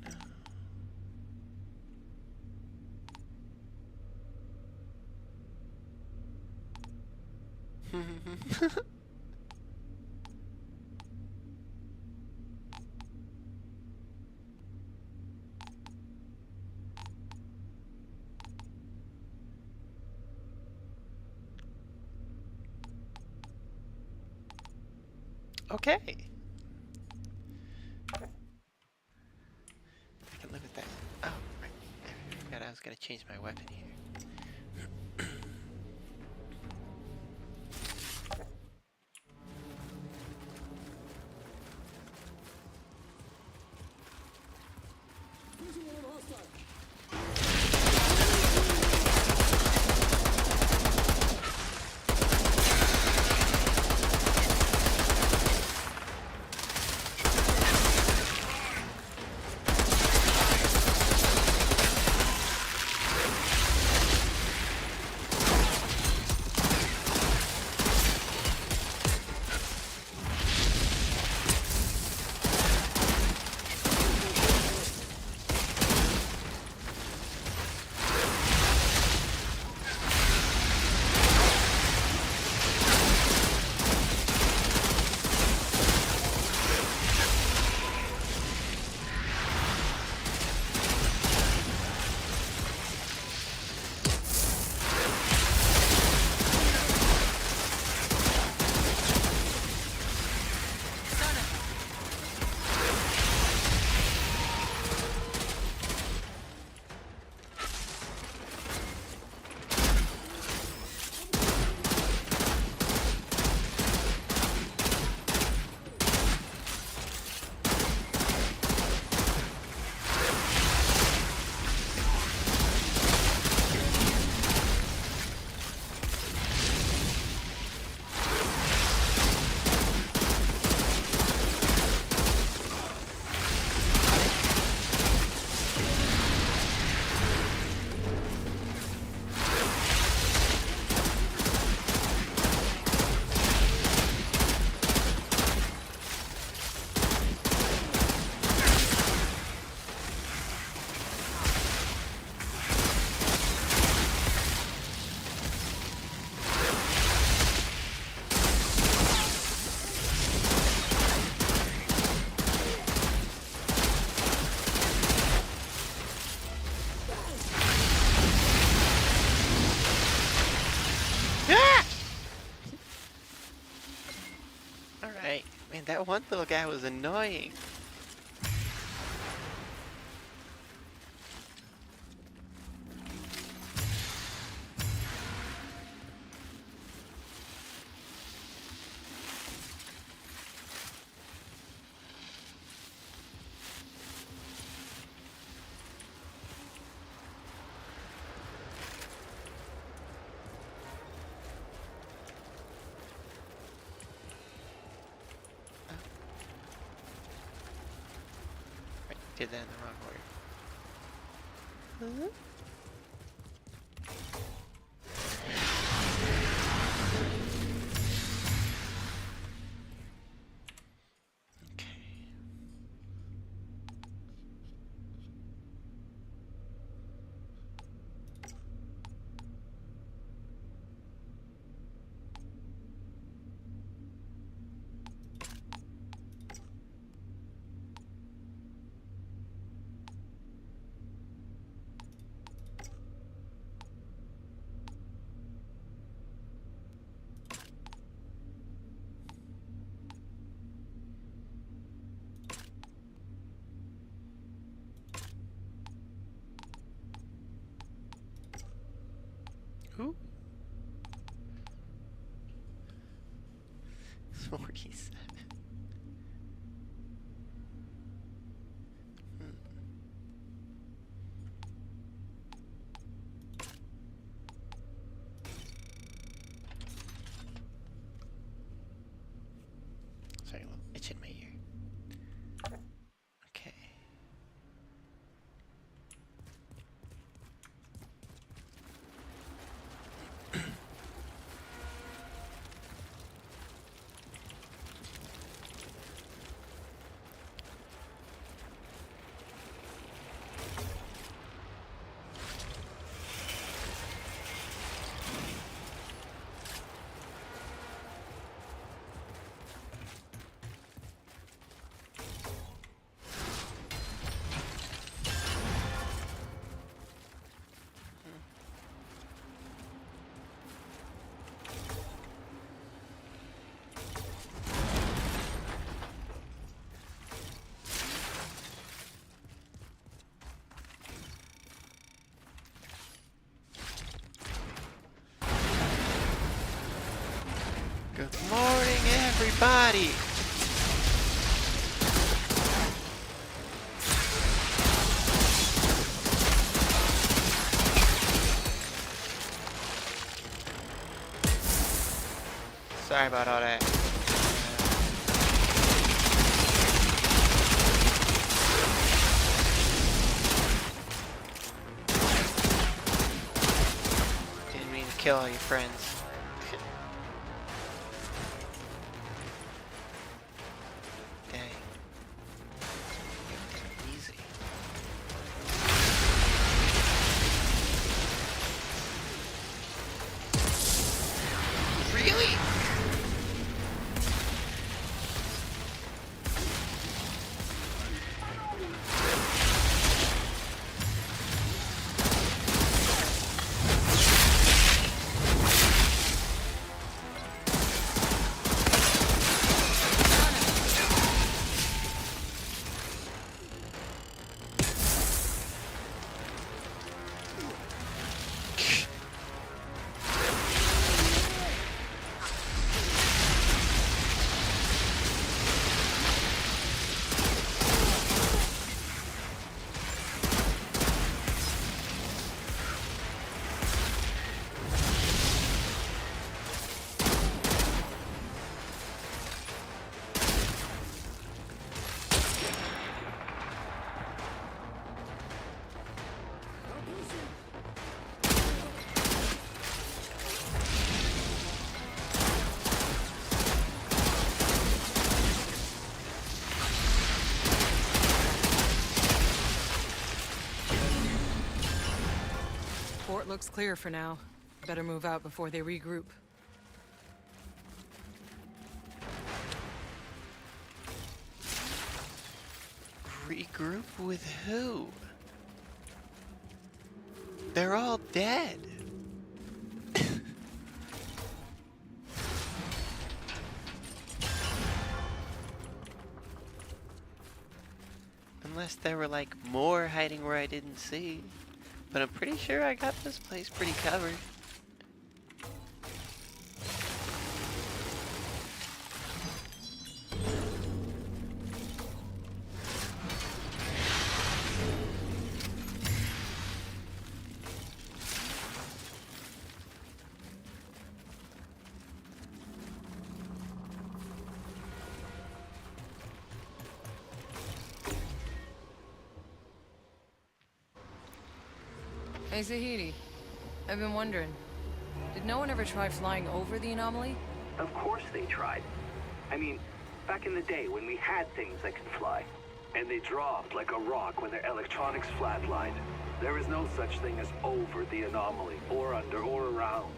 No. Okay. I can live with that. Oh, right. I forgot I was gonna change my weapon here. Alright. Man, that one little guy was annoying. Did that in the wrong order. Who? 47. Sorry, a little itch in my ear. Okay. Good morning, everybody! Sorry about all that. Didn't mean to kill all your friends. Dang. Easy. Really? Port looks clear for now. Better move out before they regroup. Regroup with who? They're all dead. Unless there were like more hiding where I didn't see. But I'm pretty sure I got this place pretty covered. Hey, Zahidi. I've been wondering, did no one ever try flying over the anomaly? Of course they tried. I mean, back in the day when we had things that could fly. And they dropped like a rock when their electronics flatlined. There is no such thing as over the anomaly, or under, or around.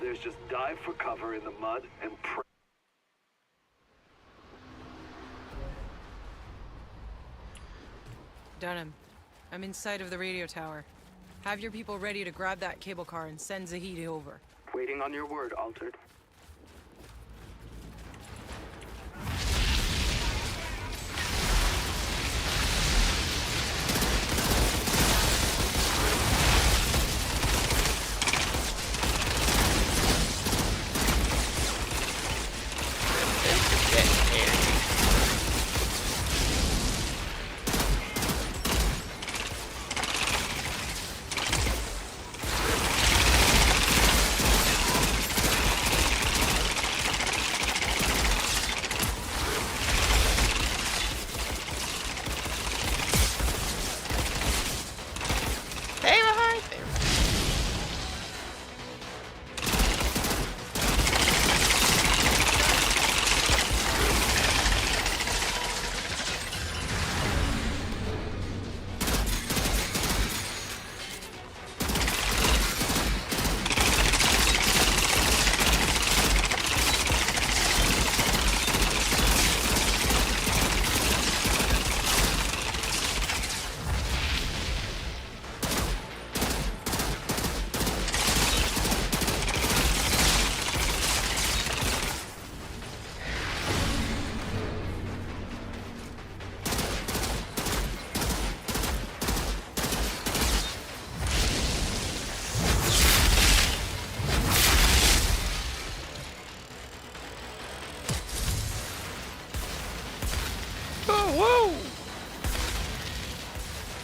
There's just dive for cover in the mud and pray. Dunham, I'm inside of the radio tower. Have your people ready to grab that cable car and send Zahidi over. Waiting on your word, Altered.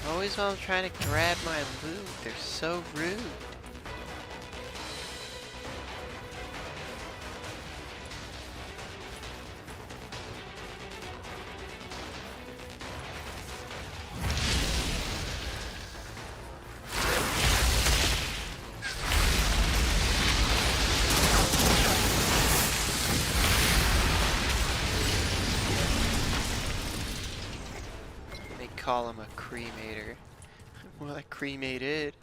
Always while I'm trying to grab my loot, they're so rude. Call him a cremator. More like cremated.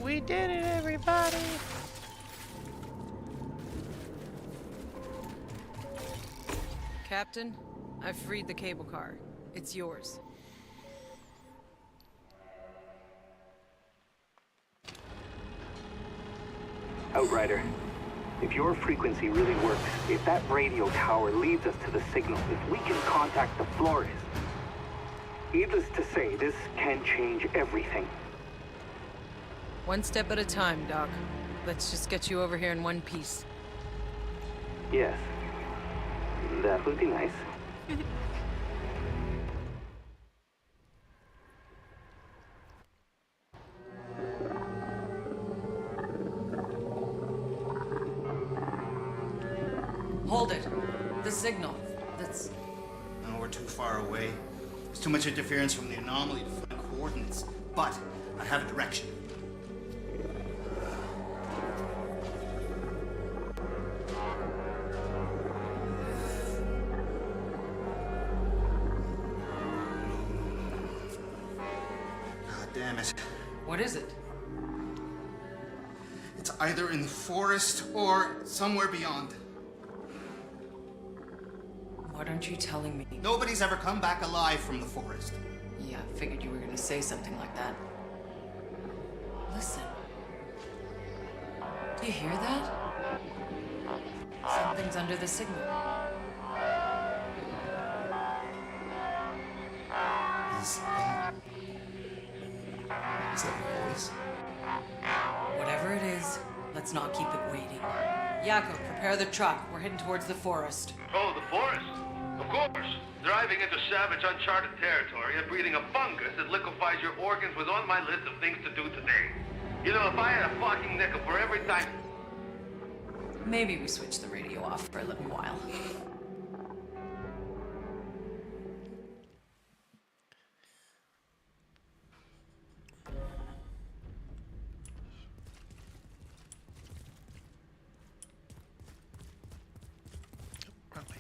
We did it, everybody! Captain, I've freed the cable car. It's yours. Outrider, if your frequency really works, if that radio tower leads us to the signal, if we can contact the Flores, needless to say, this can change everything. One step at a time, Doc. Let's just get you over here in one piece. Yes. That would be nice. Hold it. The signal. That's... No, we're too far away. There's too much interference from the anomaly to find coordinates. But I have a direction. Damn it. What is it? It's either in the forest or somewhere beyond. What aren't you telling me? Nobody's ever come back alive from the forest. Yeah, figured you were gonna say something like that. Listen. Do you hear that? Something's under the signal. Is that a voice? Whatever it is, let's not keep it waiting. Yakov, prepare the truck. We're heading towards the forest. Oh, the forest? Of course. Driving into savage, uncharted territory and breathing a fungus that liquefies your organs was on my list of things to do today. You know, if I had a fucking nickel for every time... Maybe we switch the radio off for a little while. Wrong way.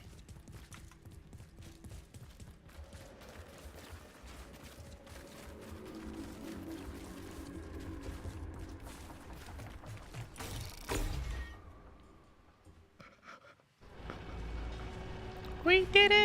We did it!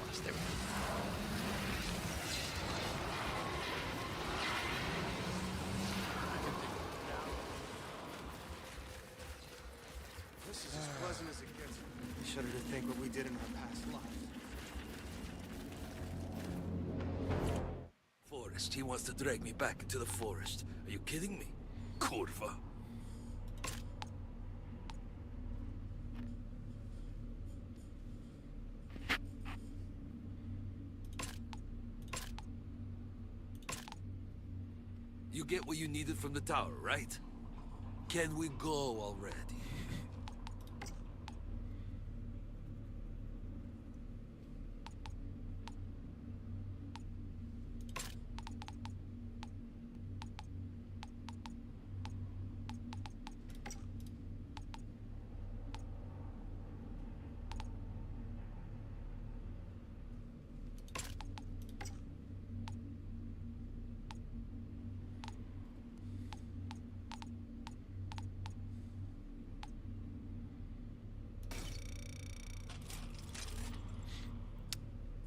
Lost there. This is as pleasant as it gets. We shudder to think what we did in our past lives. Forest, he wants to drag me back into the forest. Are you kidding me? Kurva. You get what you needed from the tower, right? Can we go already?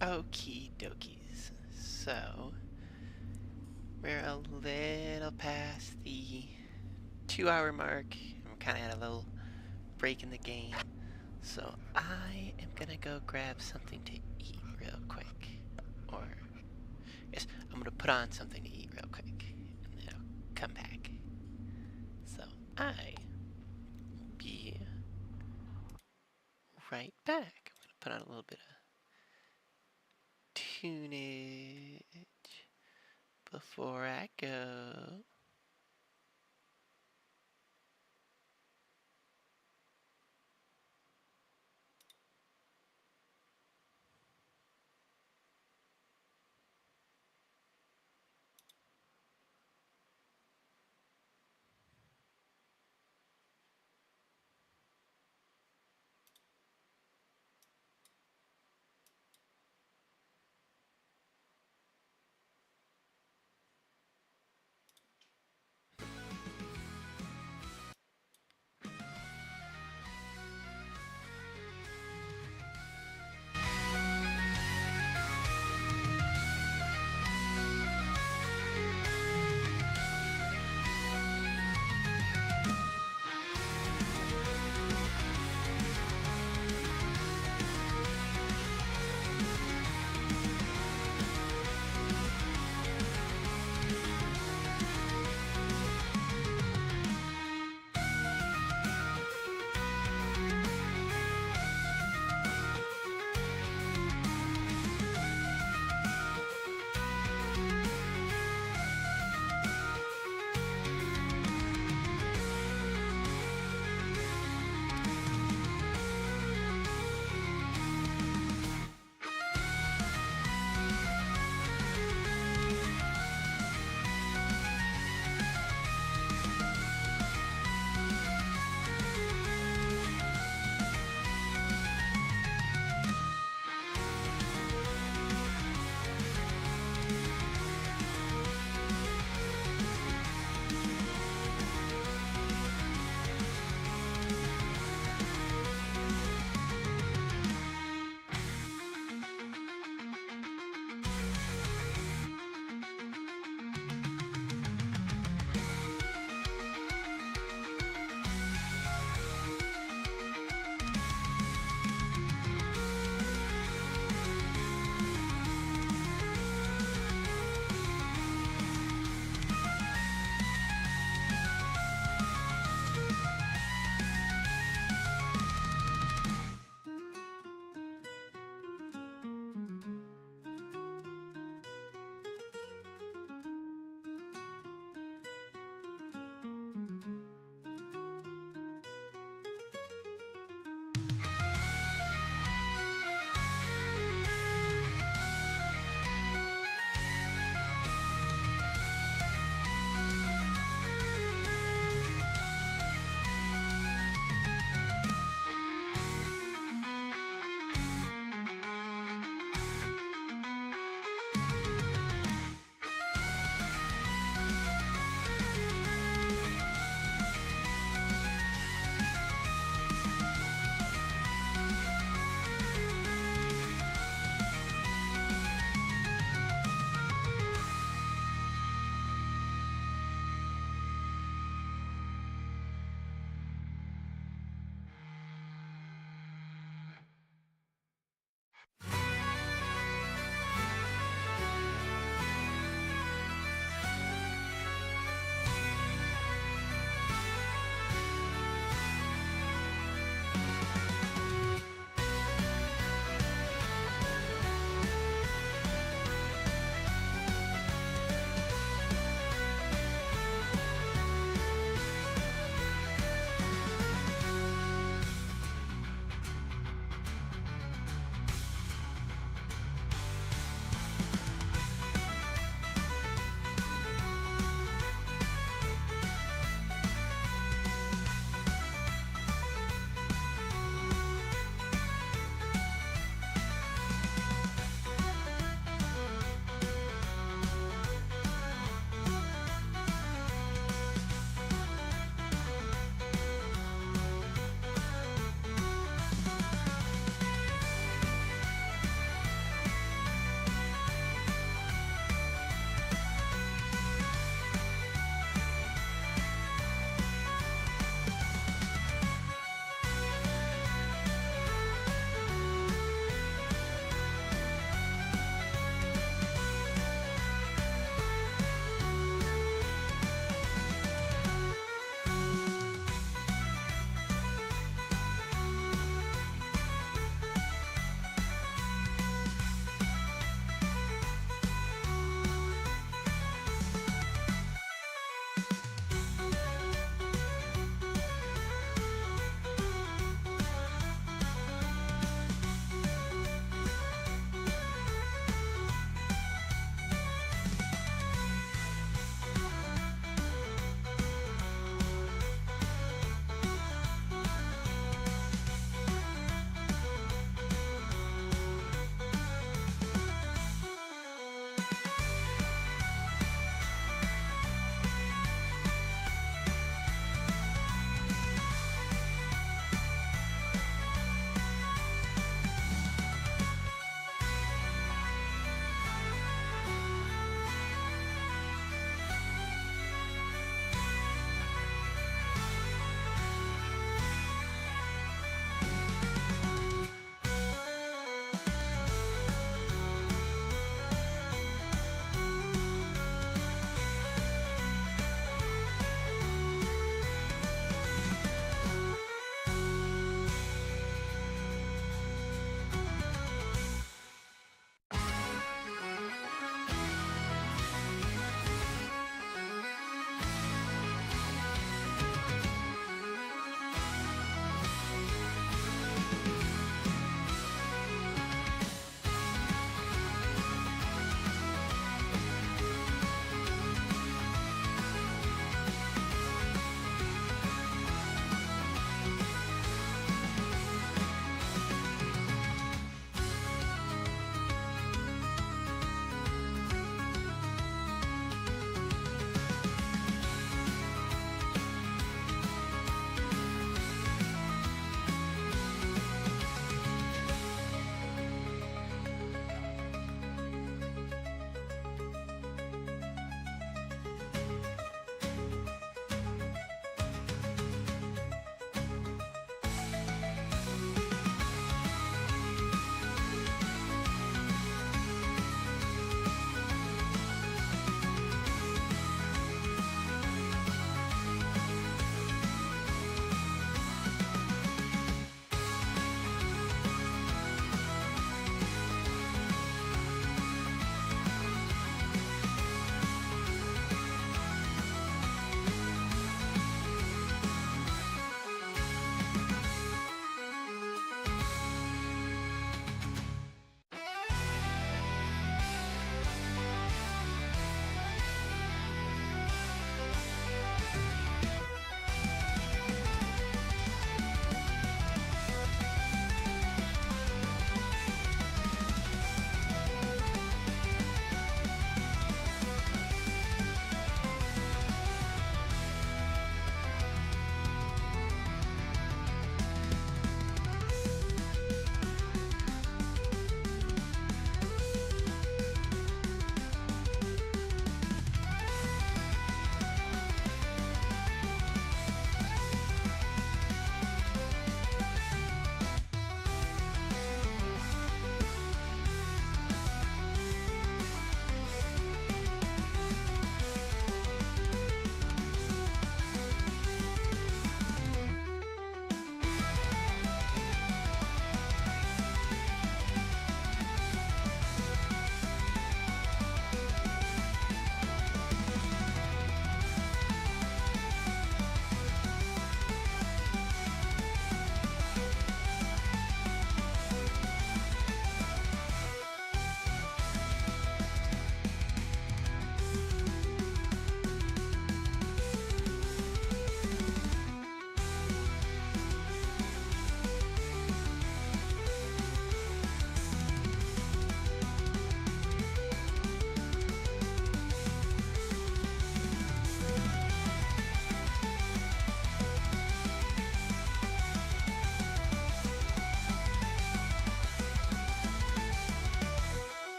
Okie dokies. So, we're a little past the 2-hour mark. We're kind of at a little break in the game. So, I am gonna go grab something to eat real quick. Or, yes, I'm gonna put on something to eat real quick. And then I'll come back. So, I will be right back. I'm gonna put on a little bit of tunage before I go.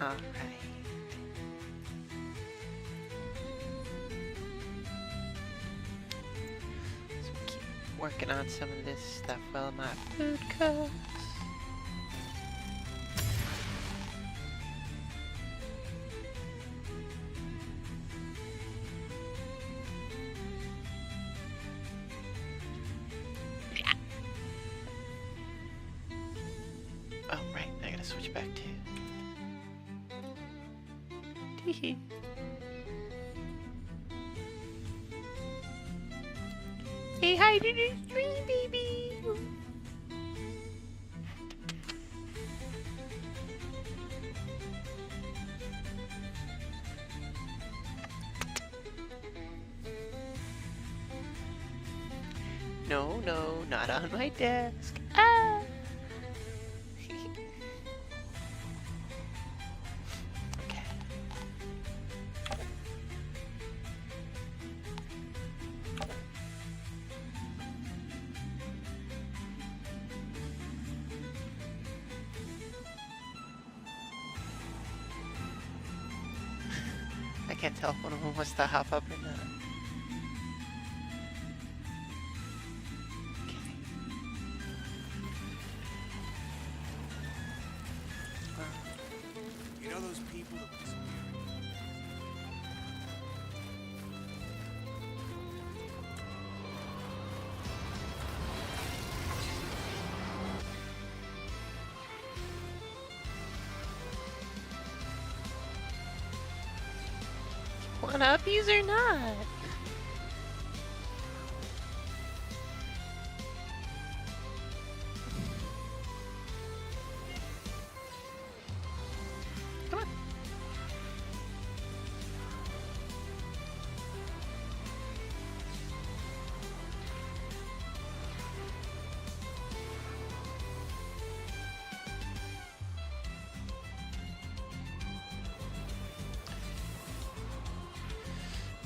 Alright. So keep working on some of this stuff while my food cooks. Oh, right, I gotta switch back to. Teehee. Say hi to the stream, baby! No, no, not on my desk. Ah! Okay. I can't tell if one of them wants to hop up or not. You know those people that disappeared? One-uppies or not? Come on.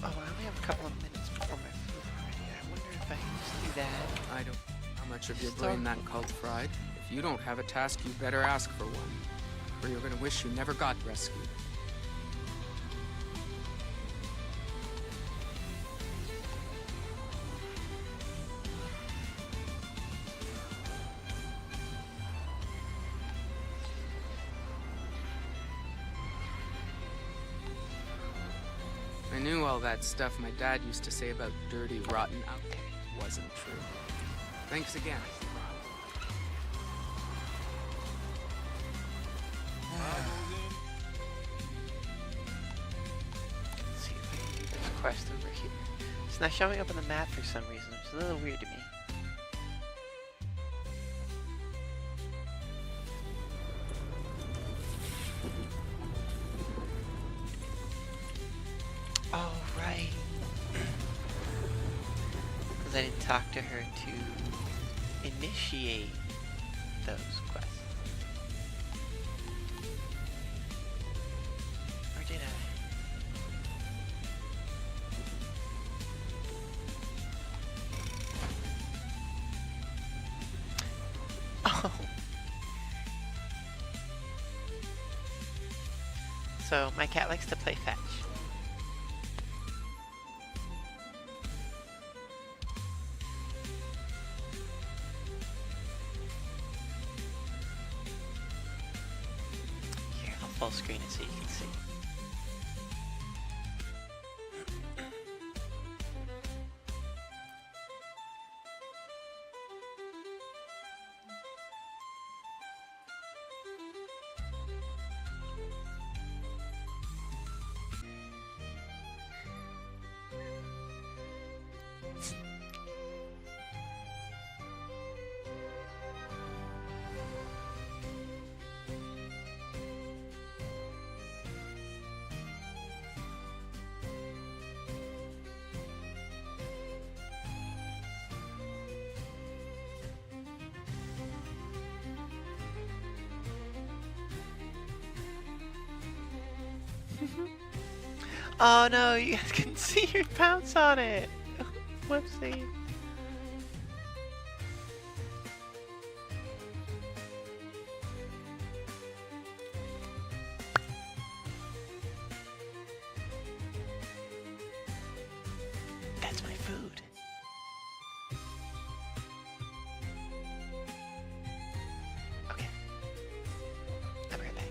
Oh, I only have a couple of minutes before my food ready. I wonder if I can just do that. I don't know how much of your Stop. brain that cult fried. If you don't have a task, you better ask for one. Or you're gonna wish you never got rescued. I knew all that stuff my dad used to say about dirty, rotten out wasn't true. Thanks again. Let's see if I can do this quest over here. It's not showing up on the map for some reason. It's a little weird to me. Oh, right. Because I didn't talk to her to initiate those quests. Or did I? Oh. So, my cat likes to play fetch. Here, I'll full screen it so you can see. Oh no, you guys can see your pounce on it. Whoopsie. food. Okay. I'll be right back.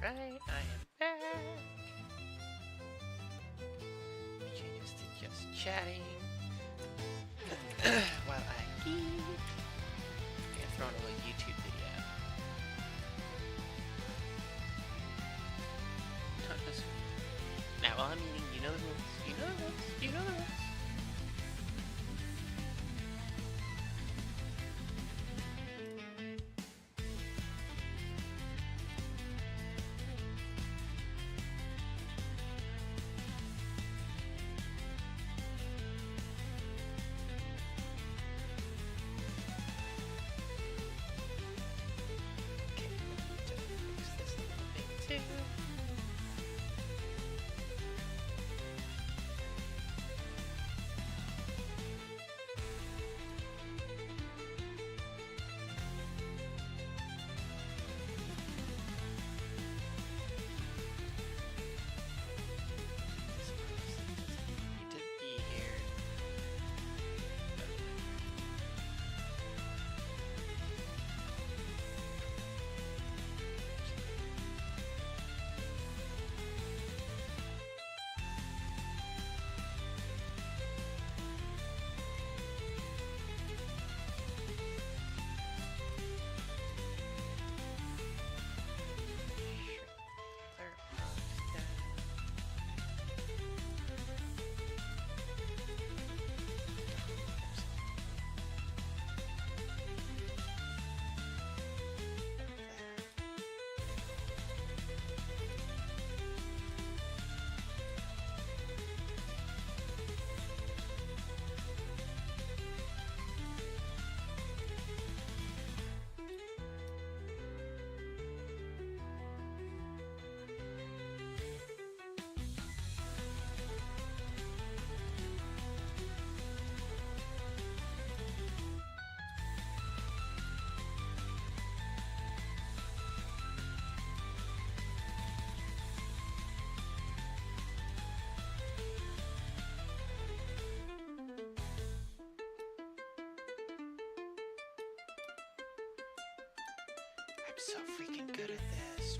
Alright, I am back. Changes to just chatting. While I eat. I'm throwing a little YouTube video. Not this one. Now while I'm eating, you know the rules. You know the rules. You know the rules. I'm so freaking good at this.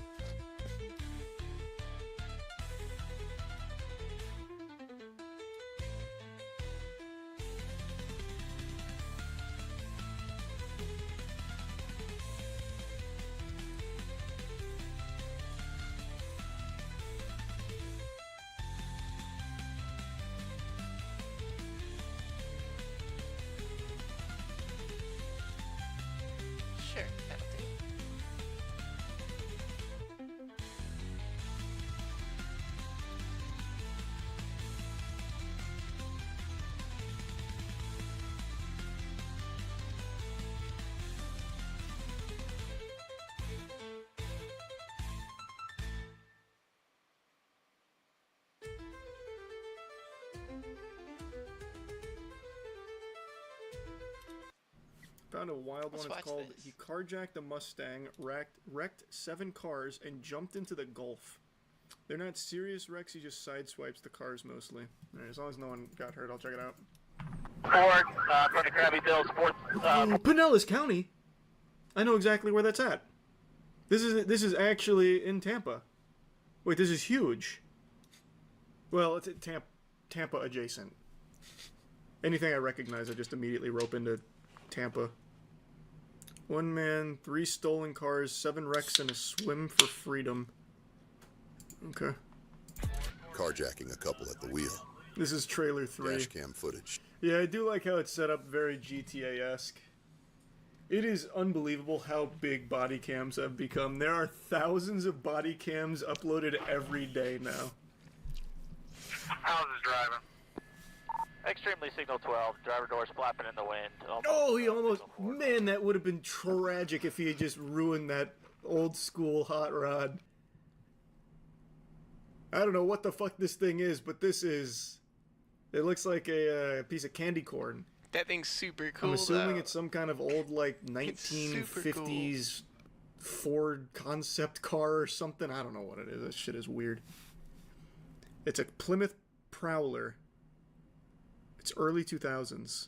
Sure, that'll do. Found a wild Let's one. It's watch called this. He Carjacked a Mustang, wrecked 7 cars, and jumped into the Gulf. They're not serious wrecks, he just sideswipes the cars mostly. Alright, as long as no one got hurt, I'll check it out. Ford, going to Krabby Bill's Ford. Pinellas County? I know exactly where that's at. This is actually in Tampa. Wait, this is huge. Well, it's Tampa adjacent. Anything I recognize, I just immediately rope into Tampa. 1 man, 3 stolen cars, 7 wrecks, and a swim for freedom. Okay. Carjacking a couple at the wheel. This is trailer 3. Dashcam footage. Yeah, I do like how it's set up very GTA-esque. It is unbelievable how big body cams have become. There are thousands of body cams uploaded every day now. How's this driving? Extremely signal 12. Driver doors flapping in the wind. Oh, he almost... Man, that would have been tragic if he had just ruined that old school hot rod. I don't know what the fuck this thing is, but this is... It looks like a piece of candy corn. That thing's super cool. I'm assuming though. it's some kind of old, like, It's super 1950s Ford concept car or something. I don't know what it is. This shit is weird. It's a Plymouth Prowler. It's early 2000s.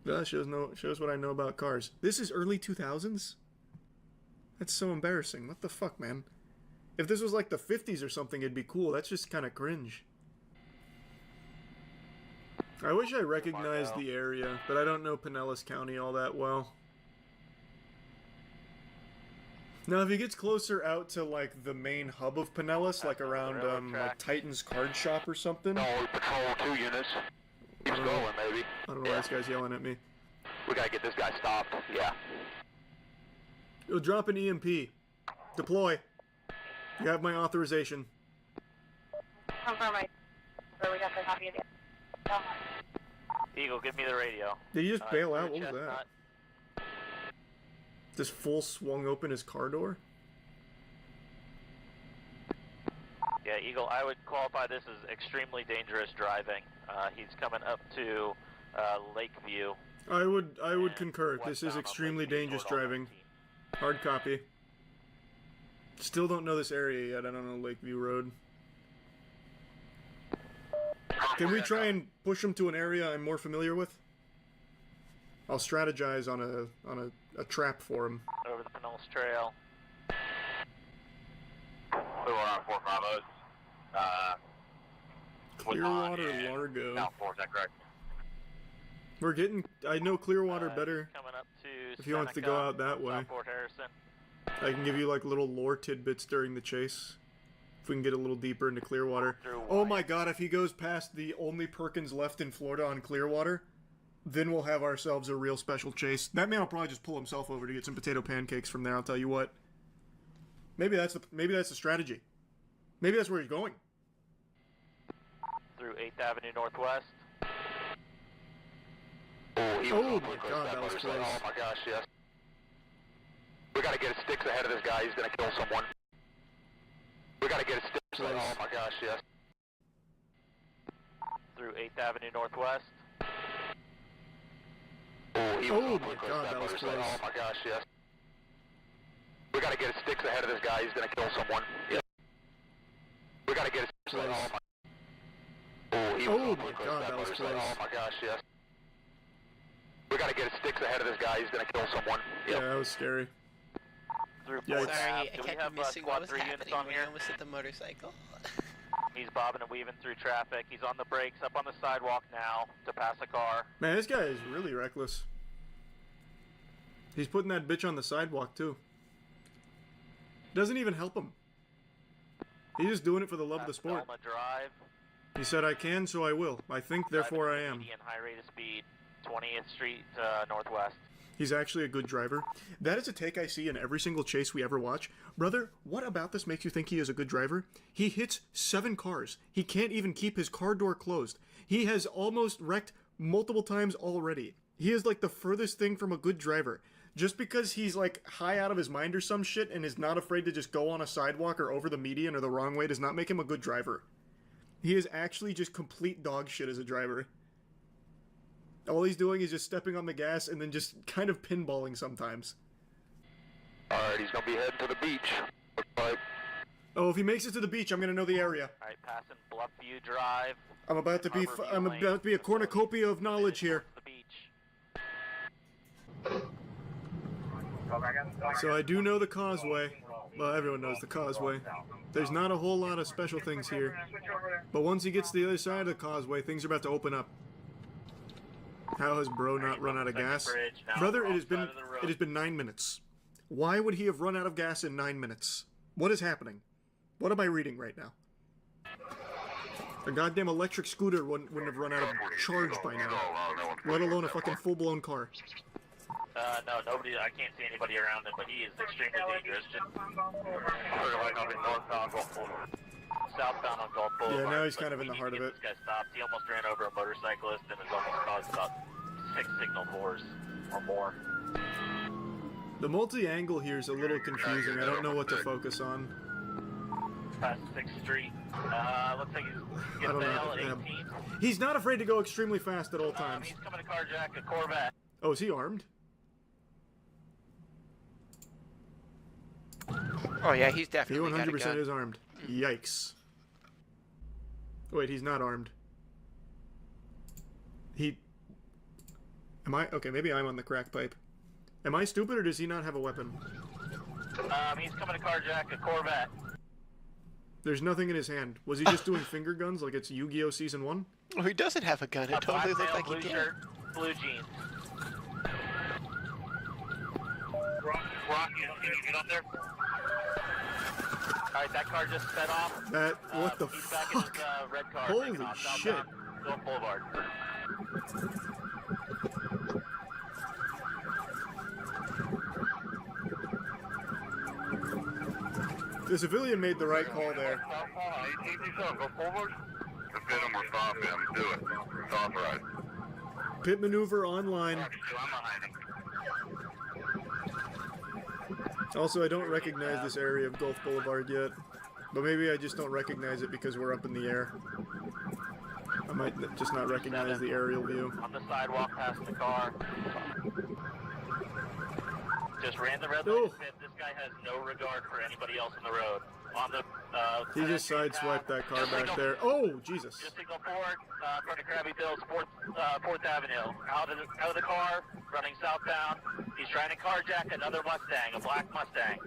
That shows what I know about cars. This is early 2000s? That's so embarrassing. What the fuck, man? If this was like the 50s or something, it'd be cool. That's just kind of cringe. I wish I recognized the area, but I don't know Pinellas County all that well. Now, if he gets closer out to, like, the main hub of Pinellas, like around, like, Titan's Card Shop or something... No, we patrol 2 units. Keeps going, maybe. I don't know why this guy's yelling at me. We gotta get this guy stopped, yeah. You'll drop an EMP. Deploy. You have my authorization. Confirm my... we got the copy of it. Eagle, give me the radio. Did he just bail out? What was that? Just full swung open his car door? Yeah, Eagle, I would qualify this as extremely dangerous driving. He's coming up to Lakeview. I would concur. This is extremely dangerous driving. Hard copy. Still don't know this area yet. I don't know Lakeview Road. Can we try and push him to an area I'm more familiar with? I'll strategize on a trap for him. Over the Pinellas Trail. We were on 450. Clearwater, Largo. South 4, is that correct? We're getting... I know Clearwater better. Coming up to If he wants to go out that way. South Fort Harrison. I can give you like little lore tidbits during the chase. If we can get a little deeper into Clearwater. Oh my god, if he goes past the only Perkins left in Florida on Clearwater, then we'll have ourselves a real special chase. That man will probably just pull himself over to get some potato pancakes from there, I'll tell you what. Maybe that's the strategy. Maybe that's where he's going. Through 8th Avenue Northwest. Oh my god, that was close. Oh my gosh, yes. We gotta get his sticks ahead of this guy, he's gonna kill someone. We gotta get his sticks ahead. Oh my gosh, yes. Through 8th Avenue Northwest. Oh my god, that was close. Oh my gosh, yes. We gotta get his sticks ahead of this guy, he's gonna kill someone. Yeah. We gotta get his sticks ahead. Oh my god, that was close. Oh my gosh, yes. We gotta get his sticks ahead of this guy, he's gonna kill someone. Yeah, that was scary. Sorry, I kept missing what was happening when I almost hit the motorcycle. He's bobbing and weaving through traffic. He's on the brakes, up on the sidewalk now to pass a car. Man, this guy is really reckless. He's putting that bitch on the sidewalk, too. Doesn't even help him. He's just doing it for the love of the sport. Drive. He said, I can, so I will. I think, therefore I am. Median high rate of speed, 20th Street Northwest. He's actually a good driver. That is a take I see in every single chase we ever watch. Brother, what about this makes you think he is a good driver? He hits 7 cars. He can't even keep his car door closed. He has almost wrecked multiple times already. He is like the furthest thing from a good driver. Just because he's like high out of his mind or some shit and is not afraid to just go on a sidewalk or over the median or the wrong way does not make him a good driver. He is actually just complete dog shit as a driver. All he's doing is just stepping on the gas and then just kind of pinballing sometimes. Alright, he's gonna be heading to the beach. Looks like. Oh, if he makes it to the beach, I'm gonna know the area. Alright, passing Bluffview Drive. I'm about to be a cornucopia of knowledge here. So I do know the causeway. Well, everyone knows the causeway. There's not a whole lot of special things here. But once he gets to the other side of the causeway, things are about to open up. How has bro not run out of gas? Brother, it has been 9 minutes. Why would he have run out of gas in 9 minutes? What is happening? What am I reading right now? A goddamn electric scooter wouldn't have run out of charge by now. Let alone a fucking full-blown car. No, nobody, I can't see anybody around him, but he is extremely dangerous. Just southbound on Gulf Boulevard. Yeah, now he's kind of in the heart of it. This guy stopped. He almost ran over a motorcyclist and has almost caused about 6 signal wars or more. The multi-angle here is a little confusing. I don't know what to focus on. Past 6th Street. Looks like he's getting the L at 18. He's not afraid to go extremely fast at all times. He's coming to carjack a Corvette. Oh, is he armed? Oh yeah, he's definitely He 100% is armed. Mm. Yikes. Wait, he's not armed. Am I? Okay, maybe I'm on the crack pipe. Am I stupid or does he not have a weapon? He's coming to carjack a Corvette. There's nothing in his hand. Was he just doing finger guns like it's Yu-Gi-Oh! Season 1? Oh, he doesn't have a gun. It totally looked like he blue did. shirt, blue jeans. Rock, you get up there? Alright, that car just sped off. That, what the He's back in his fuck? red car. Holy taking off shit. southbound Gulf Boulevard. The civilian made the right call there. Go forward. If hit him or stop him, do it. It's authorized. Pit maneuver online. Also, I don't recognize this area of Gulf Boulevard yet. But maybe I just don't recognize it because we're up in the air. I might just not recognize the aerial view. On the sidewalk past the car. Just ran the red Oh. light pit. This guy has no regard for anybody else on the road. On the He just sideswiped that car back there. Oh, Jesus. Just signal forward, in front of Krabby Bill's 4th Avenue. Out of the car, running southbound. He's trying to carjack another Mustang, a black Mustang.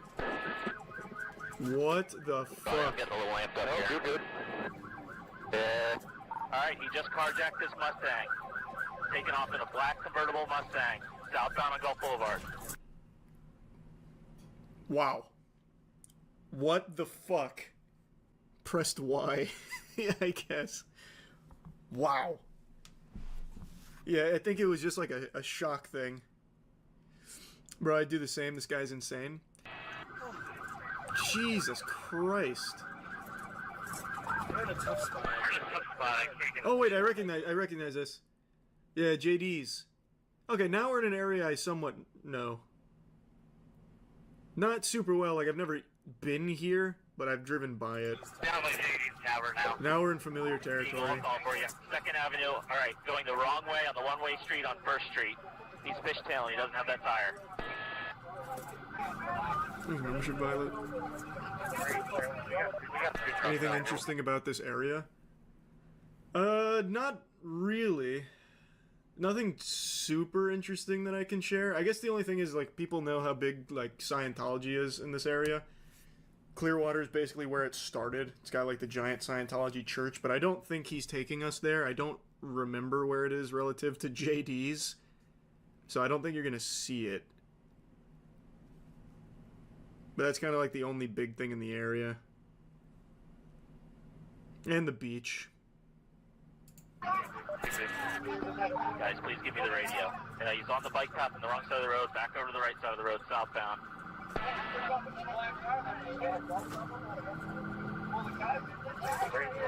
What the fuck? Get the little lamp up here. Good. Alright, he just carjacked this Mustang. Taking off in a black convertible Mustang. Southbound on Gulf Boulevard. Wow. What the fuck? Pressed Y. Yeah, I guess. Wow. Yeah, I think it was just like a shock thing. Bro, I'd do the same. This guy's insane. Jesus Christ. Oh wait, I recognize this. Yeah, JD's. Okay, now we're in an area I somewhat know. Not super well, like I've never been here, but I've driven by it. Now we're in familiar territory. Call for you. 2nd Avenue. Alright, going the wrong way on the one-way street on 1st Street. He's fishtailing. He doesn't have that tire. Membership violet. Anything interesting about this area? Not really. Nothing super interesting that I can share. I guess the only thing is, like, people know how big, like, Scientology is in this area. Clearwater is basically where it started. It's got, like, the giant Scientology church, but I don't think he's taking us there. I don't remember where it is relative to JD's, so I don't think you're gonna see it. But that's kind of like the only big thing in the area. And the beach. Guys, please give me the radio. He's on the bike path on the wrong side of the road, back over to the right side of the road, southbound.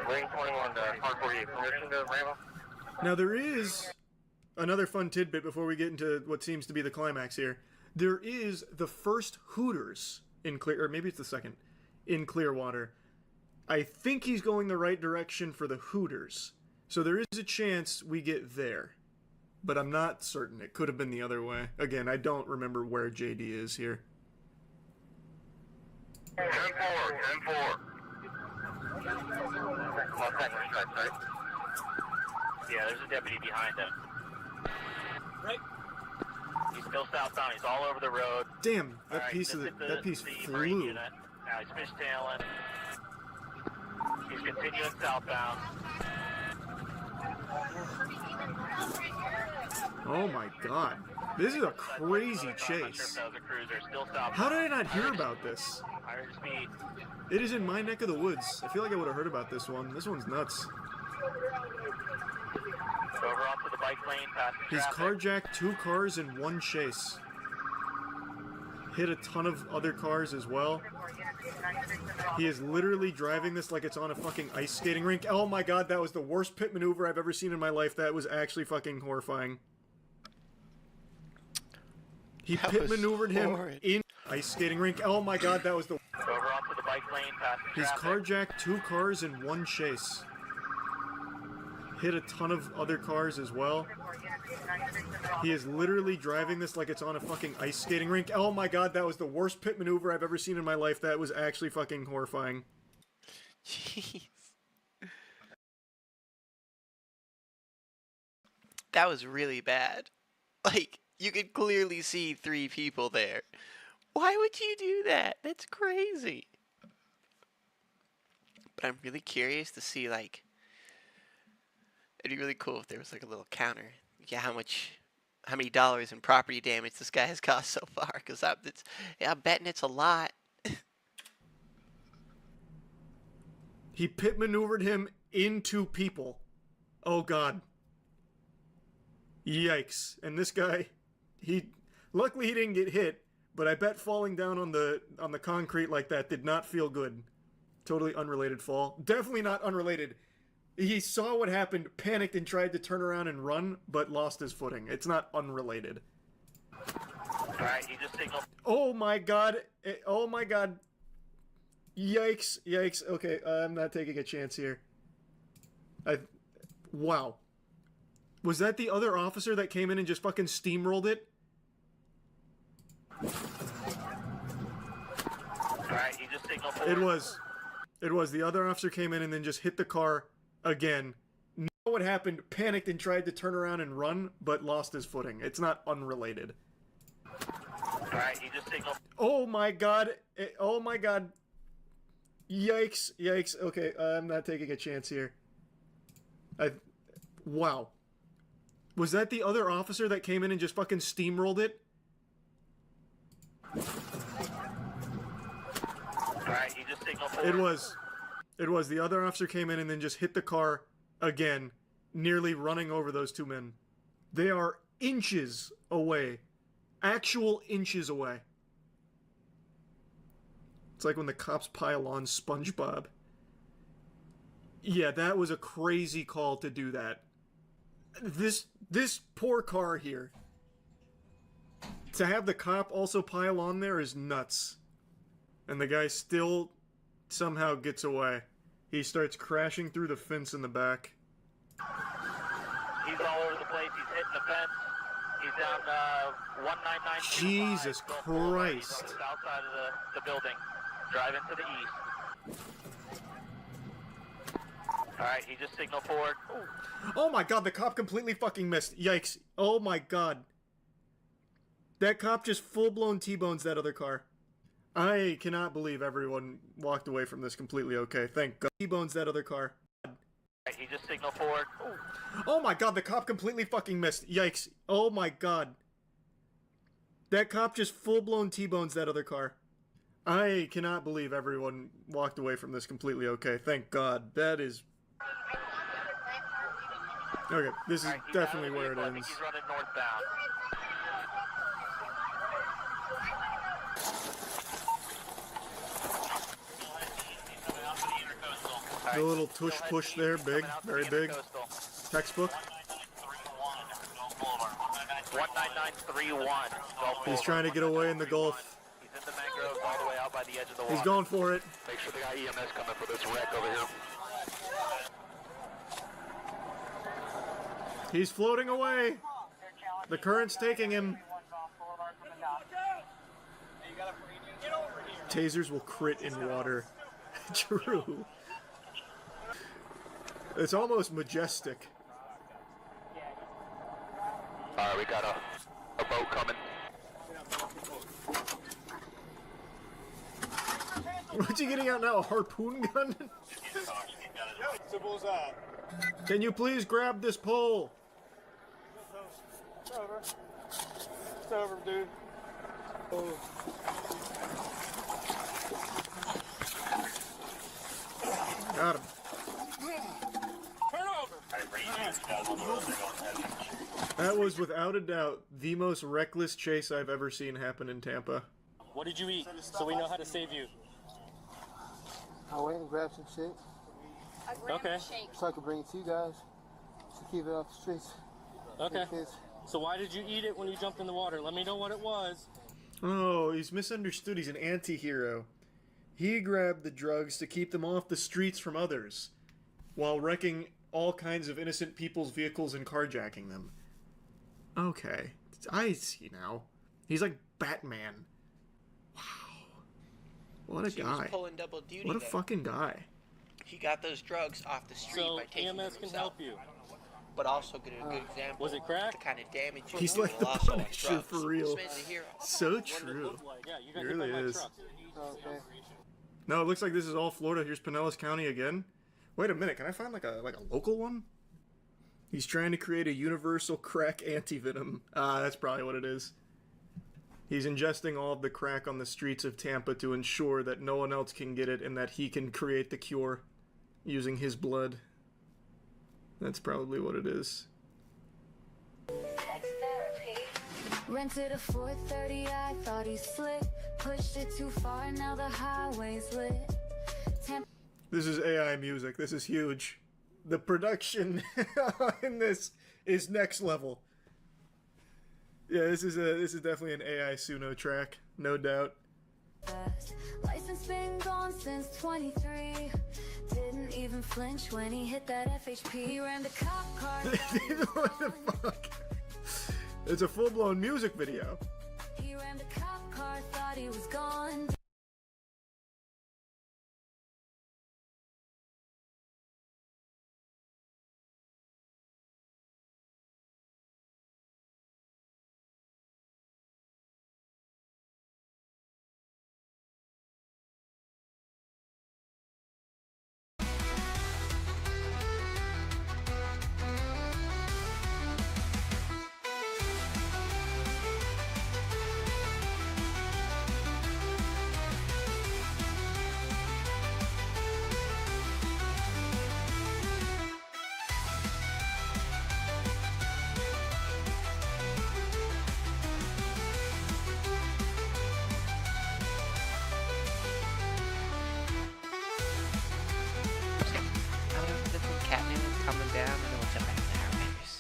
Lane 21 to Car 48. Permission to Rambo? Now there is another fun tidbit before we get into what seems to be the climax here. There is the first Hooters in or maybe it's the second, in Clearwater. I think he's going the right direction for the Hooters. So there is a chance we get there. But I'm not certain. It could have been the other way. Again, I don't remember where JD is here. 10-4, 10-4. Yeah, there's a deputy behind him. Right. He's still southbound. He's all over the road. Damn, that Right, piece Marine flew. unit. Now he's fishtailing. He's continuing southbound. Oh my god. This is a crazy chase. How did I not hear about this? Higher speed. It is in my neck of the woods. I feel like I would have heard about this one. This one's nuts. Over onto the bike lane, past the He's traffic. carjacked 2 cars in one chase. Hit a ton of other cars as well. He is literally driving this like it's on a fucking ice skating rink. Oh my god, that was the worst pit maneuver I've ever seen in my life. That was actually fucking horrifying. He That pit was maneuvered him horrid. in ice skating rink. Oh my god, that was the... Over onto the bike lane, past the He's traffic. carjacked 2 cars in one chase. Hit a ton of other cars as well. He is literally driving this like it's on a fucking ice skating rink. Oh my god, that was the worst pit maneuver I've ever seen in my life. That was actually fucking horrifying. Jeez. That was really bad. Like, you could clearly see 3 people there. Why would you do that? That's crazy. But I'm really curious to see, like, it'd be really cool if there was like a little counter. Yeah, how many dollars in property damage this guy has caused so far? Because I'm betting it's a lot. He pit maneuvered him into people. Oh god. Yikes. And this guy, luckily he didn't get hit, but I bet falling down on the concrete like that did not feel good. Totally unrelated fall. Definitely not unrelated. He saw what happened, panicked, and tried to turn around and run, but lost his footing. It's not unrelated. Alright, you just signal. Oh my god. Oh my god. Yikes. Yikes. Okay, I'm not taking a chance here. Wow. Was that the other officer that came in and just fucking steamrolled it? Alright, you just signal forward. It was. The other officer came in and then just hit the car again. Knew what happened, panicked, and tried to turn around and run, but lost his footing. It's not unrelated. Alright, you just signal. Oh my god. Oh my god. Yikes. Yikes. Okay, I'm not taking a chance here. Wow. Was that the other officer that came in and just fucking steamrolled it? Alright, you just signal forward. It was. The other officer came in and then just hit the car again, nearly running over those two men. They are inches away. Actual inches away. It's like when the cops pile on SpongeBob. Yeah, that was a crazy call to do that. This poor car here. To have the cop also pile on there is nuts. And the guy still somehow gets away. He starts crashing through the fence in the back. He's all over the place. He's hitting the fence. He's down 199. Jesus Christ. He's on the south side of the building. Driving to the east. Alright, he just signaled forward. Oh my god, the cop completely fucking missed. Yikes. Oh my god. That cop just full-blown T-bones that other car. I cannot believe everyone walked away from this completely okay. Thank god. T-bones that other car. He just signaled forward. Oh my god, the cop completely fucking missed. Yikes. Oh my god. That cop just full-blown T-bones that other car. I cannot believe everyone walked away from this completely okay. Thank god. That is... Okay, this is definitely where it ends. He's running northbound. The little tush push there, big, very big. Textbook. 19931. He's trying to get away in the Gulf. He's in the mangroves all the way out by the edge of the water. He's going for it. Make sure they got EMS coming for this wreck over here. He's floating away. The current's taking him. Tasers will crit in water. True. It's almost majestic. Alright, we got a boat coming. What's he getting out now? A harpoon gun? Can you please grab this pole? It's over. It's over, dude. Oh. Got him. Turn over. That was without a doubt the most reckless chase I've ever seen happen in Tampa. What did you eat so we know how to save you? I went and grabbed some shit. Okay. So I could bring it to you guys to keep it off the streets. Okay. So why did you eat it when you jumped in the water? Let me know what it was. Oh, he's misunderstood. He's an anti-hero. He grabbed the drugs to keep them off the streets from others, while wrecking all kinds of innocent people's vehicles and carjacking them. Okay, I see now. He's like Batman. Wow. What a He guy. was pulling double duty What a then. fucking guy. He got those drugs off the street So by taking them EMS can himself. help you. But also get a good example. Was it crack? The kind of damage you He's do like the while also on Punisher drugs. for real. This man's a hero. So true. Yeah, you He got hit really by my is. truck. Okay. No, it looks like this is all Florida. Here's Pinellas County again. Wait a minute, can I find like a local one? He's trying to create a universal crack antivenom. That's probably what it is. He's ingesting all of the crack on the streets of Tampa to ensure that no one else can get it and that he can create the cure using his blood. That's probably what it is. Rented a 430, I thought he slick. Pushed it too far, now the highway's lit. This is AI music. This is huge. The production in this is next level. Yeah, this is definitely an AI Suno track, no doubt. License been gone since 23. Didn't even flinch when he hit that FHP. Ran the cop car. What the fuck? It's a full-blown music video. He ran the cop car, thought he was gone. Coming down, and then we'll jump back to Arrow Makers.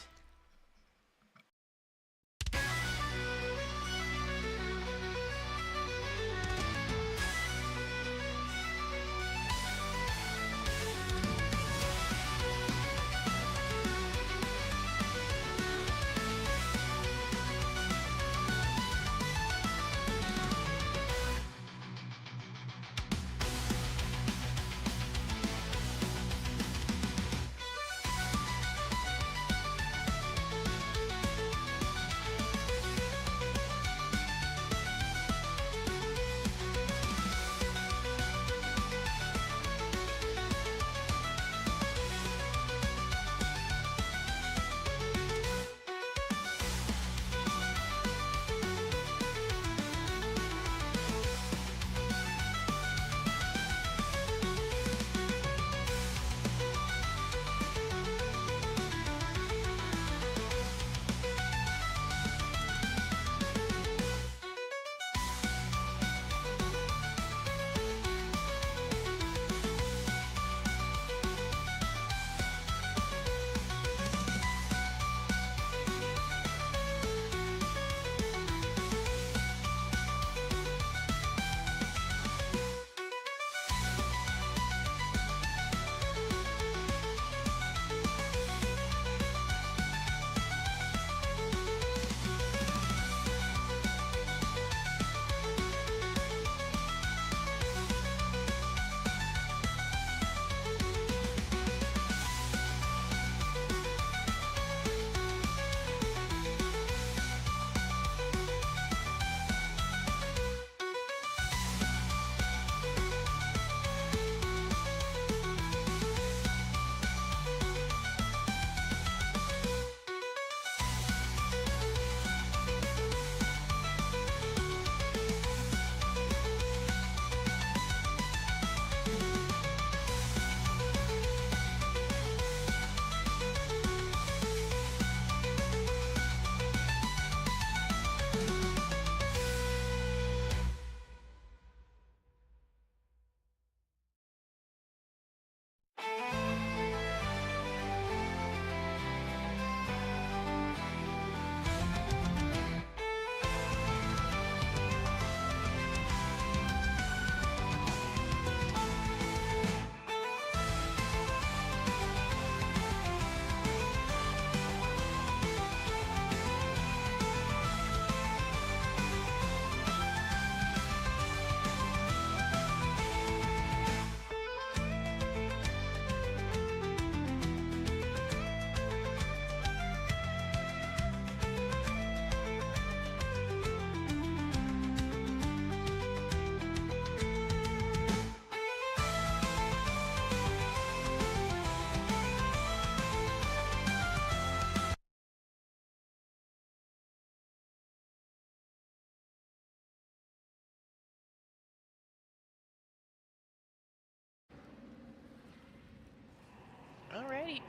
Alrighty.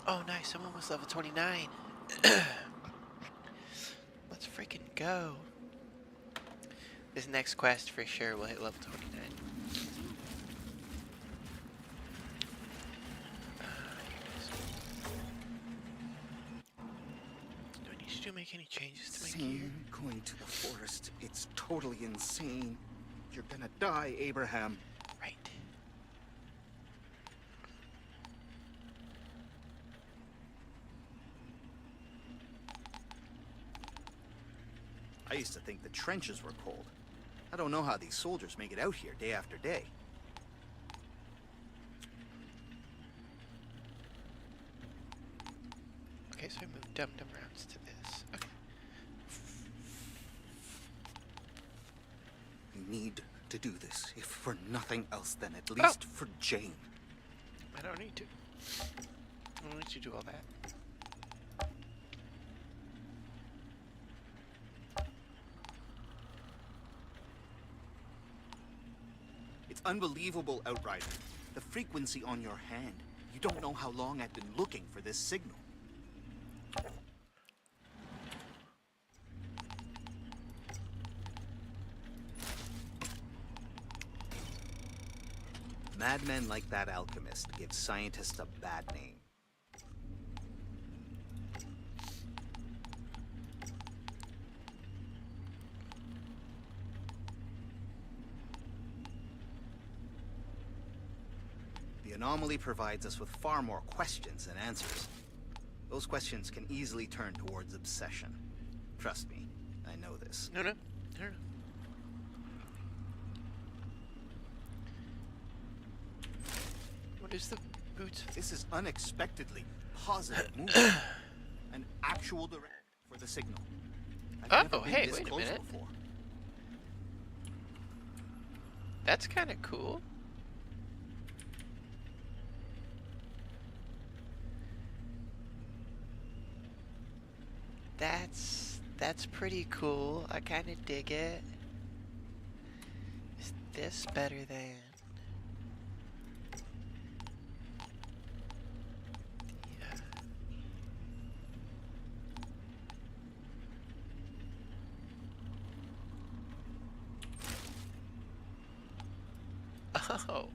Oh, nice. I'm almost level 29. Let's freaking go. This next quest for sure will hit level 29. Do I need to make any changes to my gear? Insane going to the forest. It's totally insane. You're gonna die, Abraham. Right. I used to think the trenches were cold. I don't know how these soldiers make it out here day after day. Okay, so I moved Dum-Dum rounds to this. Okay. We need to do this, if for nothing else, then at least for Jane. I don't need to. I don't need to do all that. It's unbelievable, Outrider. The frequency on your hand. You don't know how long I've been looking for this signal. Madmen like that alchemist give scientists a bad name. The anomaly provides us with far more questions than answers. Those questions can easily turn towards obsession. Trust me, I know this. No. What is the boots? This is unexpectedly positive movement. An actual direct for the signal. I've never been hey, this wait a close minute. before. That's kind of cool. That's pretty cool. I kind of dig it. Is this better than? Oh.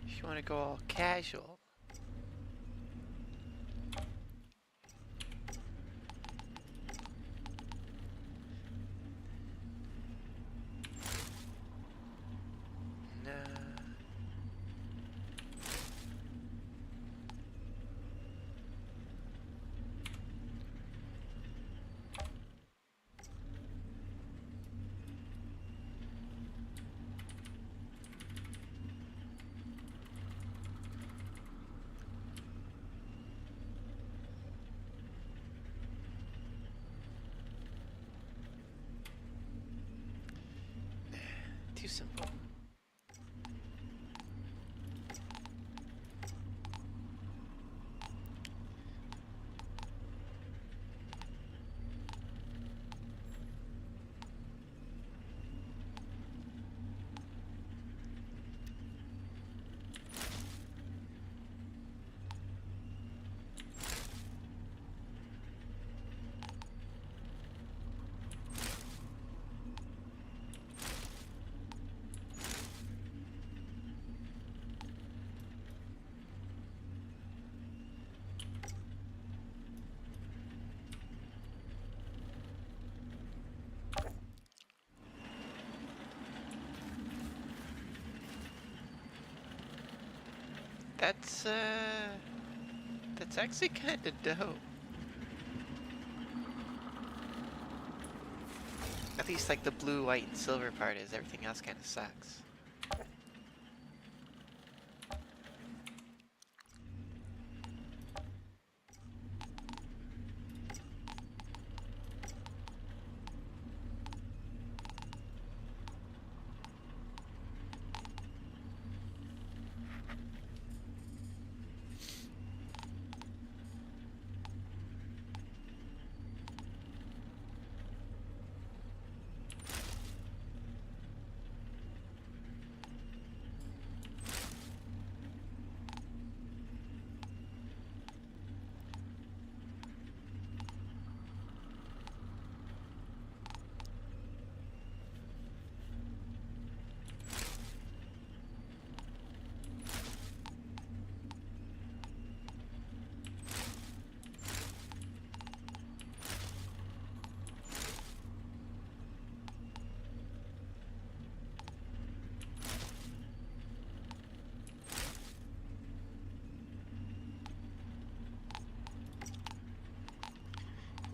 If you want to go all casual. No. Too simple. That's actually kind of dope. At least like the blue, white, and silver part is. Everything else kind of sucks.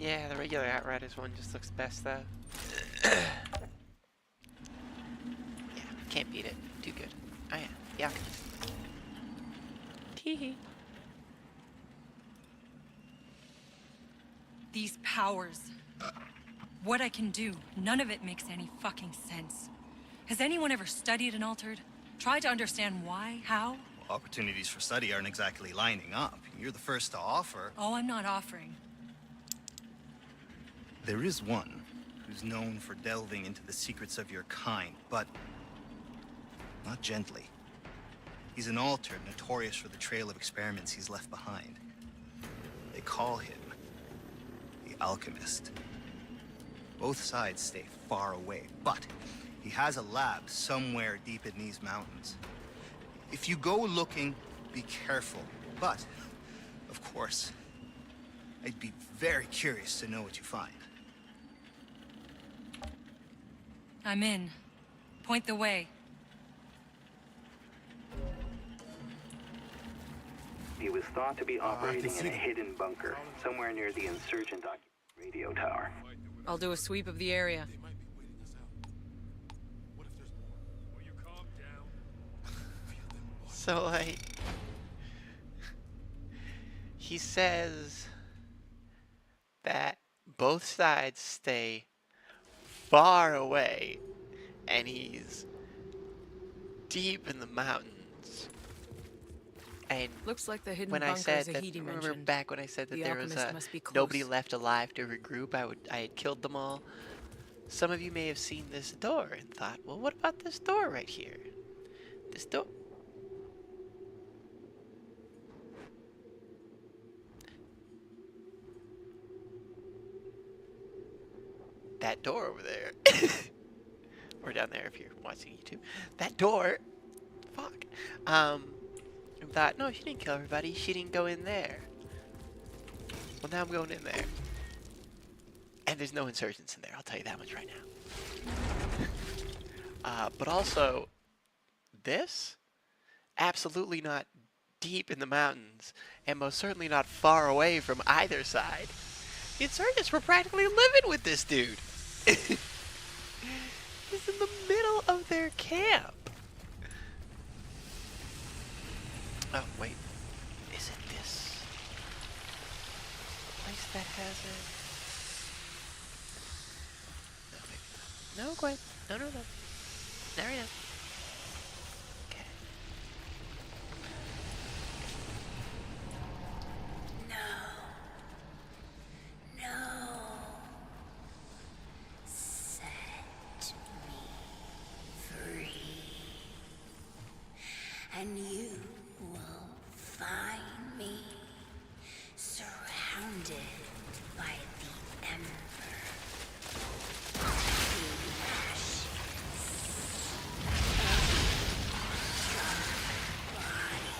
Yeah, the regular Outriders one just looks best though. Yeah, can't beat it. Too good. Oh yeah, yeah. Teehee. These powers. What I can do, none of it makes any fucking sense. Has anyone ever studied an Altered? Tried to understand why? How? Opportunities for study aren't exactly lining up. You're the first to offer. Oh, I'm not offering. There is one who's known for delving into the secrets of your kind, but not gently. He's an Altered, notorious for the trail of experiments he's left behind. They call him the Alchemist. Both sides stay far away, but he has a lab somewhere deep in these mountains. If you go looking, be careful. But, of course, I'd be very curious to know what you find. I'm in. Point the way. He was thought to be operating in a hidden bunker, somewhere near the insurgent radio tower. I'll do a sweep of the area. So, like, he says that both sides stay far away, and he's deep in the mountains. And looks like the hidden when I bunker said that, Zahedi remember mentioned. back when I said that The there was Alchemist must be nobody close. left alive to regroup, I had killed them all. Some of you may have seen this door and thought, well, what about this door right here? This door. That door over there. Or down there if you're watching YouTube. That door. Fuck. And thought, no, she didn't kill everybody. She didn't go in there. Well, now I'm going in there. And there's no insurgents in there. I'll tell you that much right now. But also, this? Absolutely not deep in the mountains. And most certainly not far away from either side. The insurgents were practically living with this dude. He's in the middle of their camp. Oh, wait. Is it this place that has it? No, maybe not. No, Gwen. No, no, no. Not right now. Okay. And you will find me surrounded by the Ember. The ashes of your body.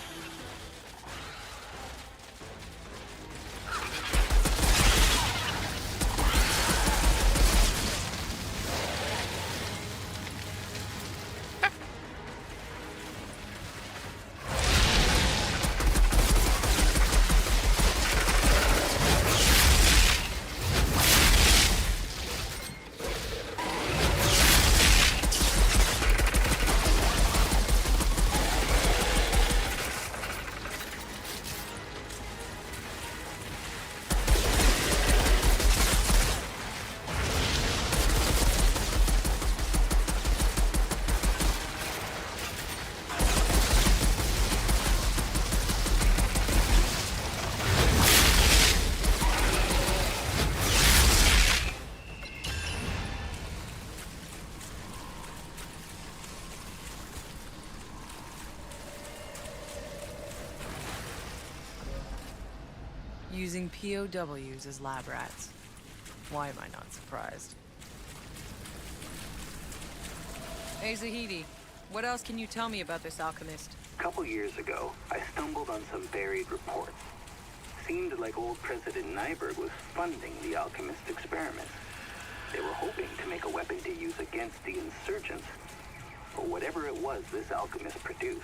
Using POWs as lab rats. Why am I not surprised? Hey, Zahedi. What else can you tell me about this alchemist? A couple years ago, I stumbled on some buried reports. Seemed like old President Nyberg was funding the alchemist experiments. They were hoping to make a weapon to use against the insurgents. But whatever it was this alchemist produced,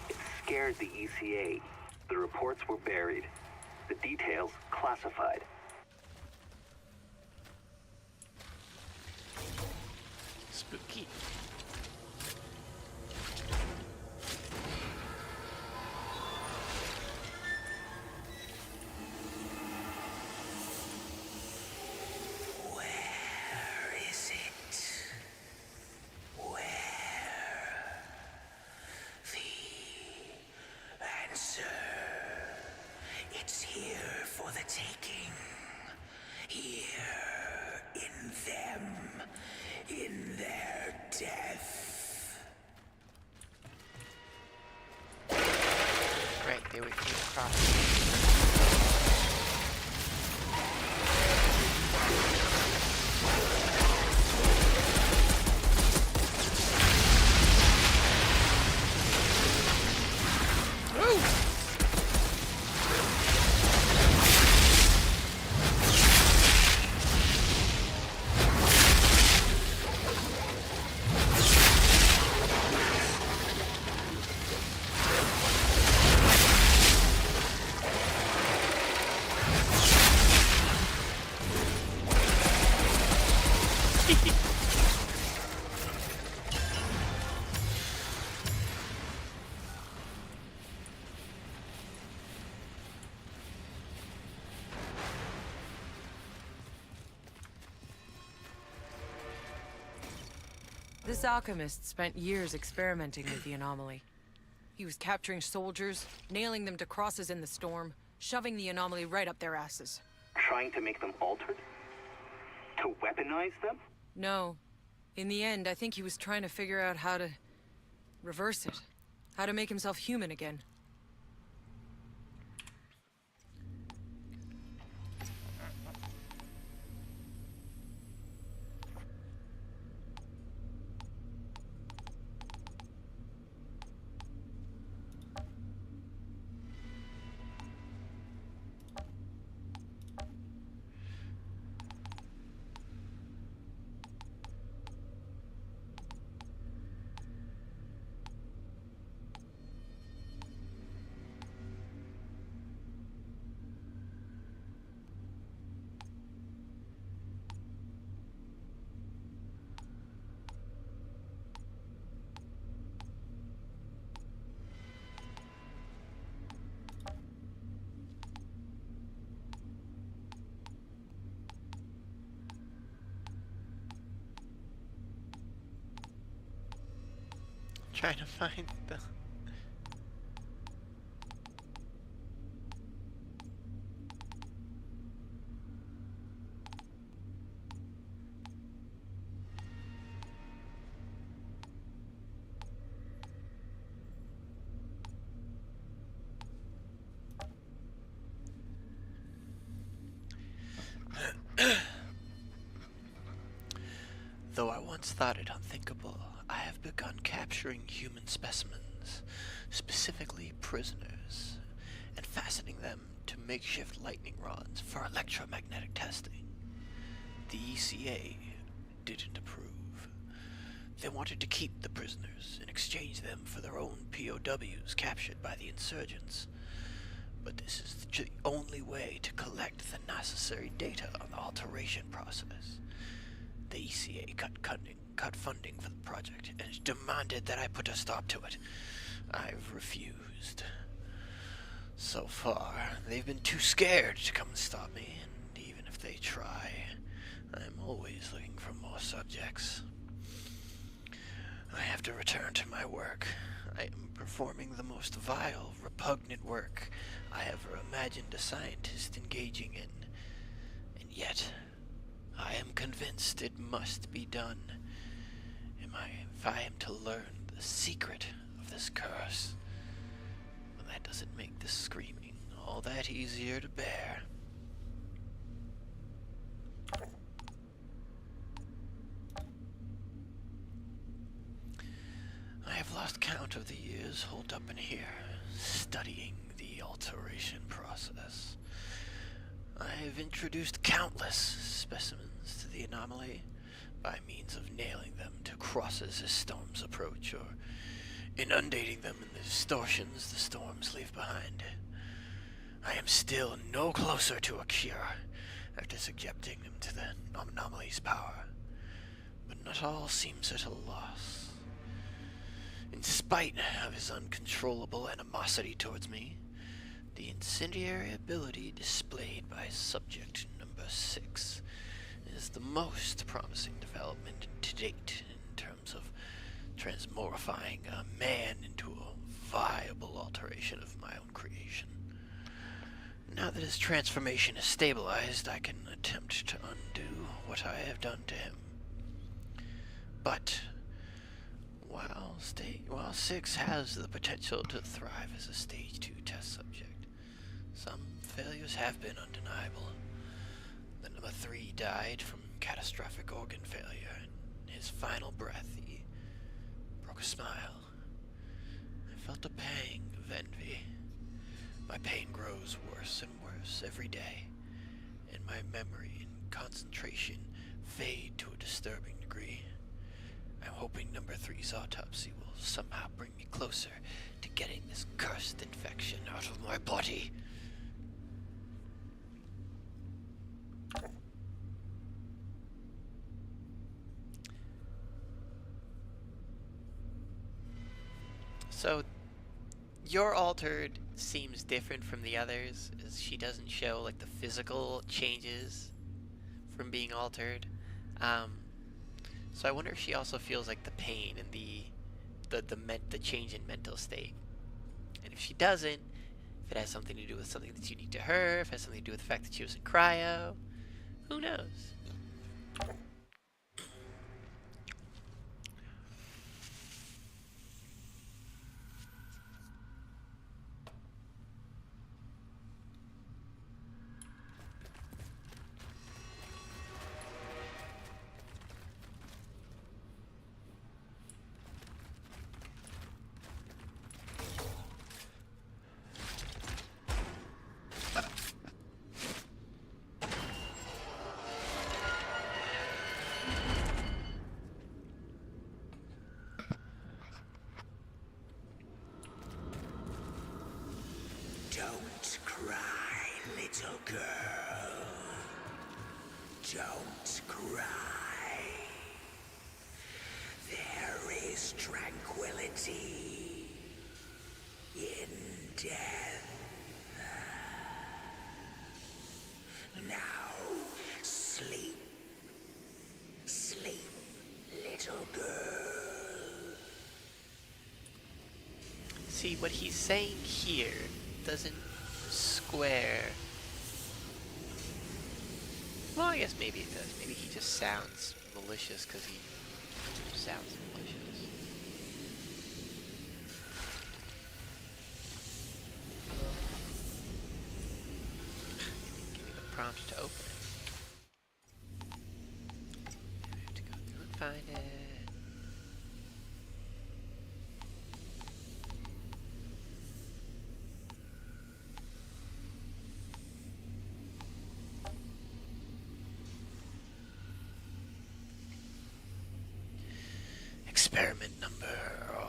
it scared the ECA. The reports were buried. The details classified. Spooky. Where is it? Where? The answer. It's here for the taking. Here in them. In their death. Right, they would came across. This alchemist spent years experimenting with the anomaly. He was capturing soldiers, nailing them to crosses in the storm, shoving the anomaly right up their asses. Trying to make them altered? To weaponize them? No. In the end, I think he was trying to figure out how to reverse it. How to make himself human again. Trying to find the... Though I once thought it unthinkable, I have begun capturing human specimens, specifically prisoners, and fastening them to makeshift lightning rods for electromagnetic testing. The ECA didn't approve. They wanted to keep the prisoners and exchange them for their own POWs captured by the insurgents. But this is the only way to collect the necessary data on the alteration process. The ECA cut funding for the project and demanded that I put a stop to it. I've refused. So far, they've been too scared to come and stop me, and even if they try, I'm always looking for more subjects. I have to return to my work. I am performing the most vile, repugnant work I ever imagined a scientist engaging in, and yet I am convinced it must be done. If I am to learn the secret of this curse, well, that doesn't make the screaming all that easier to bear. I have lost count of the years holed up in here, studying the alteration process. I have introduced countless specimens to the anomaly by means of nailing them to crosses as storms approach, or inundating them in the distortions the storms leave behind. I am still no closer to a cure after subjecting them to the anomaly's power, but But all seems at a loss. In spite of his uncontrollable animosity towards me, the incendiary ability displayed by subject number 6 is the most promising development to date in terms of transmorifying a man into a viable alteration of my own creation. Now that his transformation is stabilized, I can attempt to undo what I have done to him. But while 6 has the potential to thrive as a stage 2 test subject, some failures have been undeniable. The number 3 died from catastrophic organ failure. In his final breath, he broke a smile. I felt a pang of envy. My pain grows worse and worse every day, and my memory and concentration fade to a disturbing degree. I'm hoping number 3's autopsy will somehow bring me closer to getting this cursed infection out of my body. So, your altered seems different from the others, as she doesn't show like the physical changes from being altered. So I wonder if she also feels like the pain and the change in mental state. And if she doesn't, if it has something to do with something that's unique to her, if it has something to do with the fact that she was in cryo, who knows? Don't cry, little girl. Don't cry. There is tranquility in death. Now, sleep. Sleep, little girl. See, what he's saying here doesn't square. Well, I guess maybe it does. Maybe he just sounds malicious because he sounds malicious. Give me the prompt to open it. I have to go through and find it. Experiment number,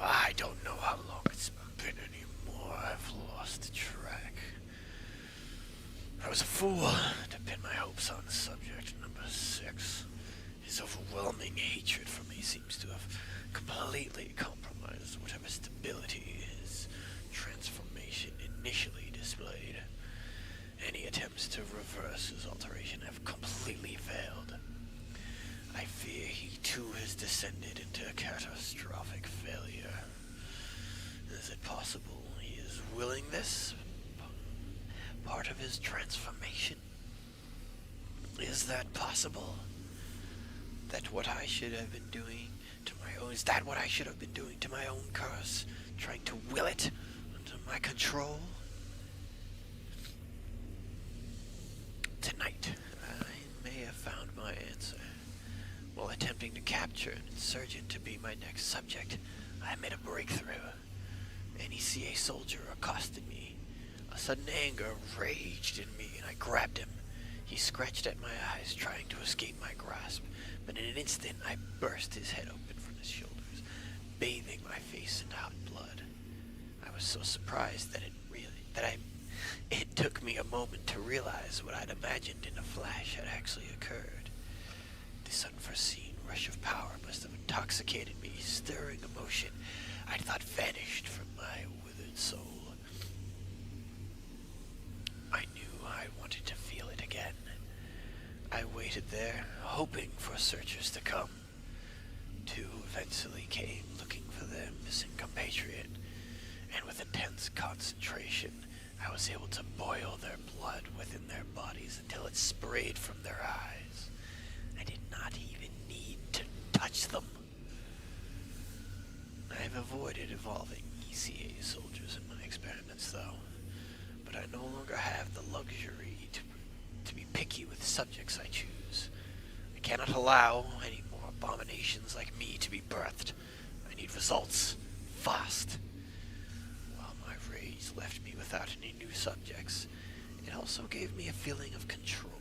I don't know how long it's been anymore. I've lost track. I was a fool to pin my hopes on subject number 6. His overwhelming hatred for me seems to have completely compromised whatever stability his transformation initially displayed. Any attempts to reverse his alteration have completely failed. I fear he too has descended into a catastrophic failure. Is it possible he is willing this? Part of his transformation? Is that possible? That what I should have been doing to my own... Is that what I should have been doing to my own curse? Trying to will it under my control? Tonight, I may have found my answer. While attempting to capture an insurgent to be my next subject, I made a breakthrough. An ECA soldier accosted me. A sudden anger raged in me, and I grabbed him. He scratched at my eyes, trying to escape my grasp, but in an instant I burst his head open from his shoulders, bathing my face in hot blood. I was so surprised that it took me a moment to realize what I'd imagined in a flash had actually occurred. This unforeseen rush of power must intoxicated me, stirring emotion I thought vanished from my withered soul. I knew I wanted to feel it again. I waited there, hoping for searchers to come. 2 eventually came, looking for their missing compatriot, and with intense concentration, I was able to boil their blood within their bodies until it sprayed from their eyes. I did not even need to touch them. I have avoided involving ECA soldiers in my experiments, though, but I no longer have the luxury to be picky with subjects I choose. I cannot allow any more abominations like me to be birthed. I need results, fast. While my rage left me without any new subjects, it also gave me a feeling of control.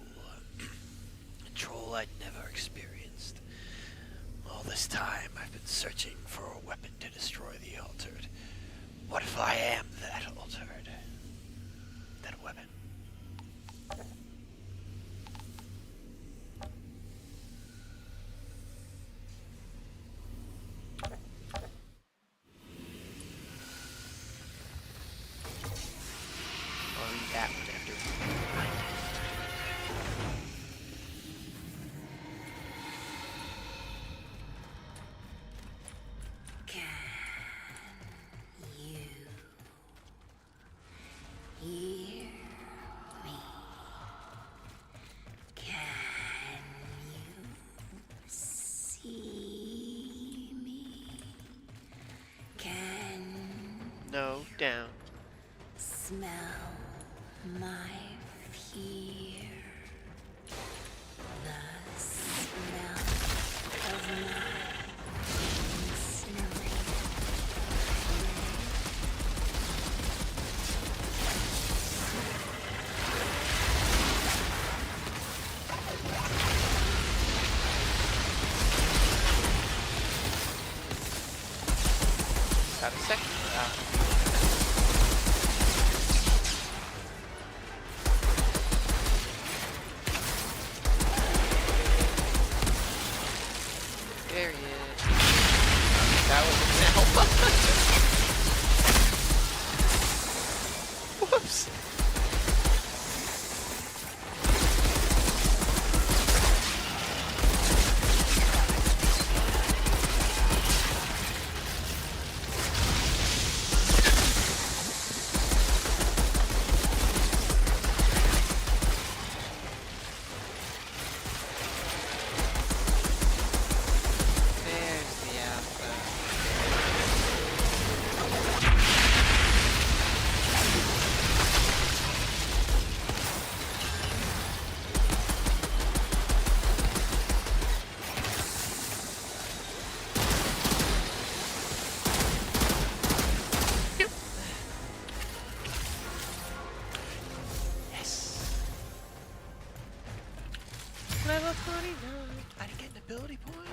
Control I'd never experienced. All this time, I've been searching for a weapon to destroy the Altered. What if I am that Altered? That weapon? I'll read that one after. Hear me. Can you see me? Can No, down. smell my fear? The smell of my incinerated Got a second. There he is. That was an help. Whoops. There's the alpha. Yes. Level 49. I didn't get an ability point.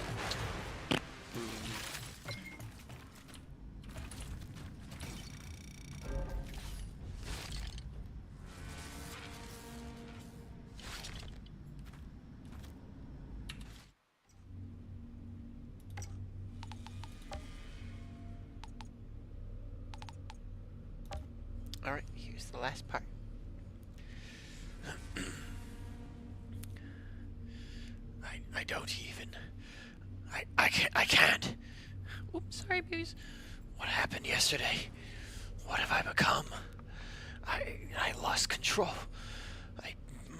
Alright, here's the last part. I don't even. I can't. Oops, sorry, babies. What happened yesterday? What have I become? I lost control. I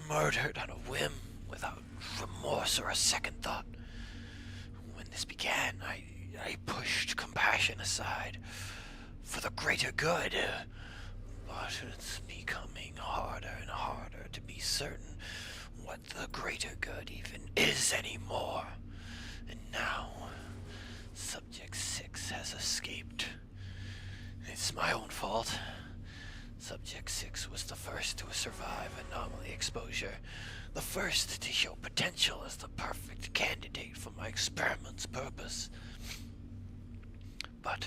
murdered on a whim without remorse or a second thought. When this began, I pushed compassion aside for the greater good. But it's becoming harder and harder to be certain what the greater good even is anymore. And now, Subject 6 has escaped. It's my own fault. Subject 6 was the first to survive anomaly exposure, the first to show potential as the perfect candidate for my experiment's purpose. But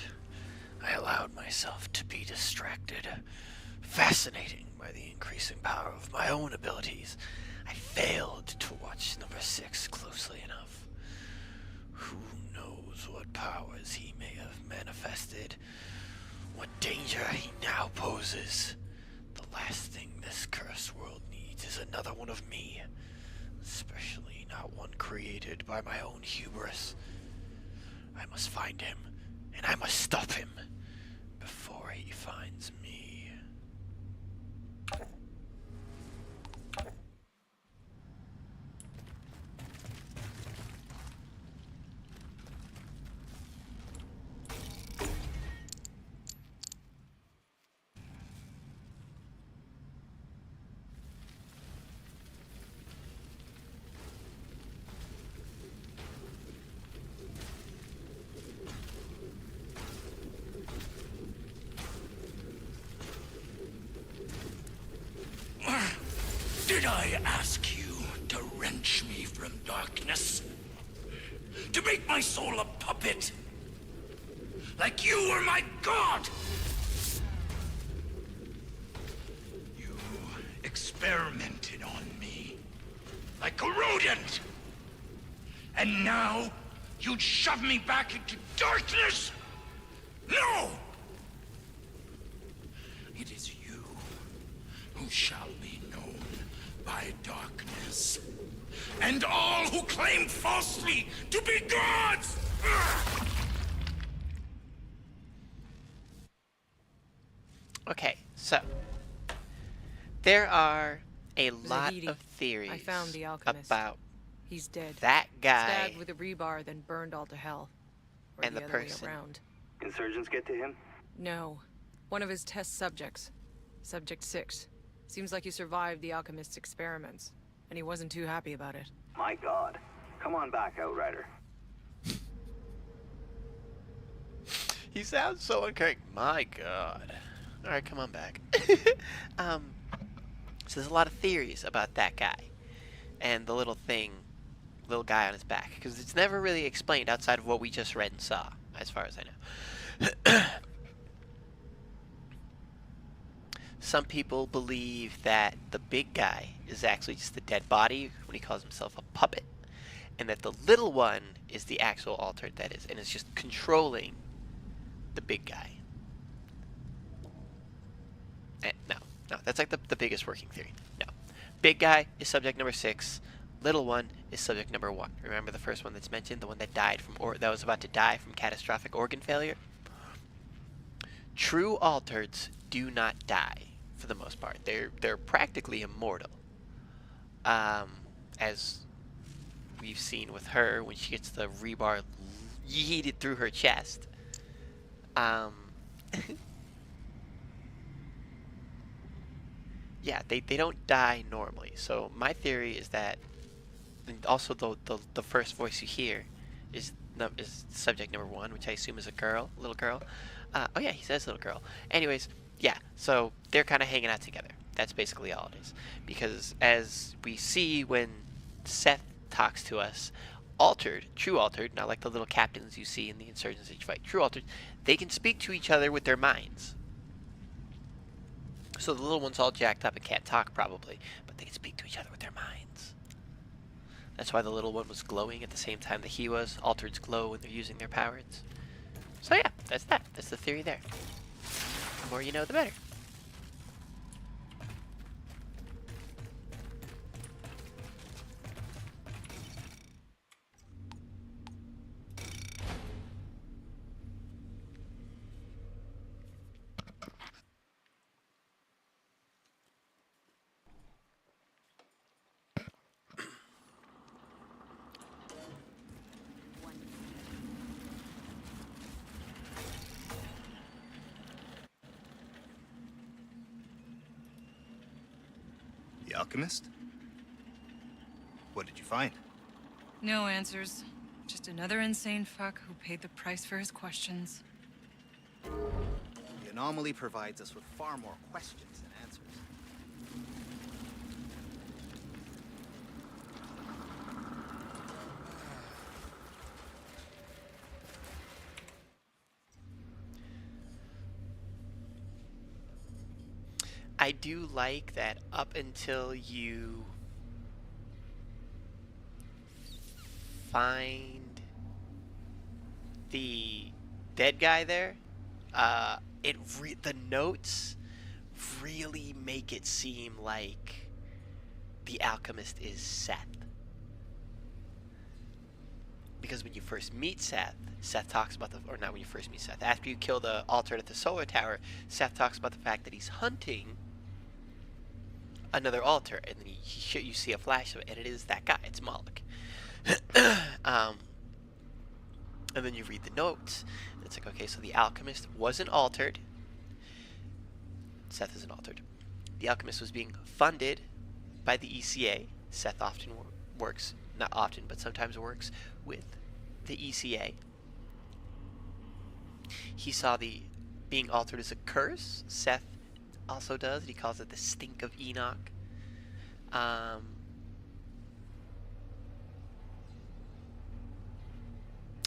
I allowed myself to be distracted, fascinating by the increasing power of my own abilities. I failed to watch number 6 closely enough. Who knows powers he may have manifested, what danger he now poses. The last thing this cursed world needs is another one of me, especially not one created by my own hubris. I must find him, and I must stop him before he finds me. Did I ask you to wrench me from darkness? To make my soul a puppet? Like you were my god? You experimented on me. Like a rodent. And now you'd shove me back into darkness? No! It is you who shall be known by darkness, and all who claim falsely to be gods! Okay, so there are a lot Zahedi, of theories I found the alchemist. about He's dead. that guy Stabbed with a rebar, then burned all to hell. Or and the other way person. around. Insurgents get to him? No. One of his test subjects. Subject 6. Seems like he survived the alchemist's experiments, and he wasn't too happy about it. My god. Come on back, Outrider. He sounds so uncaring. My god. Alright, come on back. So there's a lot of theories about that guy and the little guy on his back, because it's never really explained outside of what we just read and saw, as far as I know. Some people believe that the big guy is actually just a dead body when he calls himself a puppet, and that the little one is the actual altered that is, and is just controlling the big guy. No, that's like the biggest working theory. No. Big guy is subject number 6. Little one is subject number 1. Remember the first one that's mentioned, the one that died from that was about to die from catastrophic organ failure? True altereds do not die for the most part. They're practically immortal. As we've seen with her when she gets the rebar yeeted through her chest. Yeah, they don't die normally. So my theory is that, and also the first voice you hear is subject number 1, which I assume is a girl, little girl. Oh yeah, he says little girl. Anyways, yeah, so they're kind of hanging out together. That's basically all it is. Because as we see when Seth talks to us, altered, true altered, not like the little captains you see in the insurgents each fight, true altered, they can speak to each other with their minds. So the little one's all jacked up and can't talk probably, but they can speak to each other with their minds. That's why the little one was glowing at the same time that he was. Altereds glow when they're using their powers. So yeah, that's that. That's the theory there. The more you know, the better. The alchemist? What did you find? No answers. Just another insane fuck who paid the price for his questions. The anomaly provides us with far more questions than answers. I do like that up until you find the dead guy there, the notes really make it seem like the alchemist is Seth. Because when you first meet Seth, Seth talks about or not when you first meet Seth, after you kill the altar at the solar tower, Seth talks about the fact that he's hunting another altar, and then you see a flash of it, and it is that guy. It's Moloch. And then you read the notes, and it's like, okay, so the alchemist wasn't altered. Seth isn't altered. The alchemist was being funded by the ECA. Seth often works, not often, but sometimes works with the ECA. He saw the being altered as a curse. Seth also does. He calls it the stink of Enoch.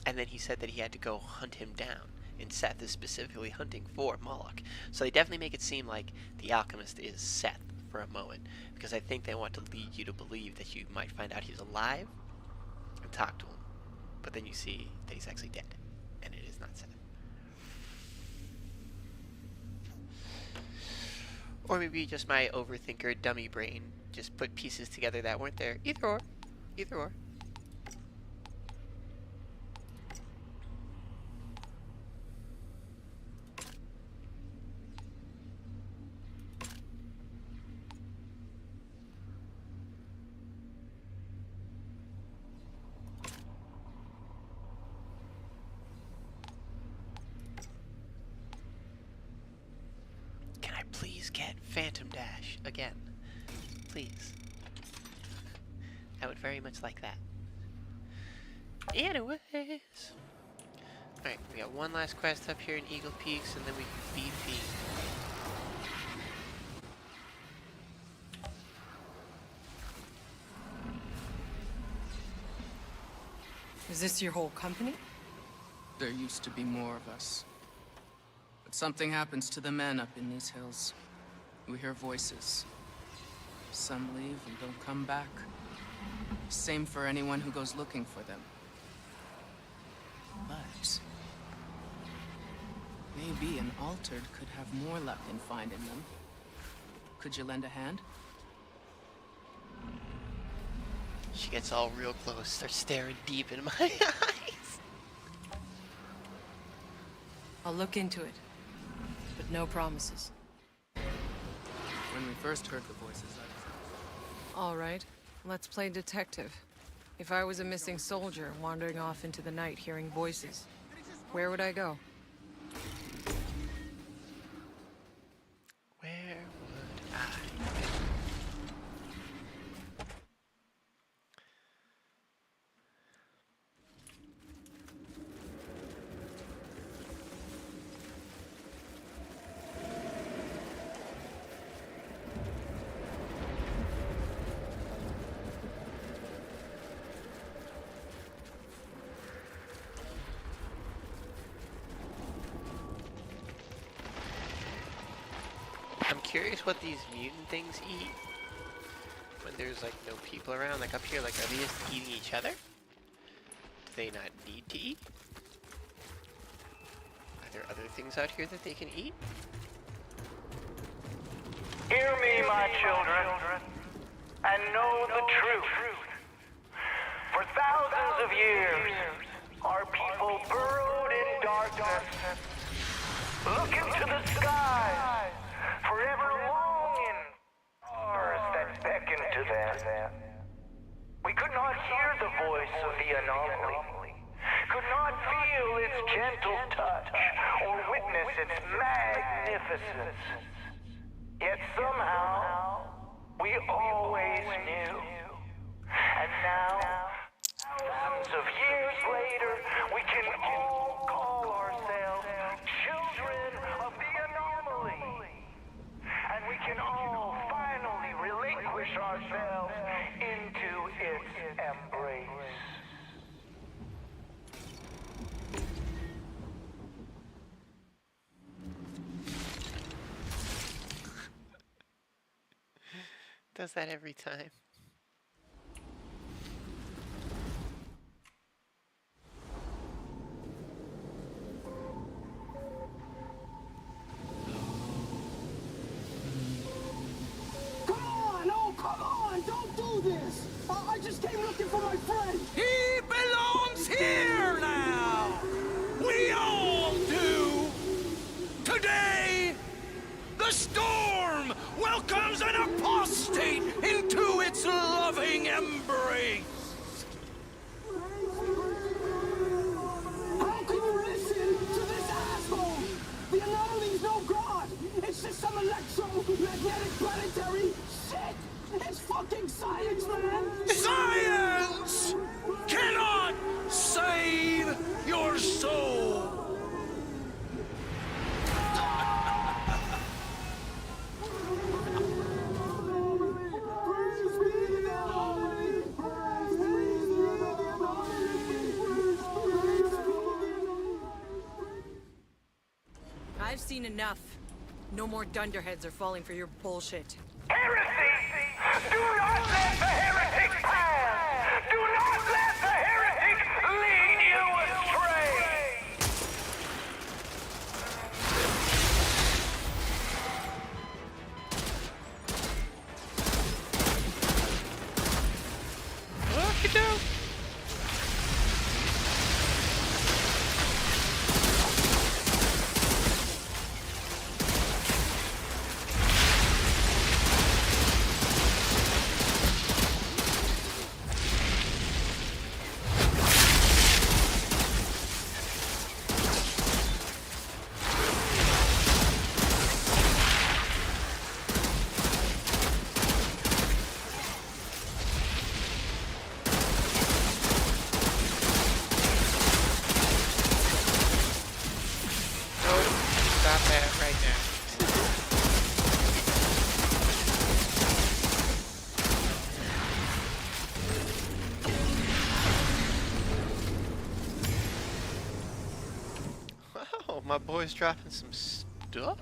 And then he said that he had to go hunt him down. And Seth is specifically hunting for Moloch. So they definitely make it seem like the alchemist is Seth for a moment. Because I think they want to lead you to believe that you might find out he's alive and talk to him. But then you see that he's actually dead. And it is not Seth. Or maybe just my overthinker dummy brain just put pieces together that weren't there. Either or. Either or. Please get Phantom Dash again. Please. I would very much like that. Anyways. Alright, we got one last quest up here in Eagle Peaks, and then we can beat Fiend. Is this your whole company? There used to be more of us. But something happens to the men up in these hills. We hear voices. Some leave and don't come back. Same for anyone who goes looking for them. But maybe an altered could have more luck in finding them. Could you lend a hand? She gets all real close, starts staring deep in my eyes. I'll look into it. But no promises. When we first heard the voices, All right, let's play detective. If I was a missing soldier wandering off into the night hearing voices, where would I go? Where would I? I'm curious what these mutant things eat when there's like no people around. Like up here, like are they just eating each other? Do they not need to eat? Are there other things out here that they can eat? Hear me, my children, and know the truth. For thousands of years, our people burrowed in darkness. Look into the sky, forever longing for stars that beckon to them. We could not hear the voice of the anomaly, could not feel its gentle touch, or witness its magnificence. Yet somehow, we always knew. And now, thousands of years later, we can all call ourselves children of the anomaly. And we can all finally relinquish ourselves into its embrace. Does that every time? I've seen enough. No more dunderheads are falling for your bullshit. Heresy! Do not let the heretic pass! Do not let the heretic lead you astray! Look it down. Stop that right now. Wow, my boy's dropping some stuff.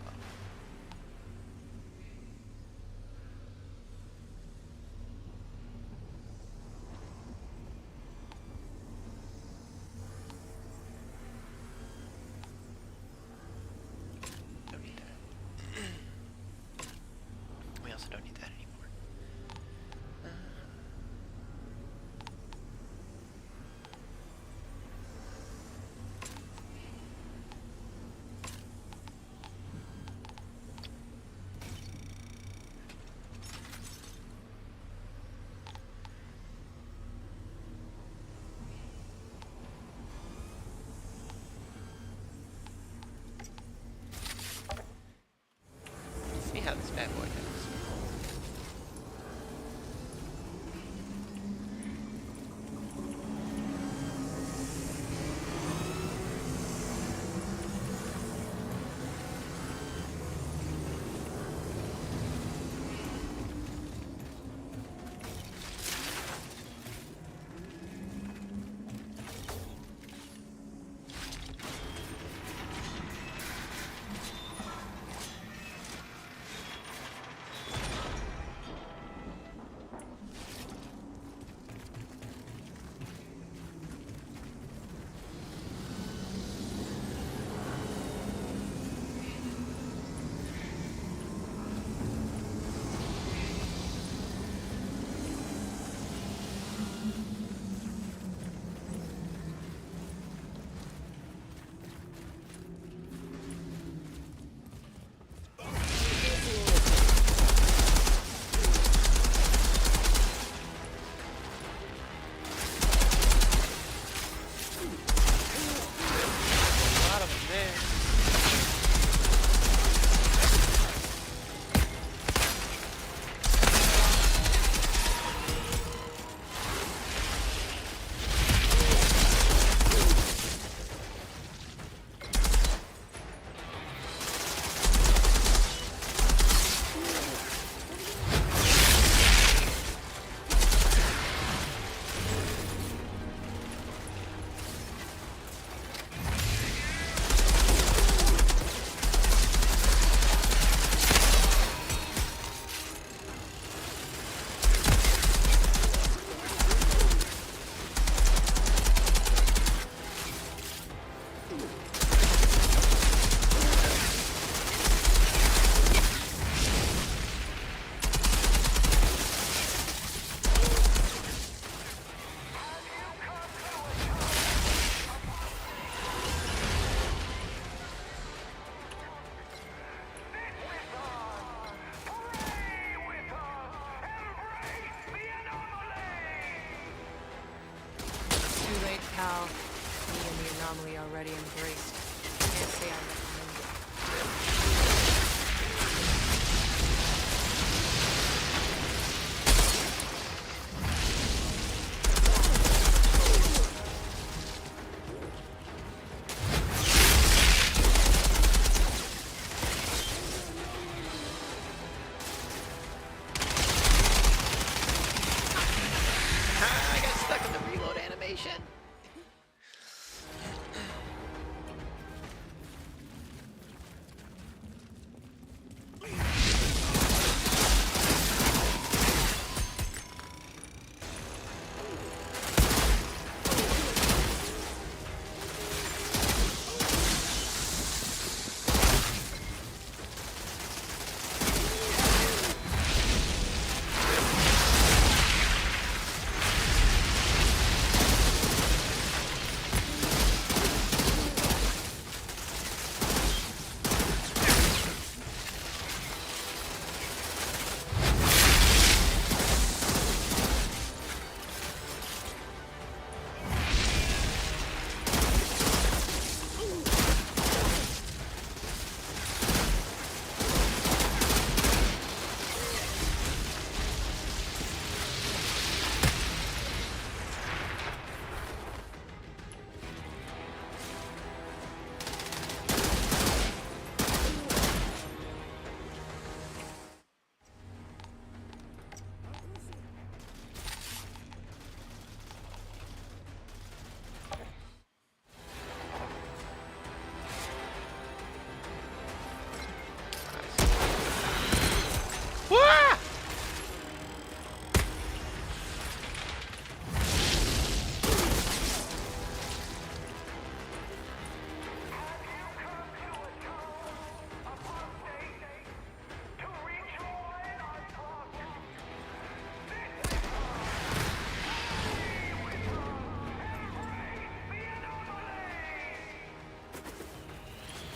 Don't need that. We also don't need that anymore. Let's see how this bad boy goes. A lot of them there. Too late, pal. Me and the anomaly already embraced. Can't say I recommend it. I got stuck in the reload animation.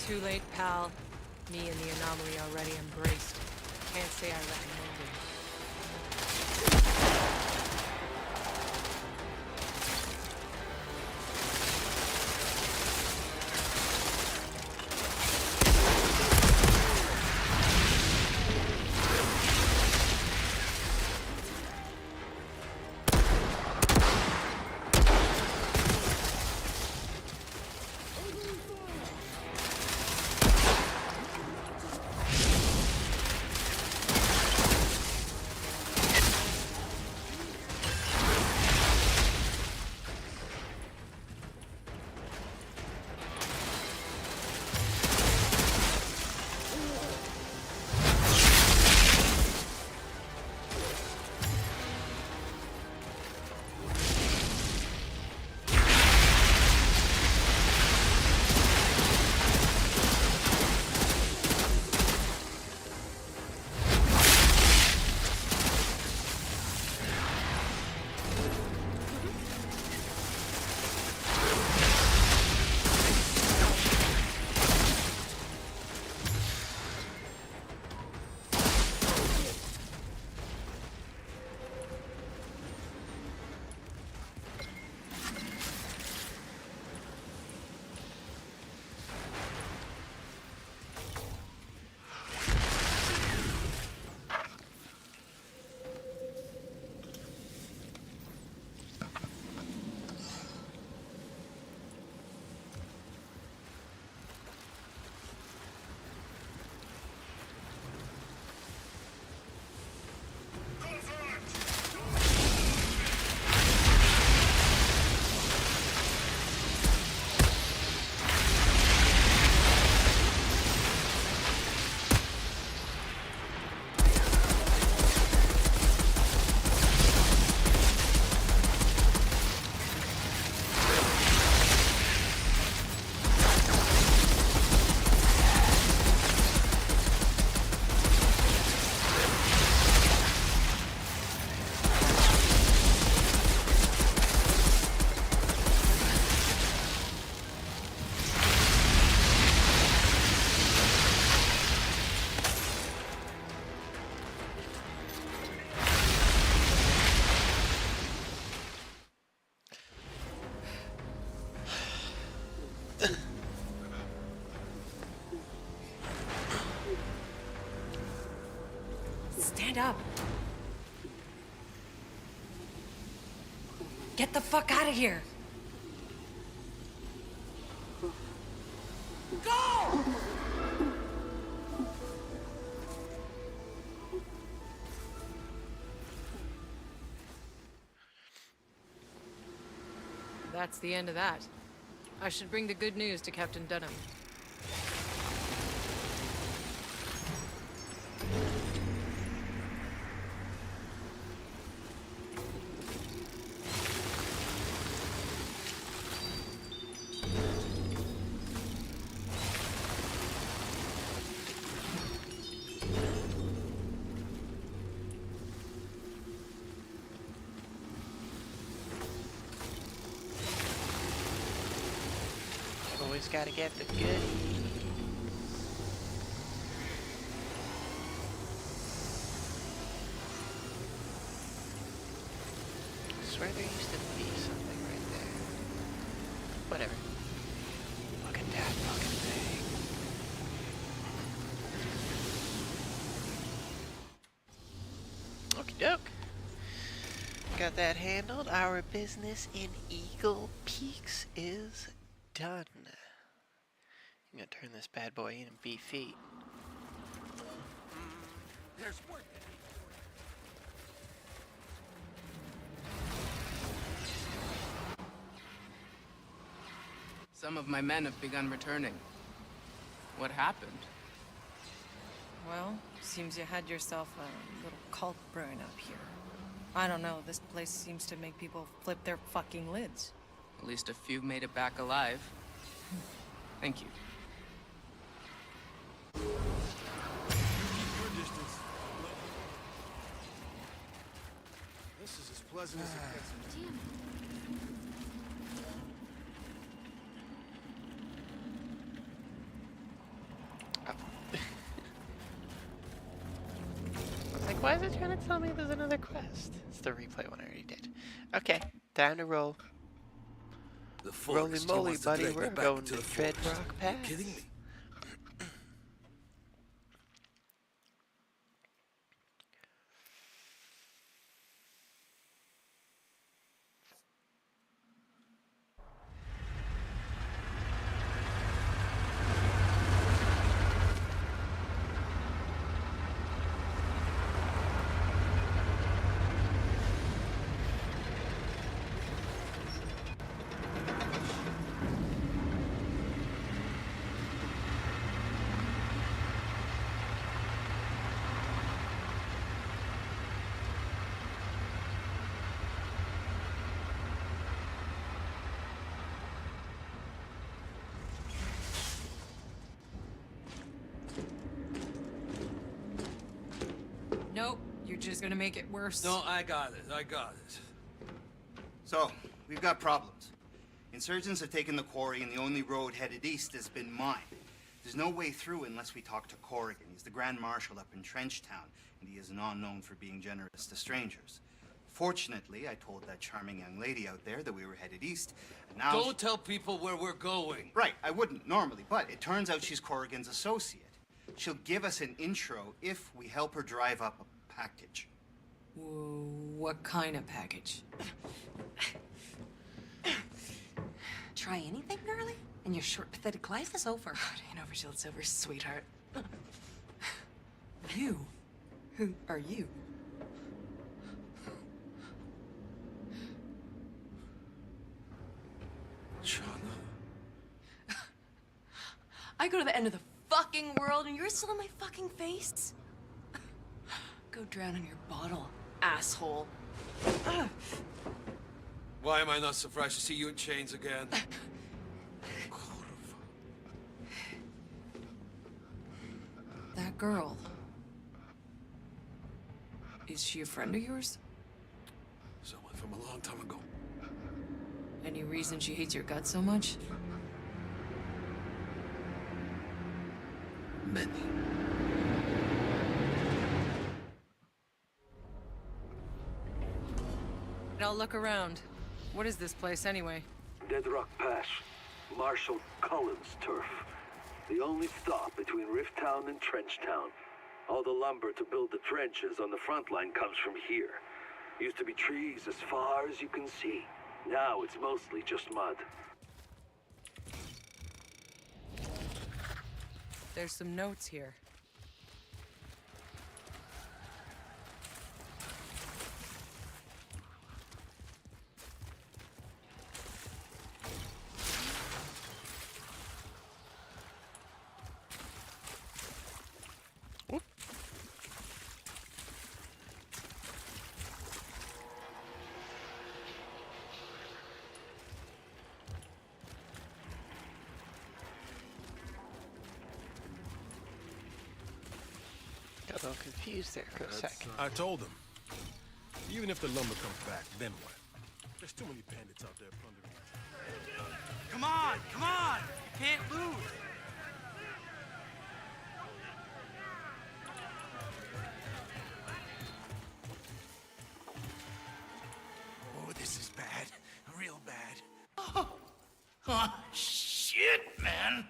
Too late, pal. Me and the anomaly already embraced. Can't say I recommend it. Stand up. Get the fuck out of here. Go! That's the end of that. I should bring the good news to Captain Dunham. Always gotta get the goodies. I swear there used to be something right there. Whatever. Look at that fucking thing. Okie doke. Got that handled. Our business in Eagle Peaks is done. I'm gonna turn this bad boy in and beat feet. There's work. Some of my men have begun returning. What happened? Well, seems you had yourself a little cult brewing up here. I don't know, this place seems to make people flip their fucking lids. At least a few made it back alive. Thank you. This is as pleasant as it gets. I was like, why is it trying to tell me there's another quest? It's the replay one I already did. Okay, time to roll. The Roly forest, he moly, wants to buddy, drag me we're back going into to the Dread forest. Rock You Pass. kidding me? Nope, you're just gonna make it worse. No, I got it. I got it. So, we've got problems. Insurgents have taken the quarry, and the only road headed east has been mined. There's no way through unless we talk to Corrigan. He's the Grand Marshal up in Trenchtown, and he is not known for being generous to strangers. Fortunately, I told that charming young lady out there that we were headed east, and now... Don't tell people where we're going. Right, I wouldn't normally, but it turns out she's Corrigan's associate. She'll give us an intro if we help her drive up a package. What kind of package? Try anything, girlie, and your short, pathetic life is over. It ain't over till it's over, sweetheart. You? Who are you? Shauna. I go to the end of the fucking world and you're still in my fucking face? Go drown in your bottle, asshole. Why am I not surprised to see you in chains again? That girl. Is she a friend of yours? Someone from a long time ago. Any reason she hates your guts so much? Many. I'll look around. What is this place anyway? Dead Rock Pass. Marshal Cullen's turf. The only stop between Rifttown and Trenchtown. All the lumber to build the trenches on the front line comes from here. Used to be trees as far as you can see. Now it's mostly just mud. There's some notes here. Got a little confused there for a second. I told him. Even if the lumber comes back, then what? There's too many bandits out there plundering. Come on! Come on! You can't lose! Oh, this is bad. Real bad. Oh, shit, man.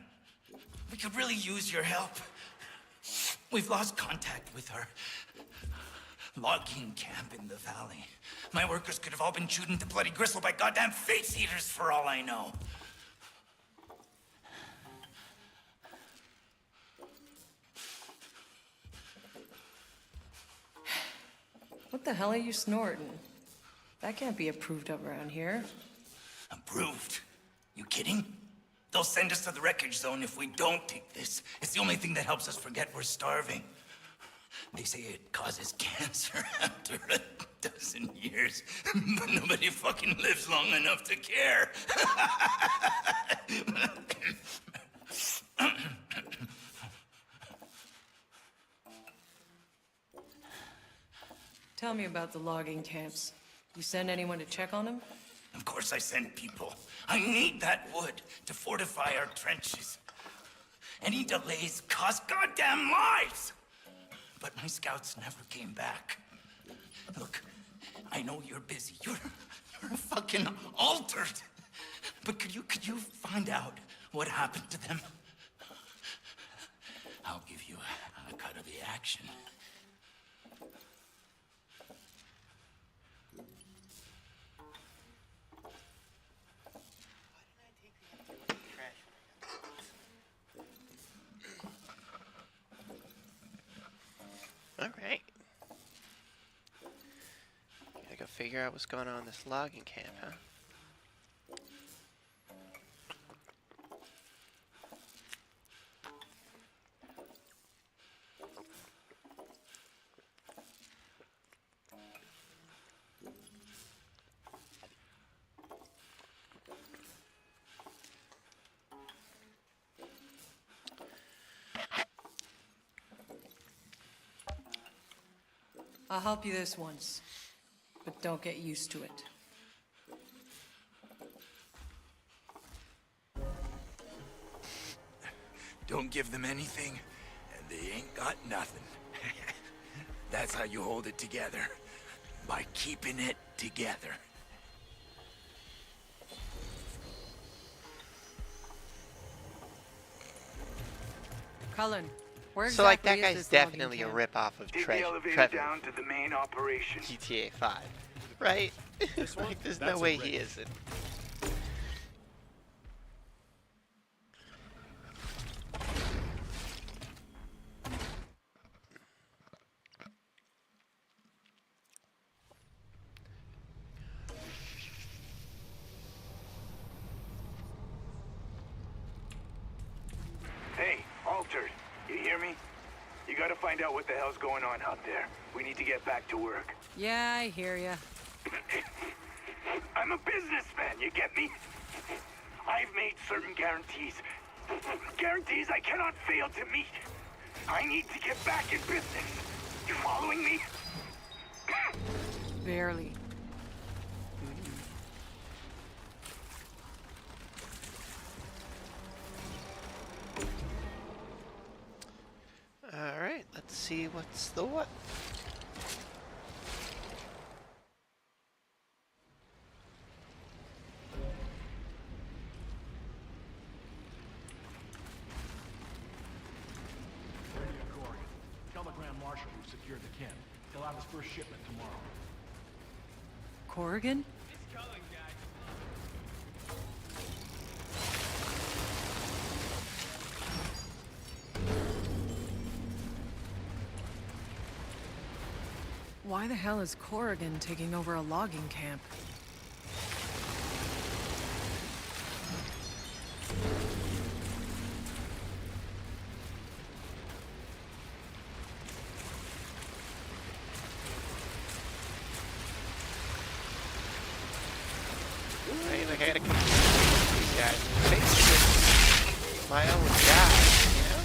We could really use your help. We've lost contact with our logging camp in the valley. My workers could have all been chewed into bloody gristle by goddamn face eaters for all I know. What the hell are you snorting? That can't be approved of around here. Approved? You kidding? They'll send us to the wreckage zone if we don't take this. It's the only thing that helps us forget we're starving. They say it causes cancer after a dozen years, but nobody fucking lives long enough to care. Tell me about the logging camps. You send anyone to check on them? Of course I send people. I need that wood to fortify our trenches. Any delays cost goddamn lives! But my scouts never came back. Look, I know you're busy. You're fucking altered. But could you find out what happened to them? I'll give you a cut of the action. Alright. Gotta go figure out what's going on in this logging camp, huh? I'll help you this once, but don't get used to it. Don't give them anything, and they ain't got nothing. That's how you hold it together. By keeping it together. Cullen, where So like exactly that is guy's this logging definitely a camp? rip-off of Take the Trevor elevator down to the main operation. GTA 5, right? This one? Like, there's That's no a way rip. he isn't. Hey, Altered, you hear me? You gotta find out what the hell's going on out there. We need to get back to work. Yeah, I hear ya. I'm a businessman, you get me? I've made certain guarantees. Guarantees I cannot fail to meet. I need to get back in business. You following me? Barely. Alright, let's see what's the what. Radio Corrigan. Tell the Grand Marshal we've secured the camp. He'll have his first shipment tomorrow. Corrigan? Why the hell is Corrigan taking over a logging camp? Right, like I gotta compete with these guys. Basically, my own guy, you know?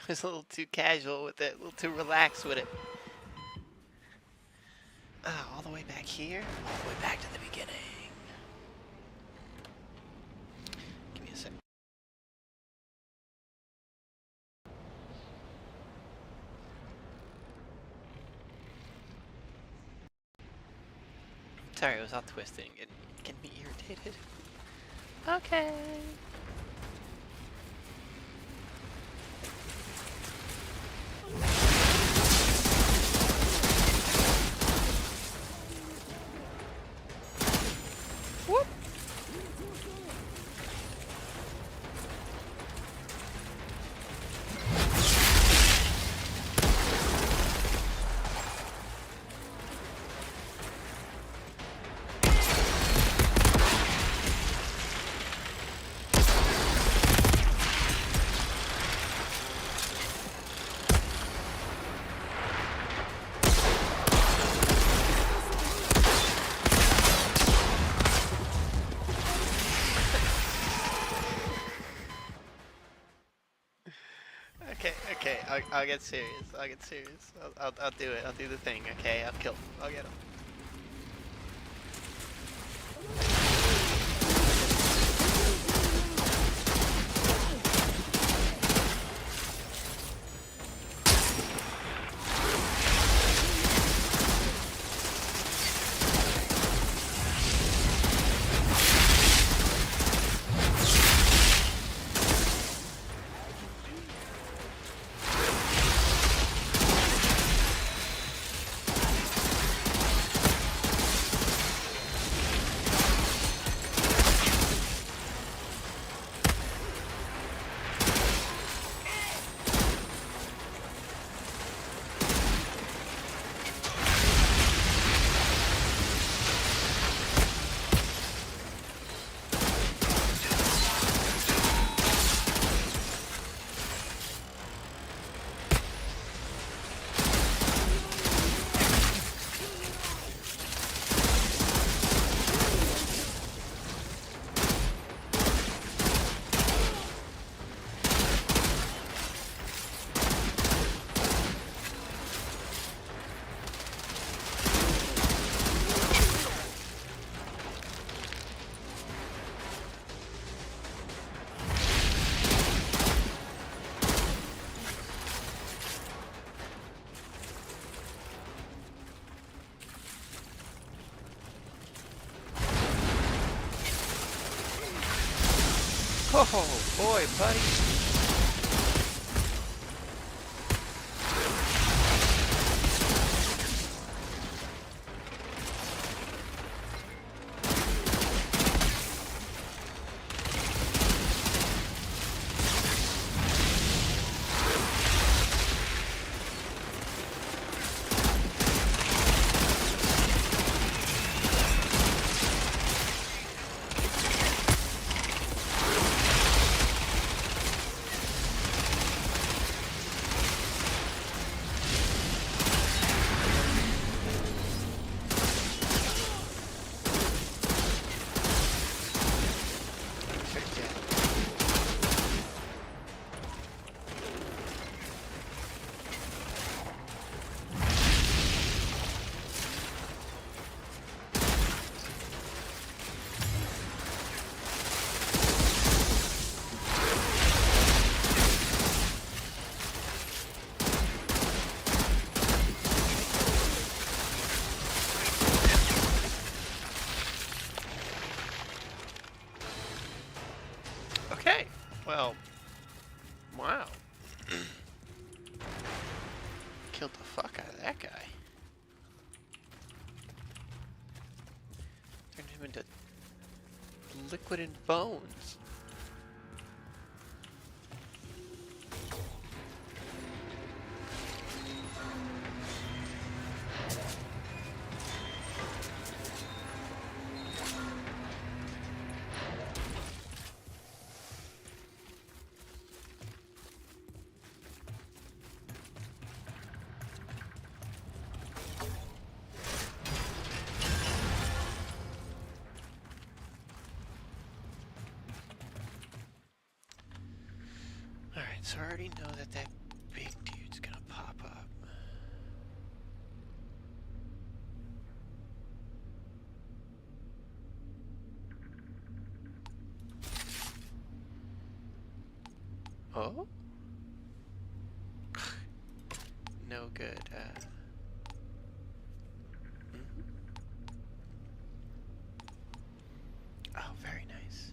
was a little too casual with it, a little too relaxed with it. Oh, all the way back here? All the way back to the beginning. Give me a sec. Sorry, it was all twisting and getting me irritated. Okay. Whoop. Okay, I'll get serious. I'll get serious. I'll do it. I'll do the thing. Okay, I'll kill him. I'll get him. Oh boy, buddy. Okay, well, wow. Killed the fuck out of that guy. Turned him into liquid and bones. So I already know that Oh? No good. Oh, very nice.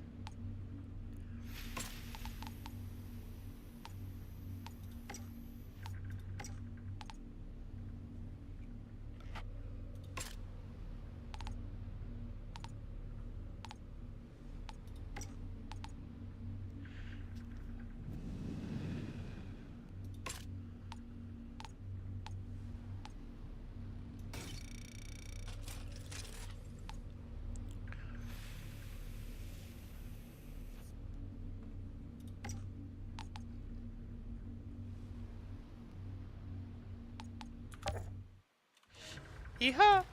Yeehaw!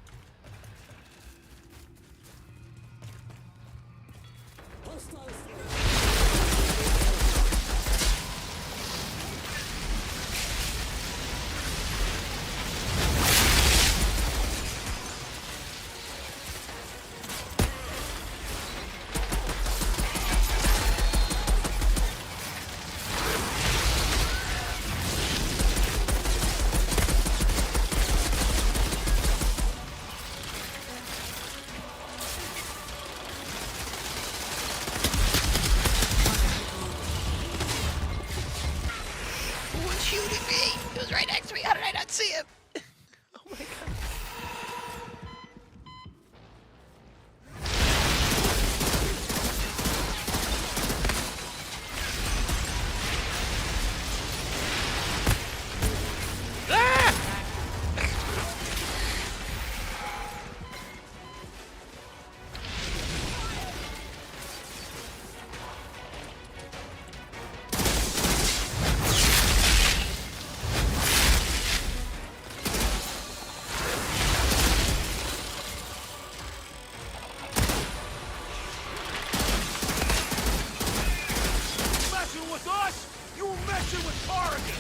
Shooting me! He was right next to me. How did I not see him? Oh my god. Messing with us? You were messing with Corrigan!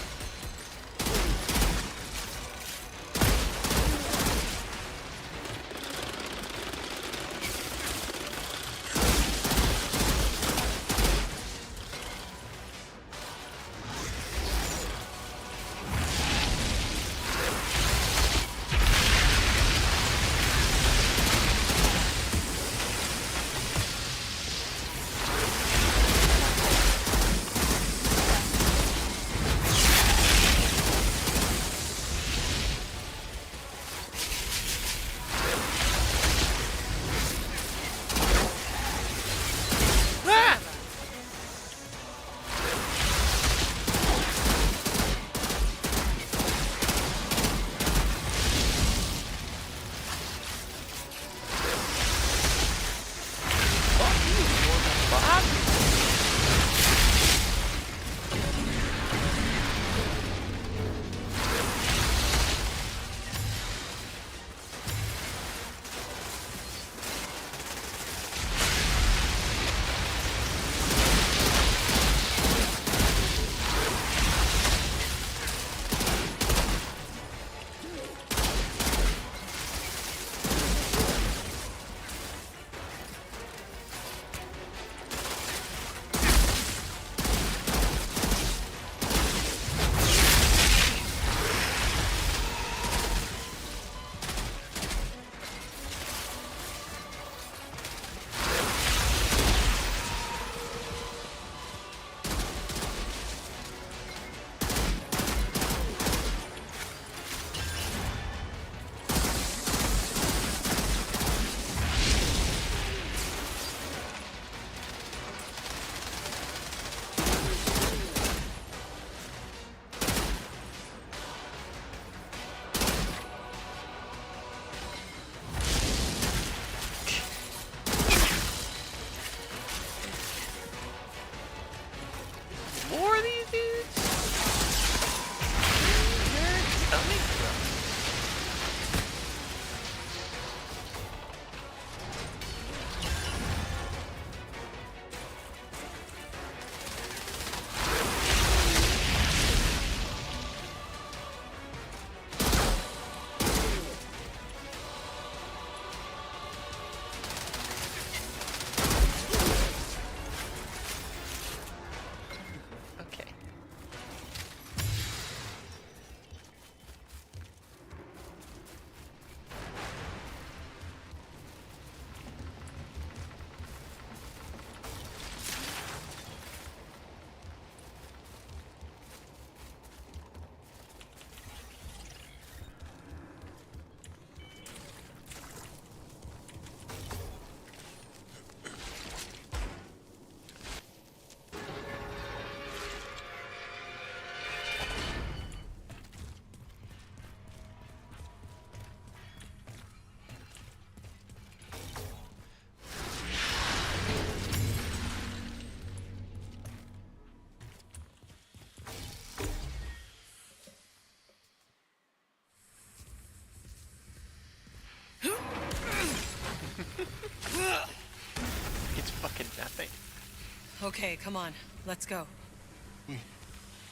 Okay, come on. Let's go.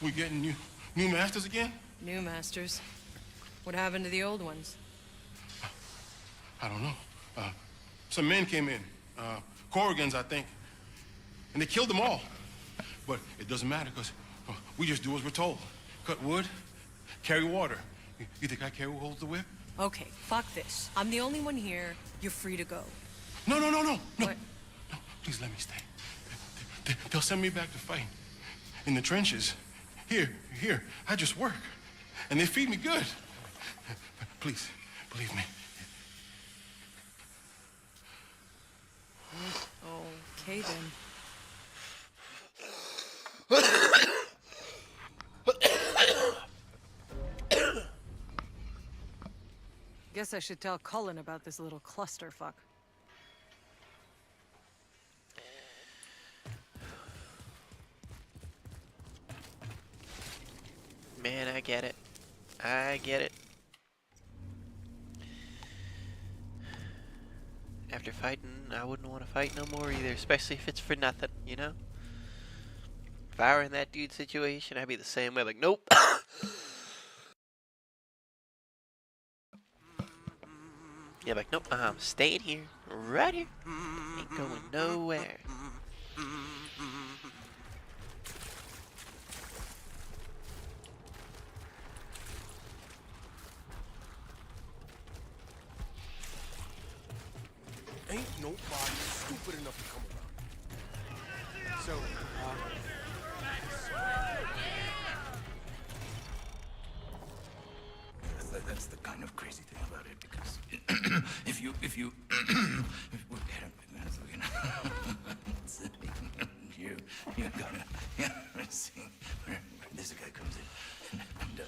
We getting new masters again? New masters. What happened to the old ones? I don't know. Some men came in. Corrigans, I think. And they killed them all. But it doesn't matter, because we just do as we're told. Cut wood, carry water. You think I care who holds the whip? Okay, fuck this. I'm the only one here. You're free to go. No. What? No, please let me stay. They'll send me back to fight. In the trenches. Here. I just work. And they feed me good. Please, believe me. Okay, then. Guess I should tell Cullen about this little clusterfuck. Man, I get it. I get it. After fighting, I wouldn't want to fight no more either, especially if it's for nothing, you know? If I were in that dude's situation, I'd be the same way, like, nope. Yeah, like, nope, I'm staying here, right here. Ain't going nowhere. Ain't nobody stupid enough to come around. So, That's the kind of crazy thing about it, because if you you gotta see where this guy comes in and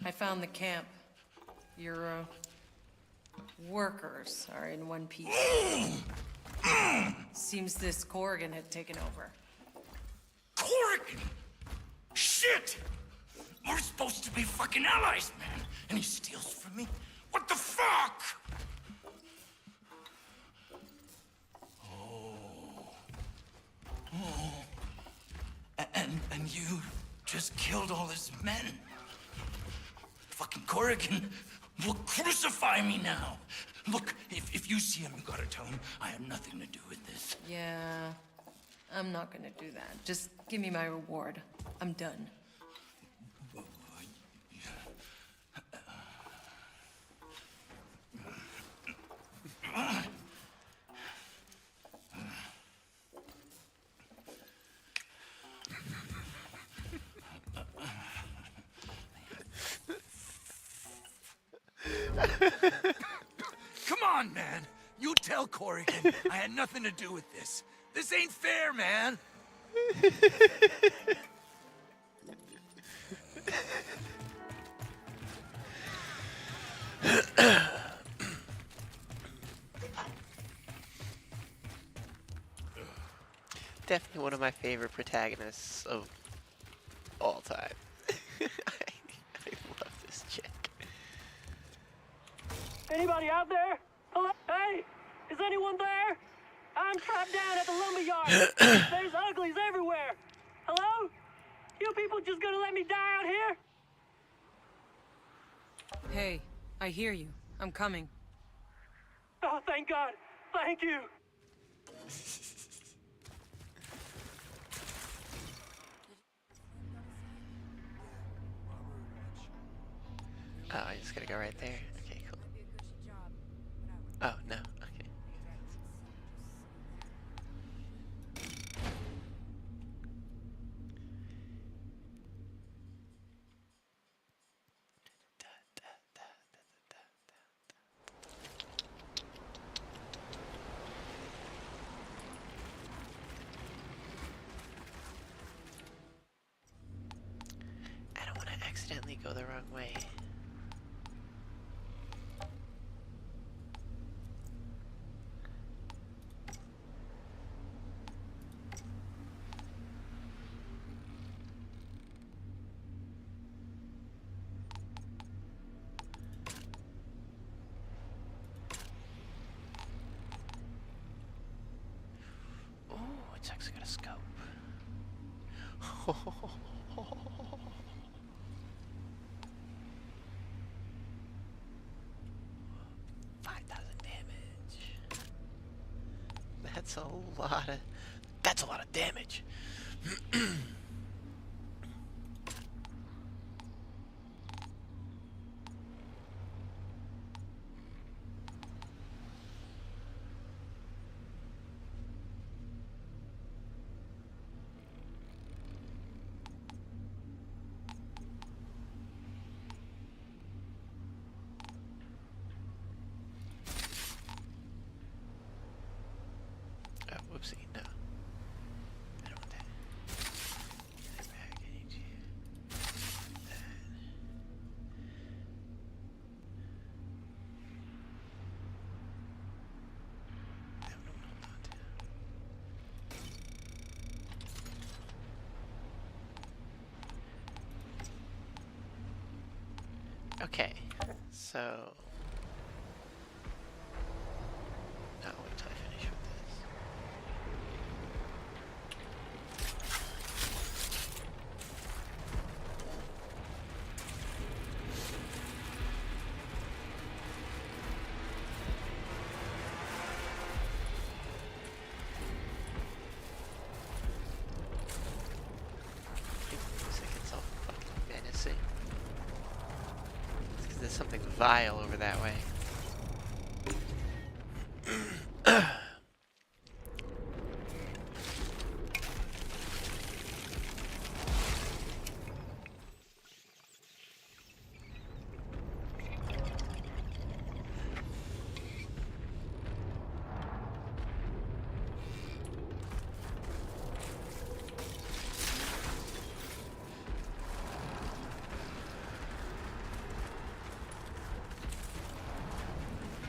I found the camp. Your workers are in one piece. Seems this Corrigan had taken over. Corrigan! Shit! We're supposed to be fucking allies, man. And he steals from me? What the fuck? And you just killed all his men. Fucking Corrigan will crucify me now. Look, if you see him, you gotta tell him I have nothing to do with this. Yeah, I'm not gonna do that. Just give me my reward. I'm done. Come on, man. You tell Corrigan I had nothing to do with this. This ain't fair, man. Definitely one of my favorite protagonists of all time. I love this chick. Anybody out there? Hello? Hey, is anyone there? I'm trapped down at the lumberyard. There's uglies everywhere. Hello? You people just gonna let me die out here? Hey, I hear you. I'm coming. Oh, thank God. Thank you. Oh, I just gotta go right there. Okay, cool. Oh, no. Okay. I don't want to accidentally go the wrong way. That's a lot of. That's a lot of damage. Whoopsie, no. I don't want that. Get that back. I need you. That. That one I'm gonna hold on to. Okay, so. Now wait till I finish with this. It's all fucking menacing. It's 'cause there's something vile over that way.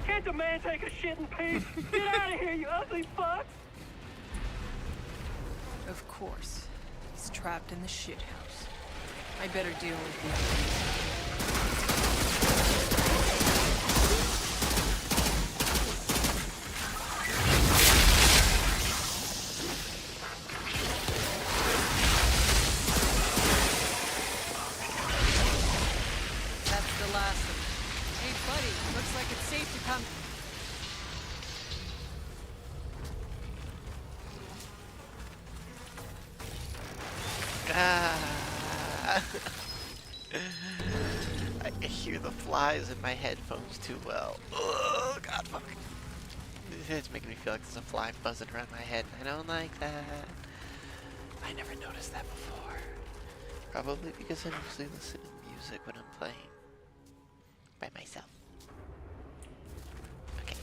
Can't the man take a shit in peace? Get out of here, you ugly fuck! Of course. He's trapped in the shithouse. I better deal with him. That's the last of it. Hey, buddy, looks like it's safe to come. I hear the flies in my headphones too well. Oh god, fuck. It's making me feel like there's a fly buzzing around my head. I don't like that. I never noticed that before. Probably because I mostly listen to music when I'm playing. By myself. Okay.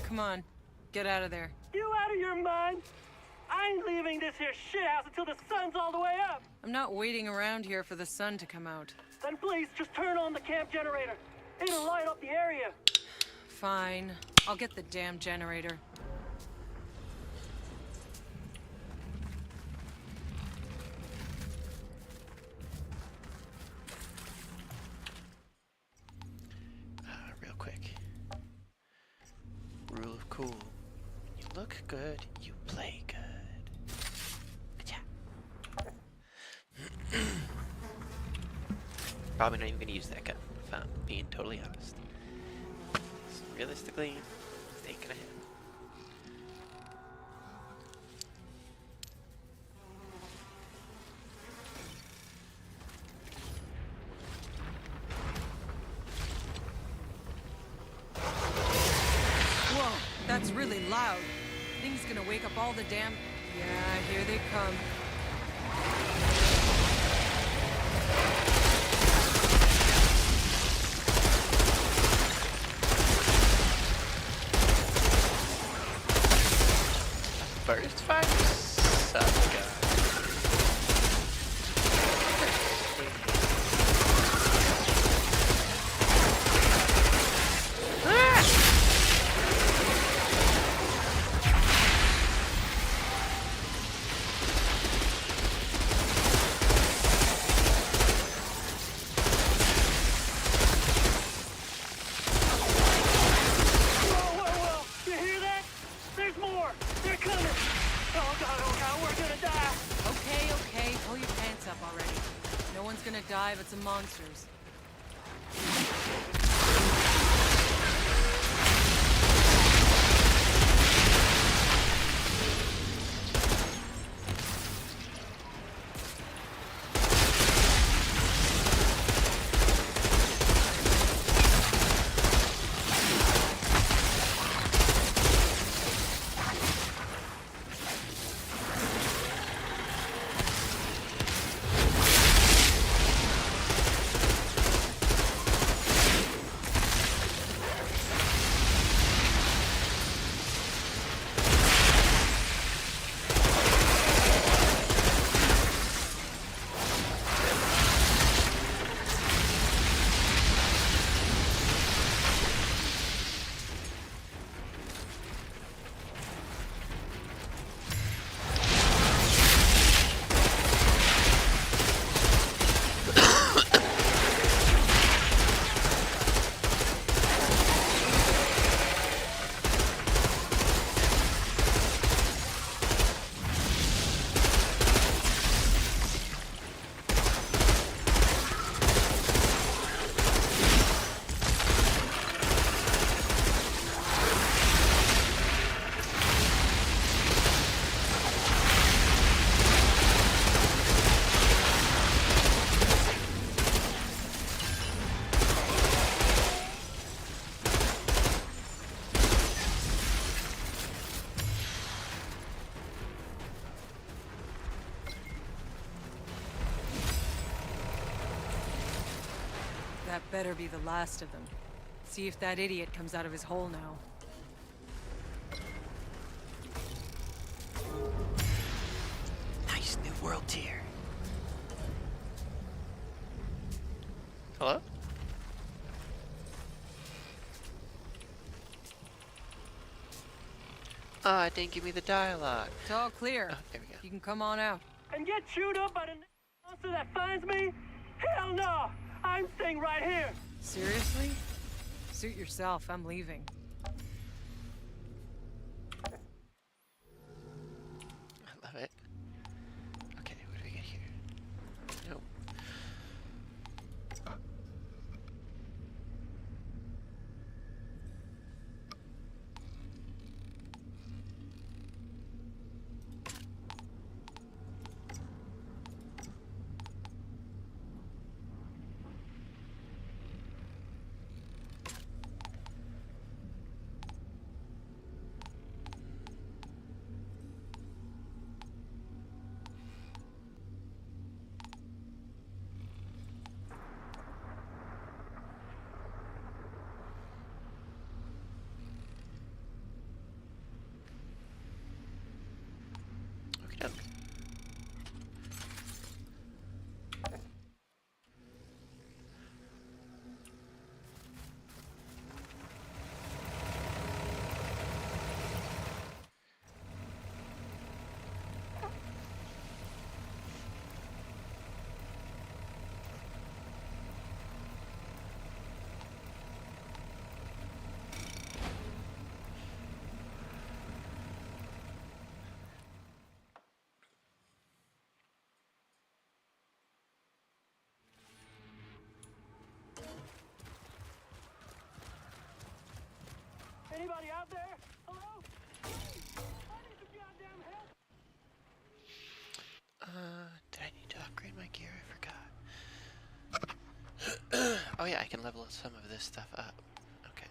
Come on, get out of there. You out of your mind? I ain't leaving this here shithouse until the sun's all the way up. I'm not waiting around here for the sun to come out. Then please, just turn on the camp generator. It'll light up the area. Fine. I'll get the damn generator. Real quick. Rule of cool. You look good, you play good. Probably not even gonna use that gun, if I'm being totally honest. So realistically, it's ain't gonna happen. Whoa, that's really loud. Thing's gonna wake up all the damn... Yeah, here they come. Burst fire sucks, guys. out some monsters. That better be the last of them. See if that idiot comes out of his hole now. Nice new world tier. Hello? Ah, it didn't give me the dialogue. It's all clear. Oh, there we go. You can come on out. And get chewed up by the monster that finds me? Hell no! I'm staying right here. Seriously? Suit yourself. I'm leaving. I love it. Okay, what do we get here? Nope. Okay. Anybody out there? Hello? I need some goddamn help. Did I need to upgrade my gear? I forgot. Oh yeah, I can level some of this stuff up. Okay.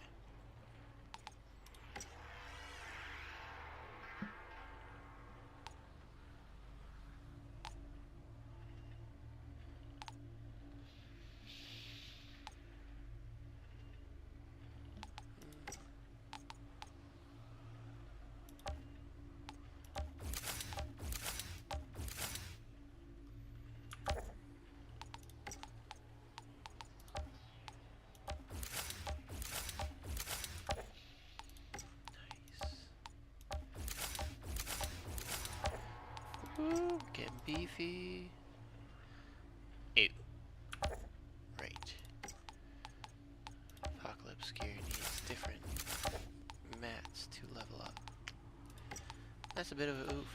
Ooh, getting beefy. Ew. Right. Apocalypse gear needs different mats to level up. That's a bit of a oof.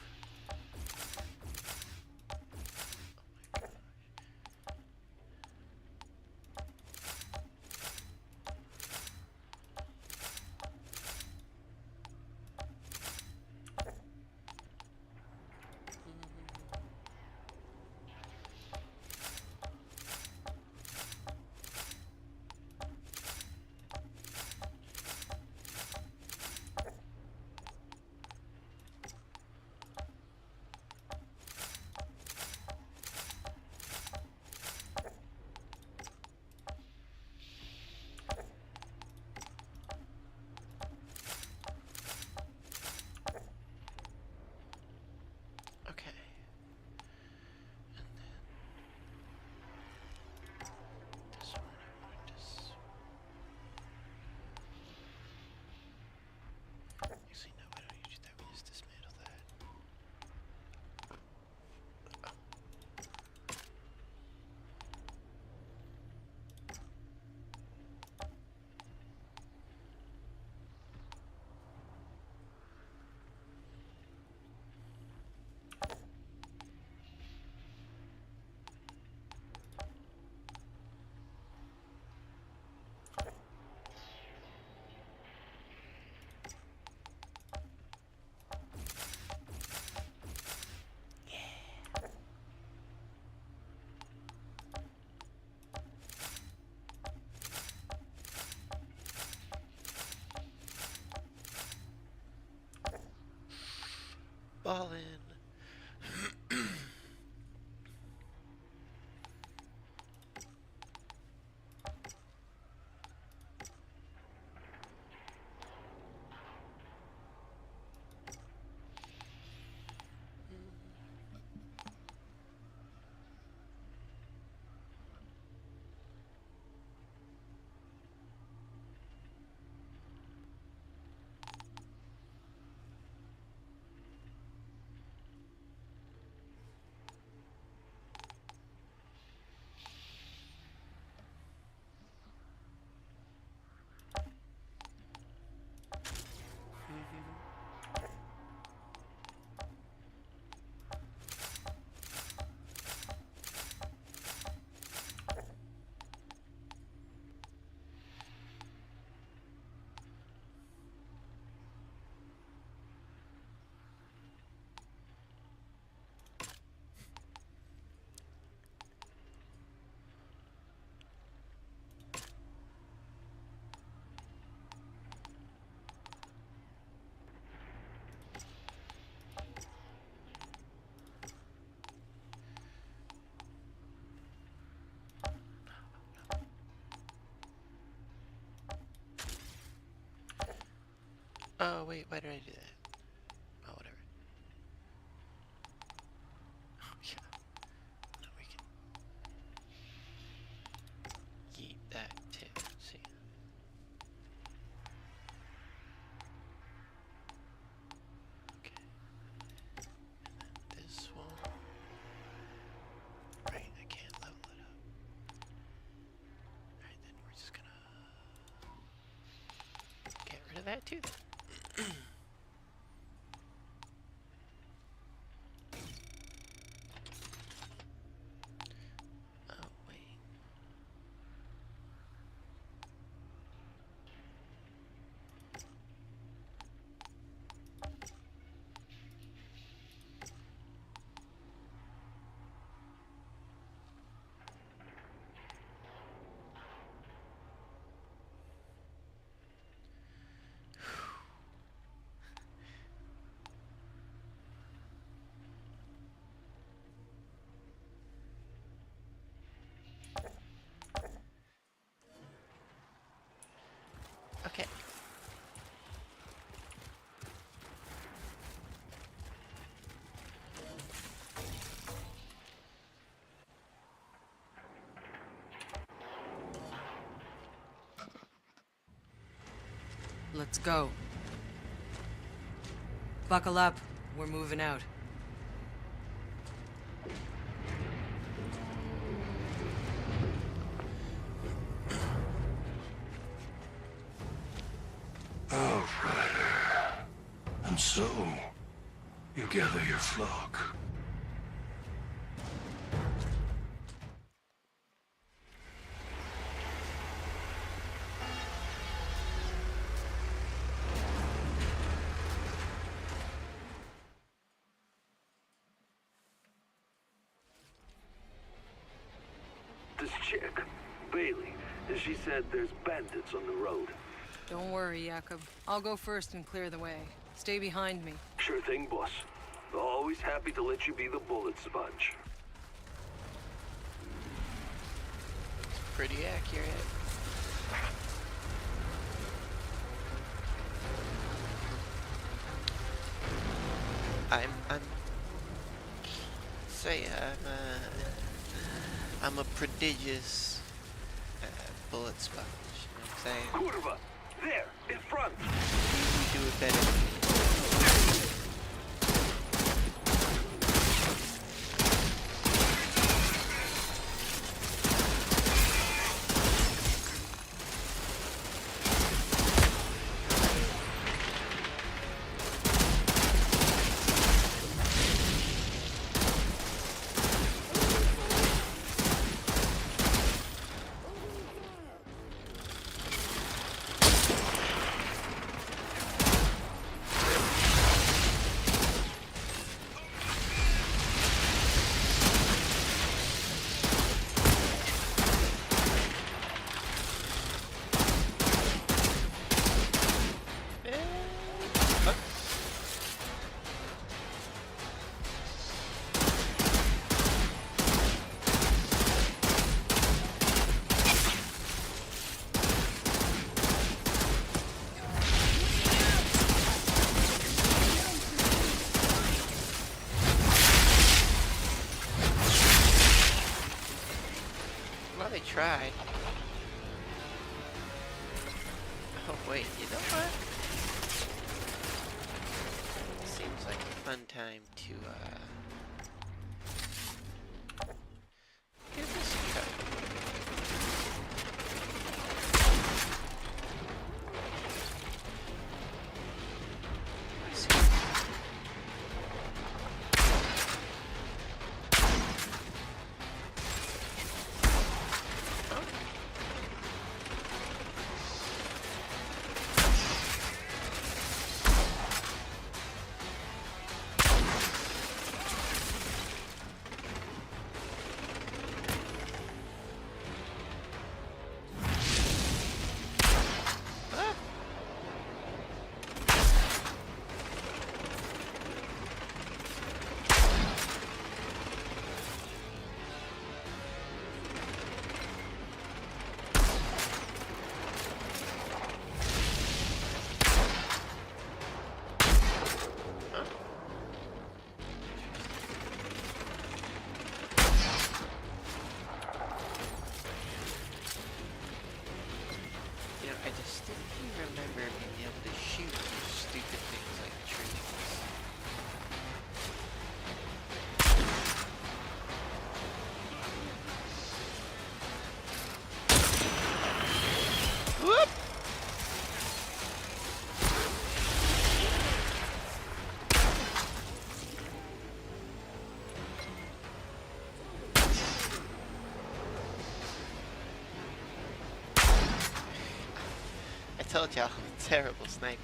all in. Oh wait, why did I do that? Oh, whatever. Oh yeah. No, we can eat that too. See. Okay. And then this one. Right, I can't level it up. Alright, then we're just gonna get rid of that too then. Oh, wait. Okay. Let's go. Buckle up. We're moving out. Outrider. And so, you gather your flock. This chick, Bailey, she said there's bandits on the road. Don't worry, Jakob. I'll go first and clear the way. Stay behind me. Sure thing, boss. Always happy to let you be the bullet sponge. Pretty accurate. I'm a prodigious bullet sponge. You know what I'm saying? Kurva! There, in front! You do it better. try. Oh wait, you know what? Seems like a fun time to give this a try. I distinctly remember being able to shoot stupid things like trees. Whoop! I told y'all, I'm a terrible sniper.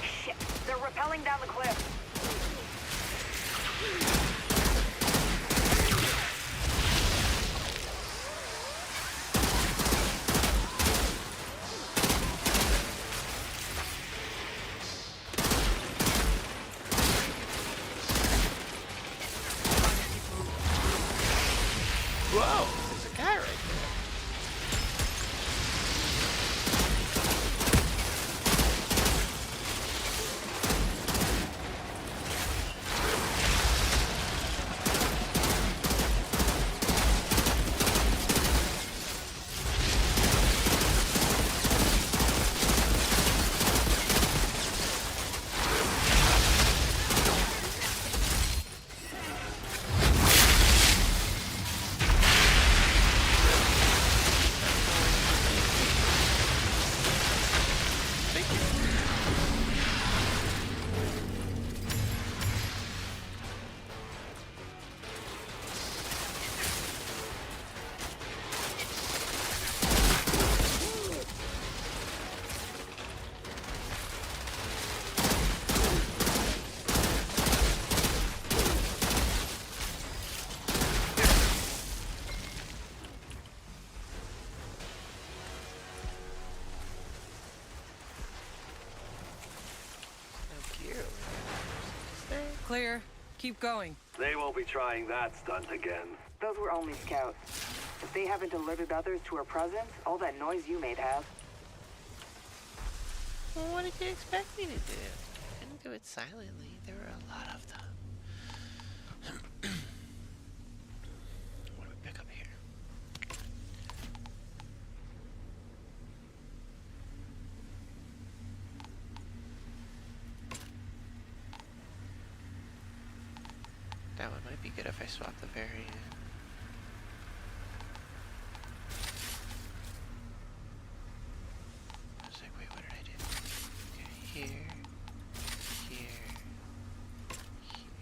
Shit, they're rappelling down the cliff. Whoa, there's a guy right there. Clear. Keep going. They won't be trying that stunt again. Those were only scouts. If they haven't alerted others to our presence, all that noise you made have. Well, what did you expect me to do? I couldn't do it silently. There were a lot of them. What do we pick up here? That one might be good if I swap the variant. I was like, wait, what did I do? Okay, here, here, here.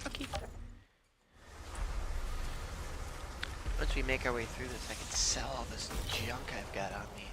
Okay. Once we make our way through this, I can sell all this junk I've got on me.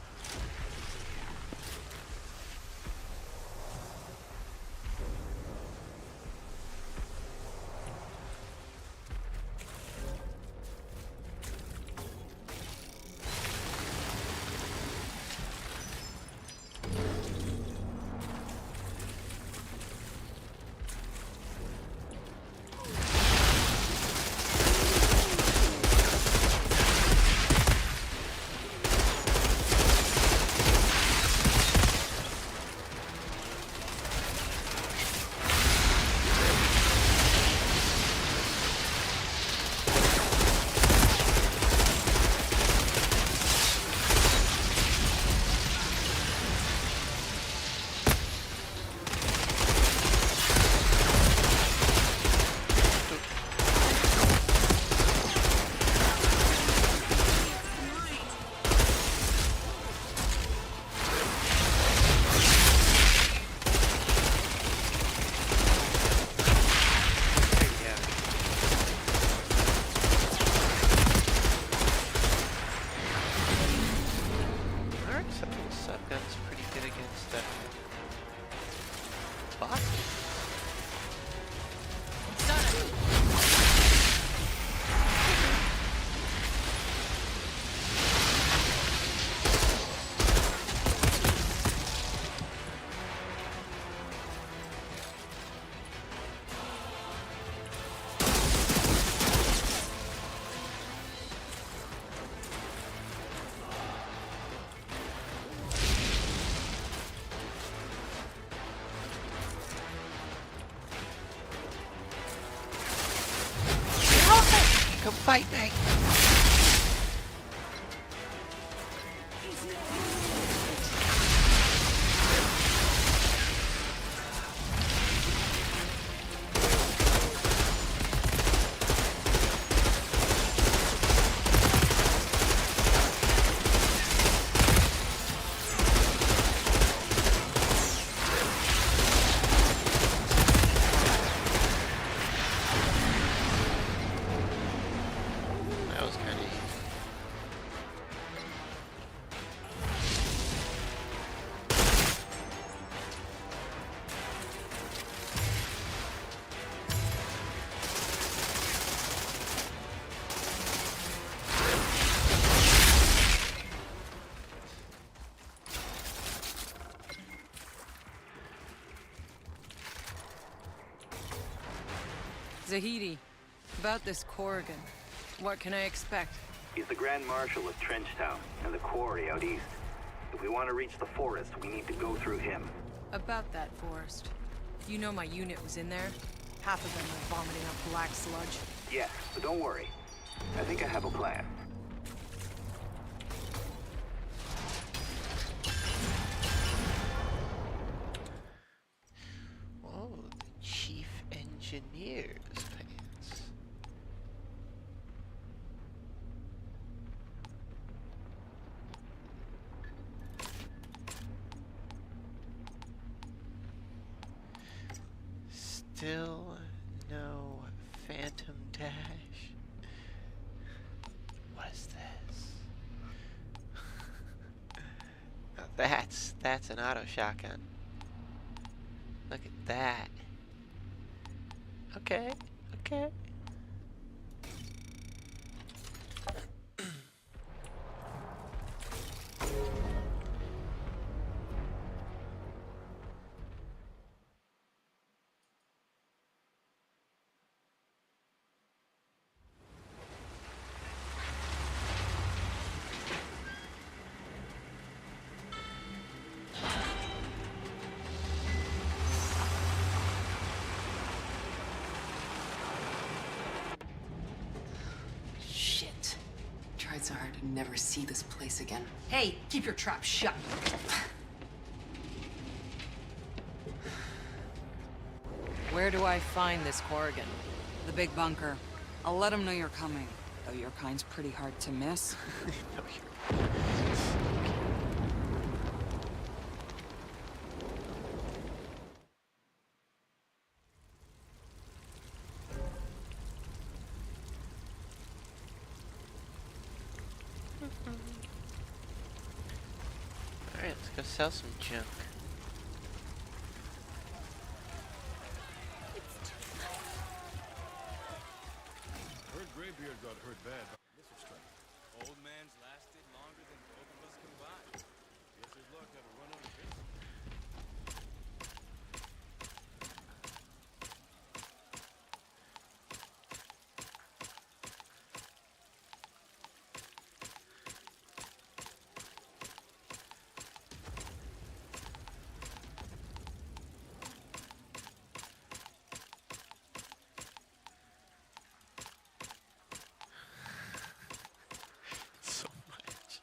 Come fight me. That was kind of easy. Zahidi, about this Corrigan, what can I expect? He's the Grand Marshal of Trenchtown and the quarry out east. If we want to reach the forest, we need to go through him. About that forest. You know my unit was in there? Half of them were vomiting up black sludge. Yes, but don't worry. I think I have a plan. Oh, the chief engineer's pants. Still no Phantom Dash. What is this? Now that's an auto shotgun. Look at that. Okay, okay. Shit. Tried so hard to never see this place again. Hey, keep your trap shut. Where do I find this Corrigan? The big bunker. I'll let them know you're coming, though your kind's pretty hard to miss. Alright, let's go sell some junk. Heard Greybeard got hurt bad by the missile strike. Old man's lasted longer than both of us combined. Guess his luck had a run on his face. So much.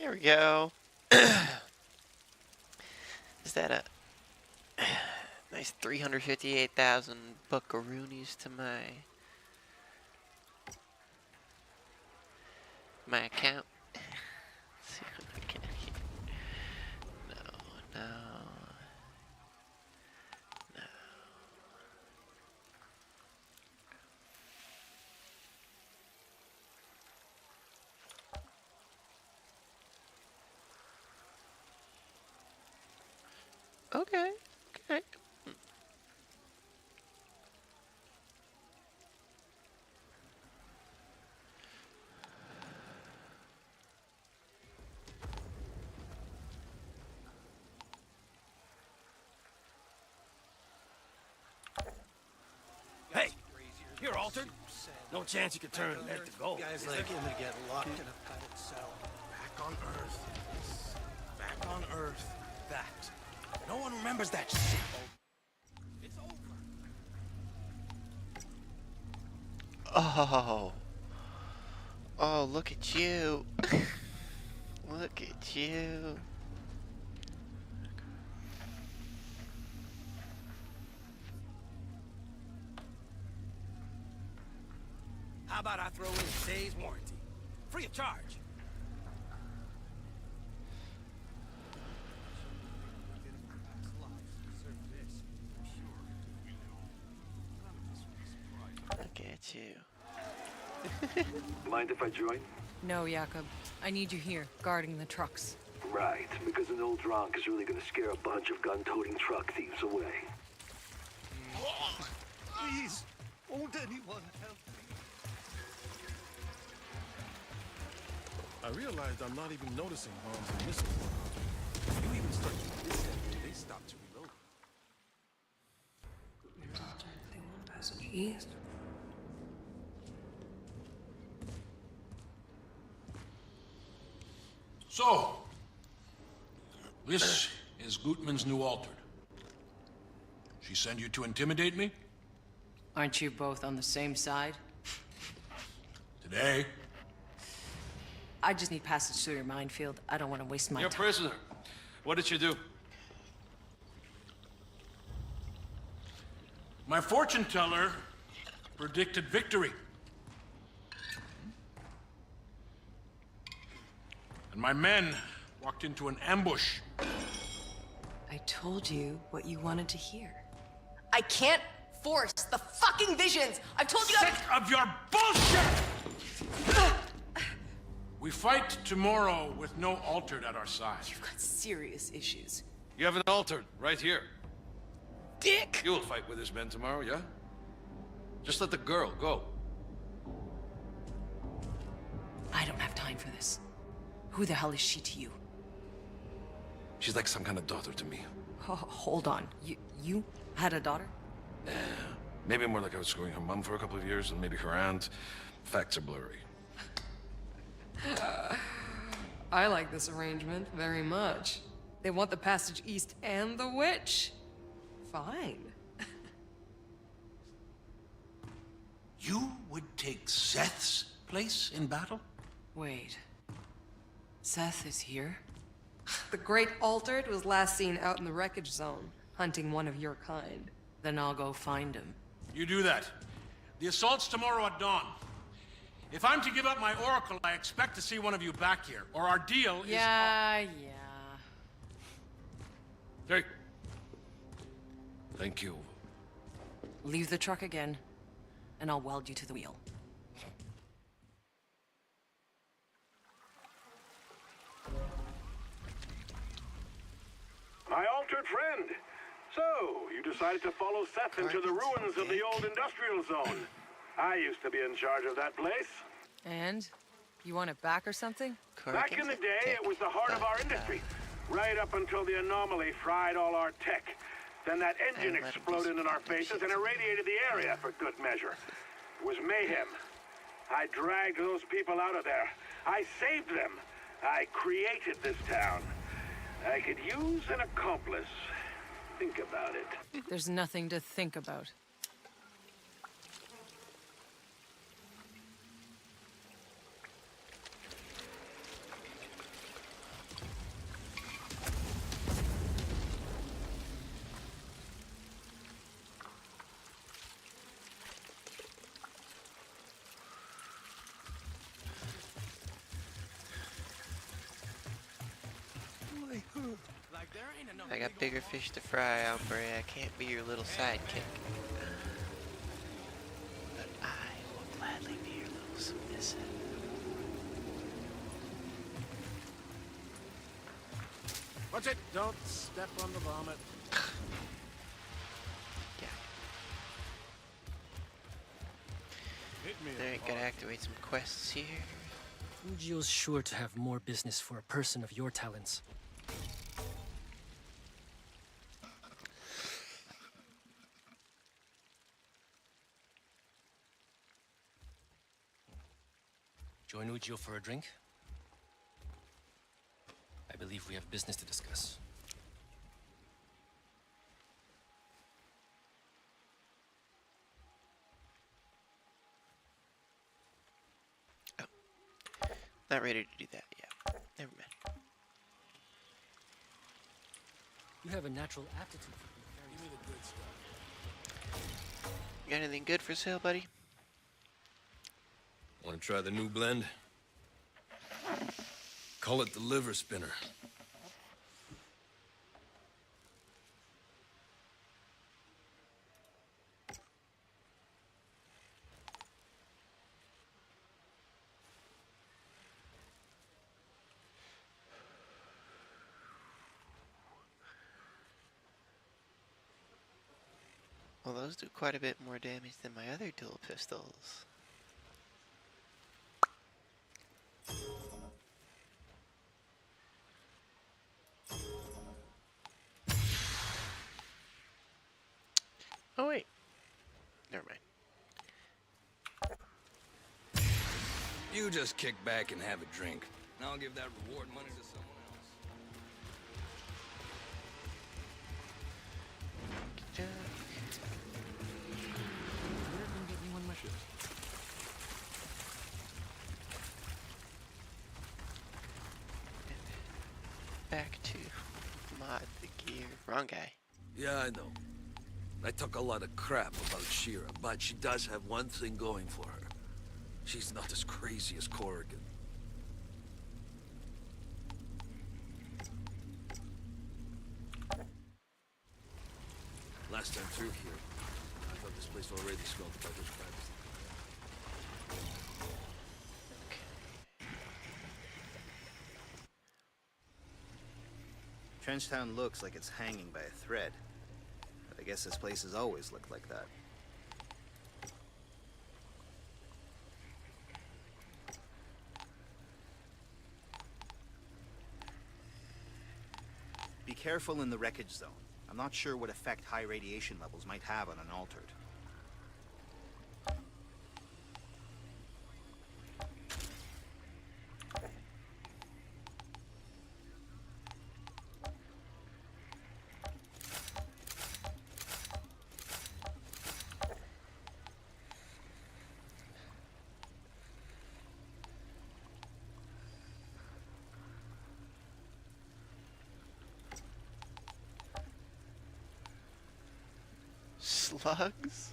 There we go. Is that a nice 358,000 buckaroonies to my account? Let's see what we get here. No, no. Okay, okay. Hey, altered? No chance you could turn lead to gold. Guys like him to get locked in a padded cell. Back on Earth. Back on Earth. That. No one remembers that shit. It's over. Oh. Oh, look at you. Look at you. How about I throw in a day's warranty? Free of charge. Look at you. Mind if I join? No, Jakob. I need you here, guarding the trucks. Right, because an old drunk is really gonna scare a bunch of gun-toting truck thieves away. Please, won't anyone help me? I realized I'm not even noticing bombs and missiles. You even start to this end, they stop to reload. Passage east. So, this is Gutman's new altered. She sent you to intimidate me? Aren't you both on the same side? Today? I just need passage through your minefield. I don't want to waste my You're a time. prisoner. What did you do? My fortune teller predicted victory. And my men walked into an ambush. I told you what you wanted to hear. I can't force the fucking visions! I've told you Sick of your bullshit! We fight tomorrow with no altered at our side. You've got serious issues. You have an altered right here. Dick! You'll fight with his men tomorrow, yeah? Just let the girl go. I don't have time for this. Who the hell is she to you? She's like some kind of daughter to me. Oh, hold on. You had a daughter? Maybe more like I was screwing her mom for a couple of years, and maybe her aunt. Facts are blurry. I like this arrangement very much. They want the passage east and the witch. Fine. You would take Seth's place in battle? Wait. Seth is here? The Great Altered was last seen out in the wreckage zone, hunting one of your kind. Then I'll go find him. You do that. The assault's tomorrow at dawn. If I'm to give up my oracle, I expect to see one of you back here, or our deal is... Yeah. Hey. Thank you. Leave the truck again, and I'll weld you to the wheel. My altered friend. So, you decided to follow Seth into the ruins of the old industrial zone. I used to be in charge of that place. And? You want it back or something? Back in the day, it was the heart of our industry. Right up until the anomaly fried all our tech. Then that engine exploded in our faces and irradiated the area for good measure. It was mayhem. I dragged those people out of there. I saved them. I created this town. I could use an accomplice. Think about it. There's nothing to think about. I got bigger fish to fry, hombre. I can't be your little sidekick. But I will gladly be your little submissive. Watch it! Don't step on the vomit. Alright, gotta activate some quests here. Fujio's sure to have more business for a person of your talents. Join Ujio for a drink? I believe we have business to discuss. Not ready to do that yet. Never mind. You have a natural aptitude for Give me the good stuff. Got anything good for sale, buddy? Want to try the new blend? Call it the liver spinner. Well, those do quite a bit more damage than my other dual pistols. Oh wait, never mind. You just kick back and have a drink. And I'll give that reward money to someone Back to mod the gear. Wrong guy. Yeah, I know. I took a lot of crap about Shira, but she does have one thing going for her. She's not as crazy as Corrigan. Last time through here, I thought this place already smelled about as bad as... Trenchtown looks like it's hanging by a thread. But I guess this place has always looked like that. Be careful in the wreckage zone. I'm not sure what effect high radiation levels might have on an altered. Slugs?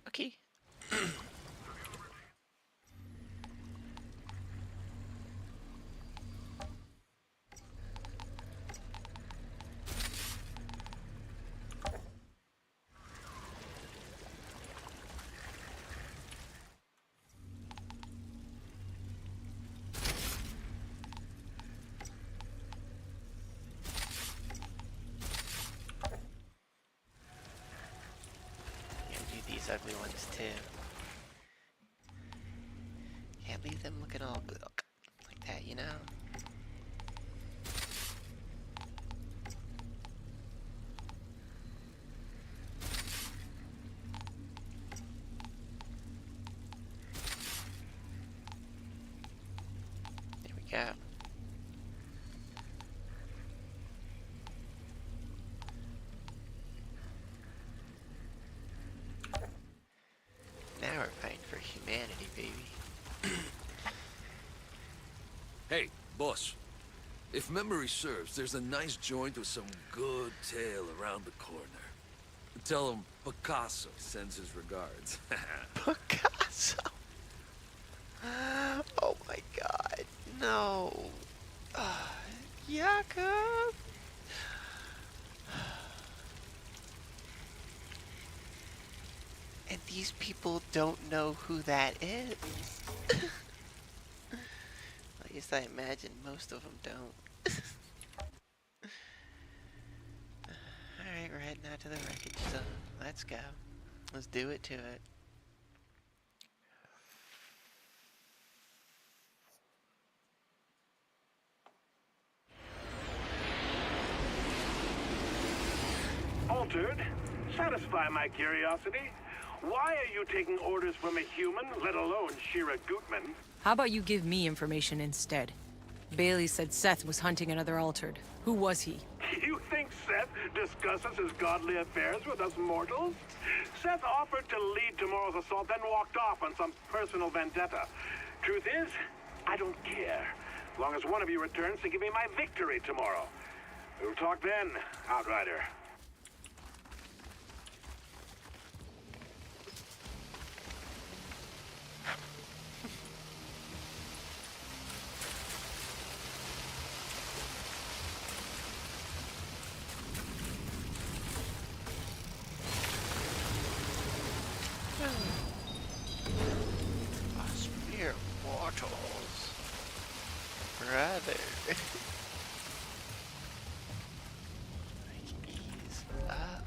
Okay. These ugly ones too. Can't leave them looking all good like that, you know? Yeah. Now we're fighting for humanity, baby. Hey, boss. If memory serves, there's a nice joint with some good tail around the corner. Tell him Picasso sends his regards. Picasso? Oh my god, no. Jakob? And these people don't know who that is. At least I imagine most of them don't. Alright, we're heading out to the wreckage zone. Let's go. Let's do it to it. Altered? Satisfy my curiosity. Why are you taking orders from a human, let alone Shira Gutman? How about you give me information instead? Bailey said Seth was hunting another Altered. Who was he? You think Seth discusses his godly affairs with us mortals? Seth offered to lead tomorrow's assault, then walked off on some personal vendetta. Truth is, I don't care. As long as one of you returns to give me my victory tomorrow. We'll talk then, Outrider. Mere mortals. Brother. Ease up.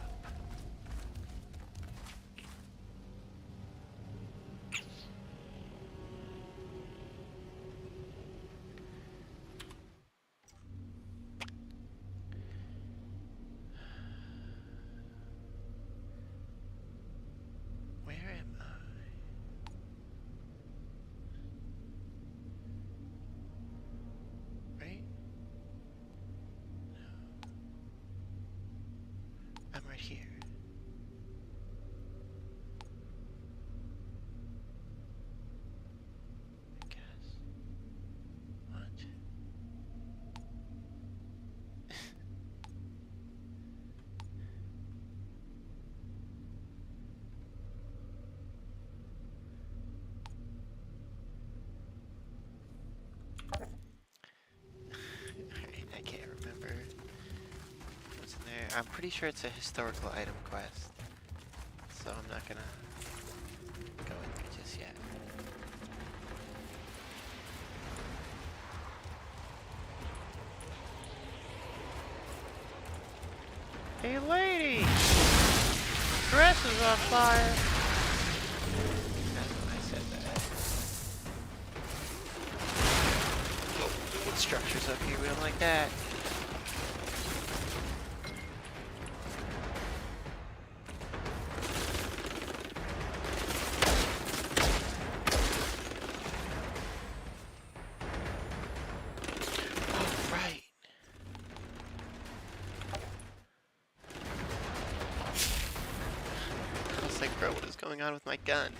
Where am I? Right? No. I'm right here. I guess. What? I can't remember what's in there. I'm pretty sure it's a historical item quest, so I'm not gonna go in there just yet. Hey lady! Dress is on fire! That's when I said that. Oh, wood structures up here, we don't like that. Oh, right. I was like, bro, what is going on with my gun?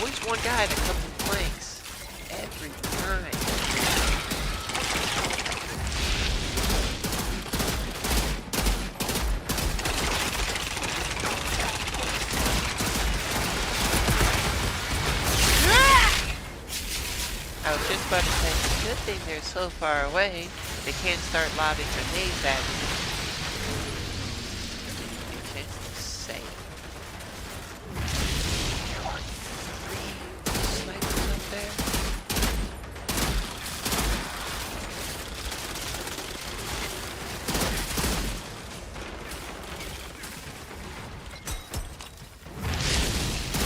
always one guy that comes and flanks every time. I was just about to say, good thing they're so far away, they can't start lobbing grenades at me. Okay, say. Snipers up there.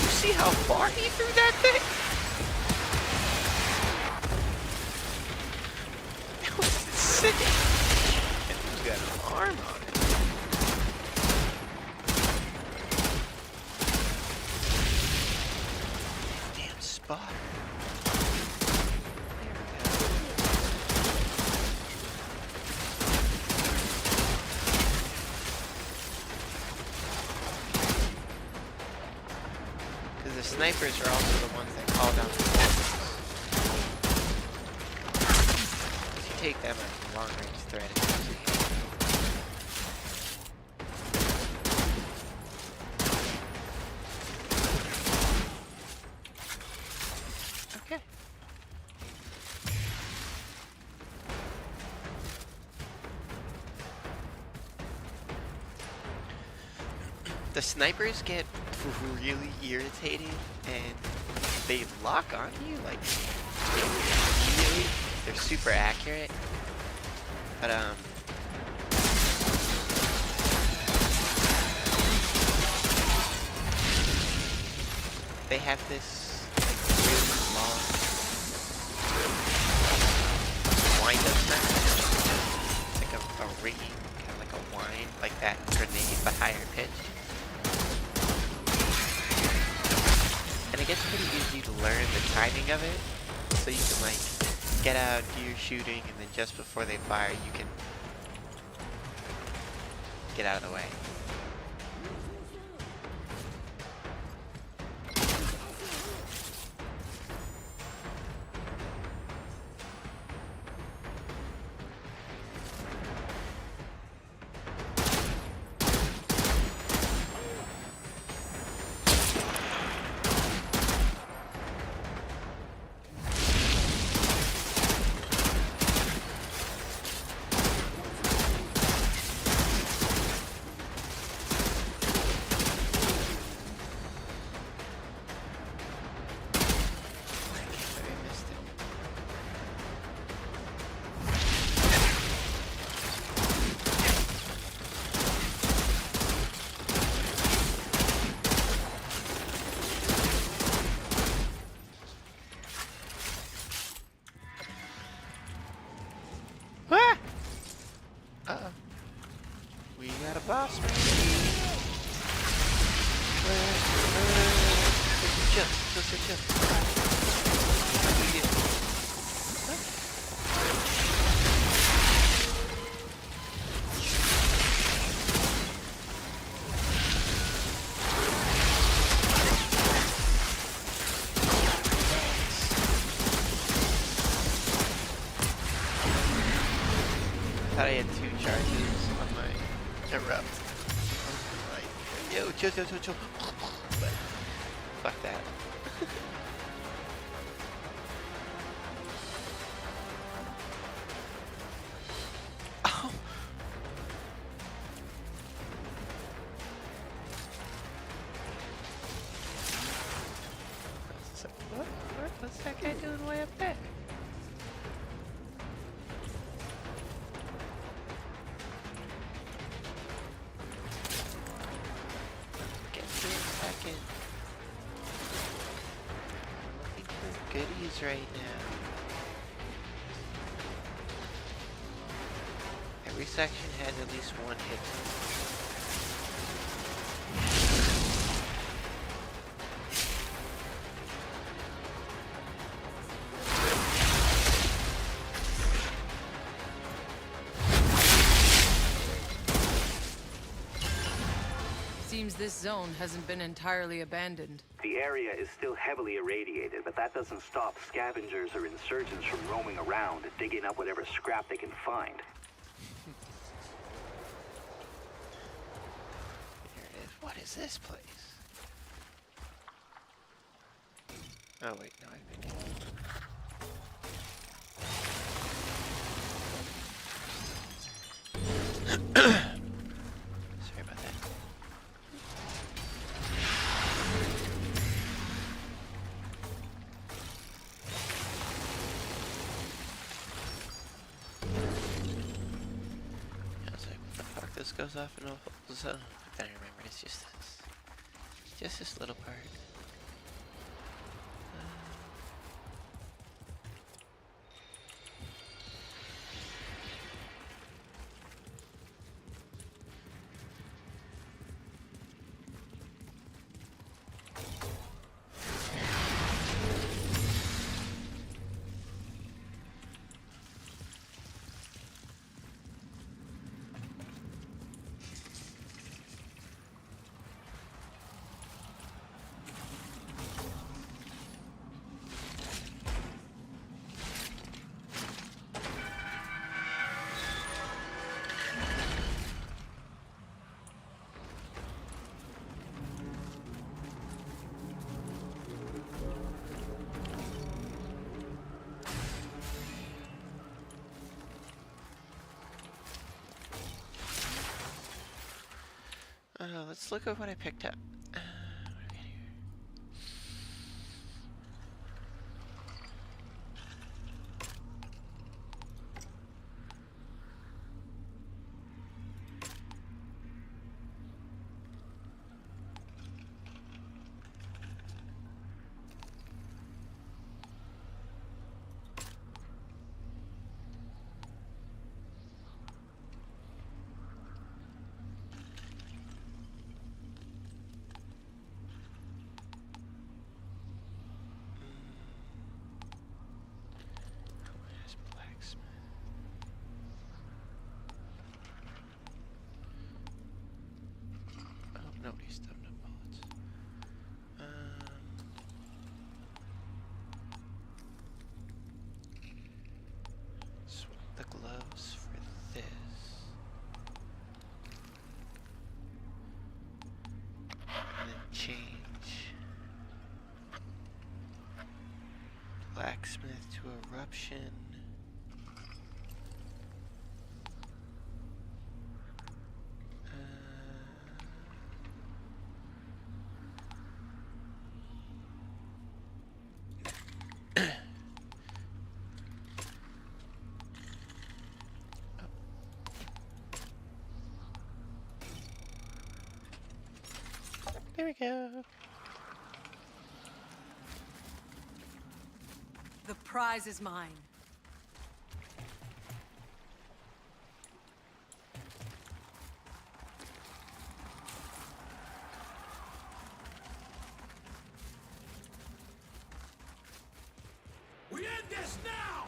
You see how far he threw that thing? Sick. And who's got an arm on it? Damn spot. Because the snipers are also the ones that call down the bullets. Take them as a long-range threat. Okay. The snipers get really irritated and they lock on you like immediately. They're super accurate, but they have this like really long wind-up sound, like a ringing, kind of like a whine, like that grenade but higher pitch. And it gets pretty easy to learn the timing of it, so you can like get out, do your shooting, and then just before they fire, you can get out of the way. We got a boss man. Chill. I thought I had 2 charges on my erupt. Like, yo, chill. But fuck that. Oh. What's that guy doing way up there? Goodies right now. Every section has at least one hit. Seems Seems this zone hasn't been entirely abandoned. The area is still heavily irradiated, but that doesn't stop scavengers or insurgents from roaming around, digging up whatever scrap they can find. Here it is. What is this place? Oh wait, no, I've been here. Sorry about that. I was like, what the fuck? This goes off in a whole zone. But then I remembered it's just this. Just this little part. Let's look at what I picked up. What do we got here? Nobody's done no bullets. Swap the gloves for this. And then change blacksmith to eruption. There we go. The prize is mine. We end this now!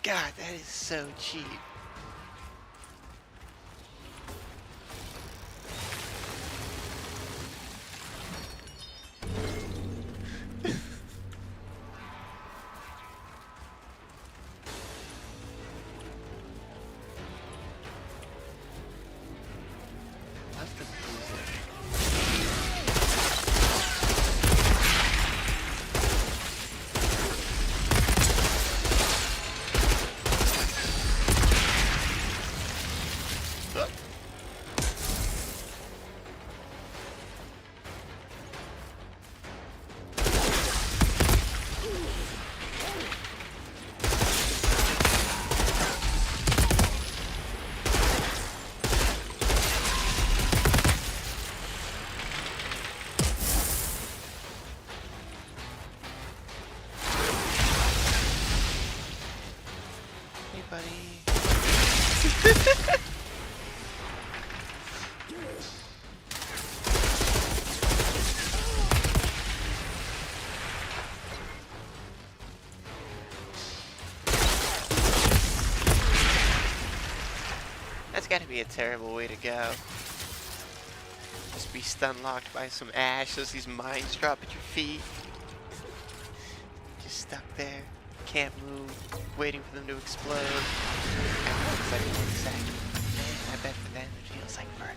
God, that is so cheap. What's the Hey, buddy. That's gotta be a terrible way to go. Just be stun locked by some ash as these mines drop at your feet. Just stuck there. Can't move, waiting for them to explode. I know it's like 1 second. Man, I bet for them it feels like forever.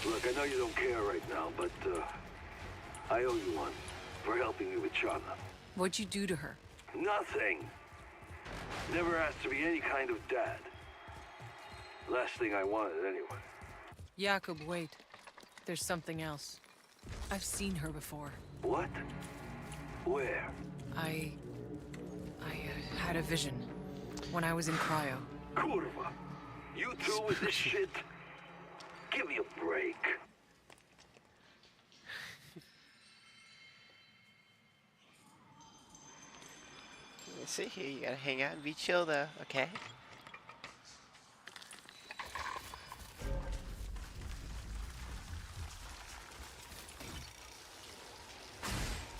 Look, I know you don't care right now, but, I owe you one for helping me with Shauna. What'd you do to her? Nothing. Never asked to be any kind of dad. Last thing I wanted, anyway. Jakub, wait. There's something else. I've seen her before. What? Where? I had a vision when I was in cryo. Kurva. You two with this shit? Give me a break. Let's see here, you gotta hang out and be chill though, okay?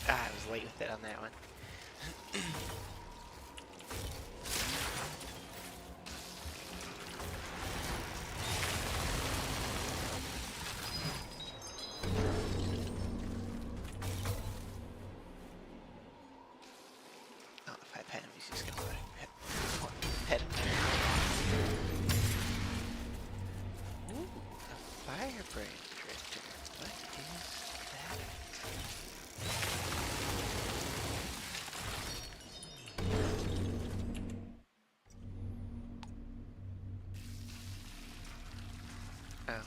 I was late with it on that one. Oh, if I pet him, he's just gonna pet him. Ooh, a firebrand drifter. What is that? Oh.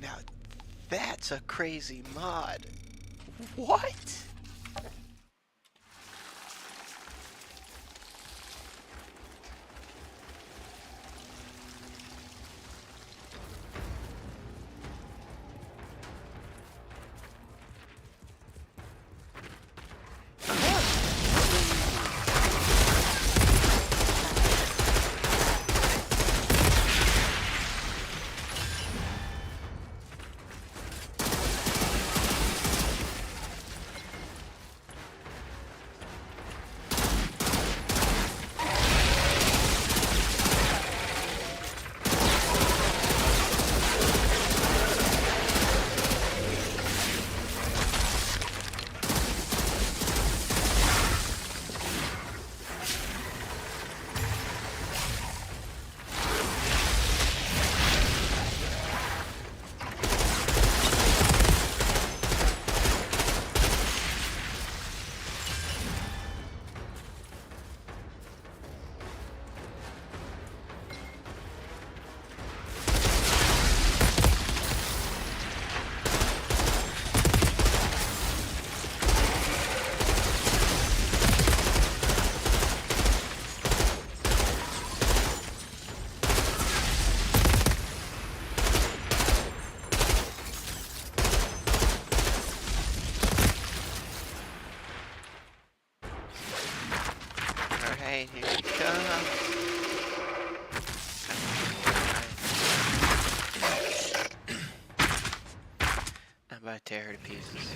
Now that's a crazy mod. What? Alright, here we come. I'm about to tear her to pieces.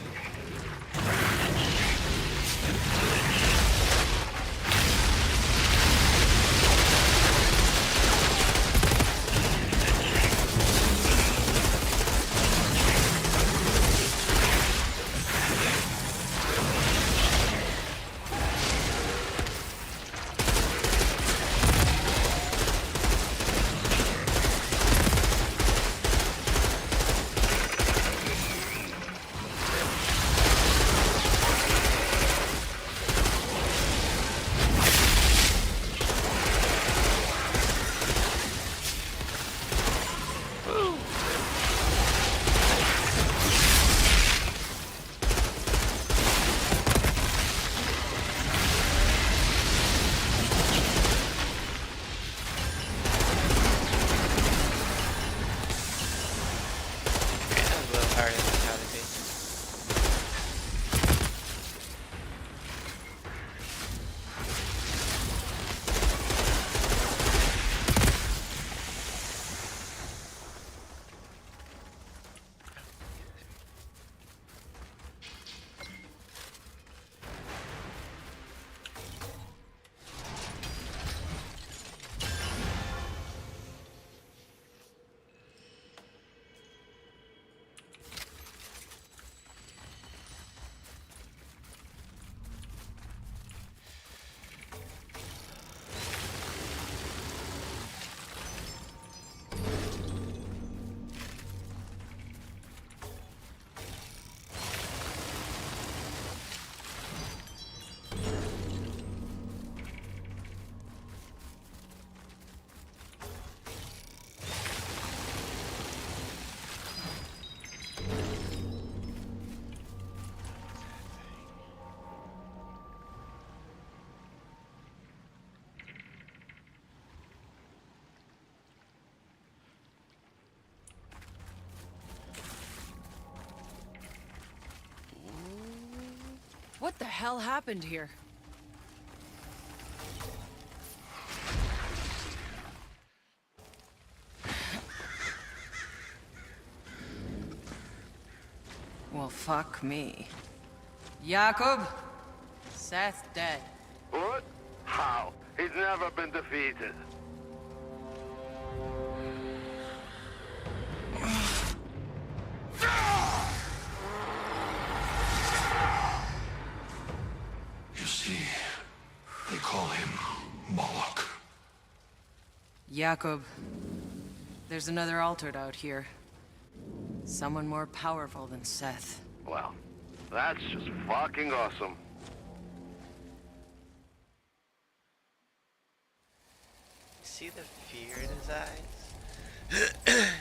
What the hell happened here? Well, fuck me. Jakob? Seth's dead. What? How? He's never been defeated. You see, they call him Moloch. Jakob, there's another altered out here. Someone more powerful than Seth. Well, that's just fucking awesome. See the fear in his eyes?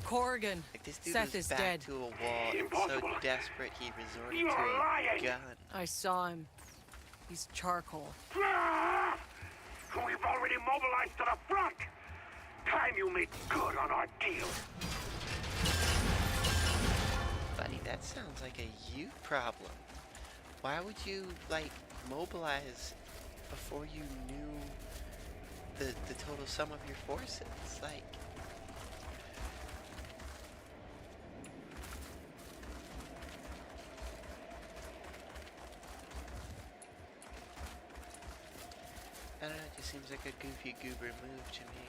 Corrigan, Like this dude Seth was is back dead. to a wall and so desperate he resorted You to are a lying. gun. I saw him. He's charcoal. Ah! We've already mobilized to the front. Time you made good on our deal. Buddy, that sounds like a you problem. Why would you, like, mobilize before you knew the total sum of your forces? Like... I don't know, it just seems like a goofy goober move to me.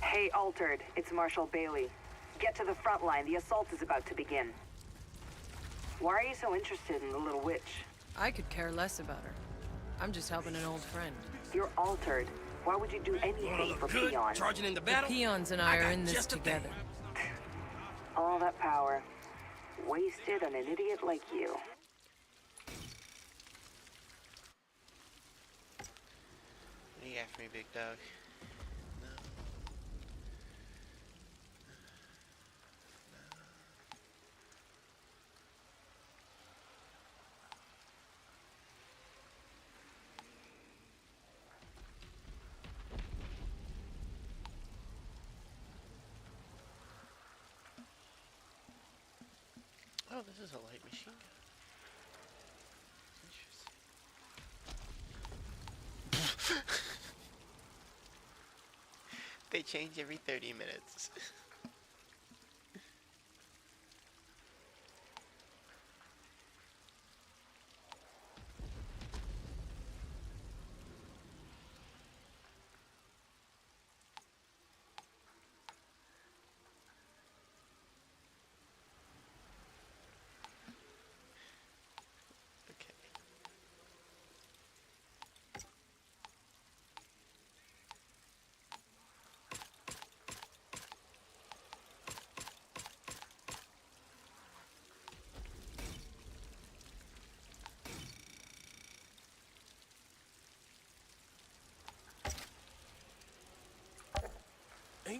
Hey, Altered. It's Marshall Bailey. Get to the front line. The assault is about to begin. Why are you so interested in the little witch? I could care less about her. I'm just helping an old friend. You're Altered. Why would you do anything for Peon? Charging into The battle? peons and I are in this together. All that power. Wasted on an idiot like you. What do you got for me, big dog? Oh, this is a light machine gun. Interesting. They change every 30 minutes.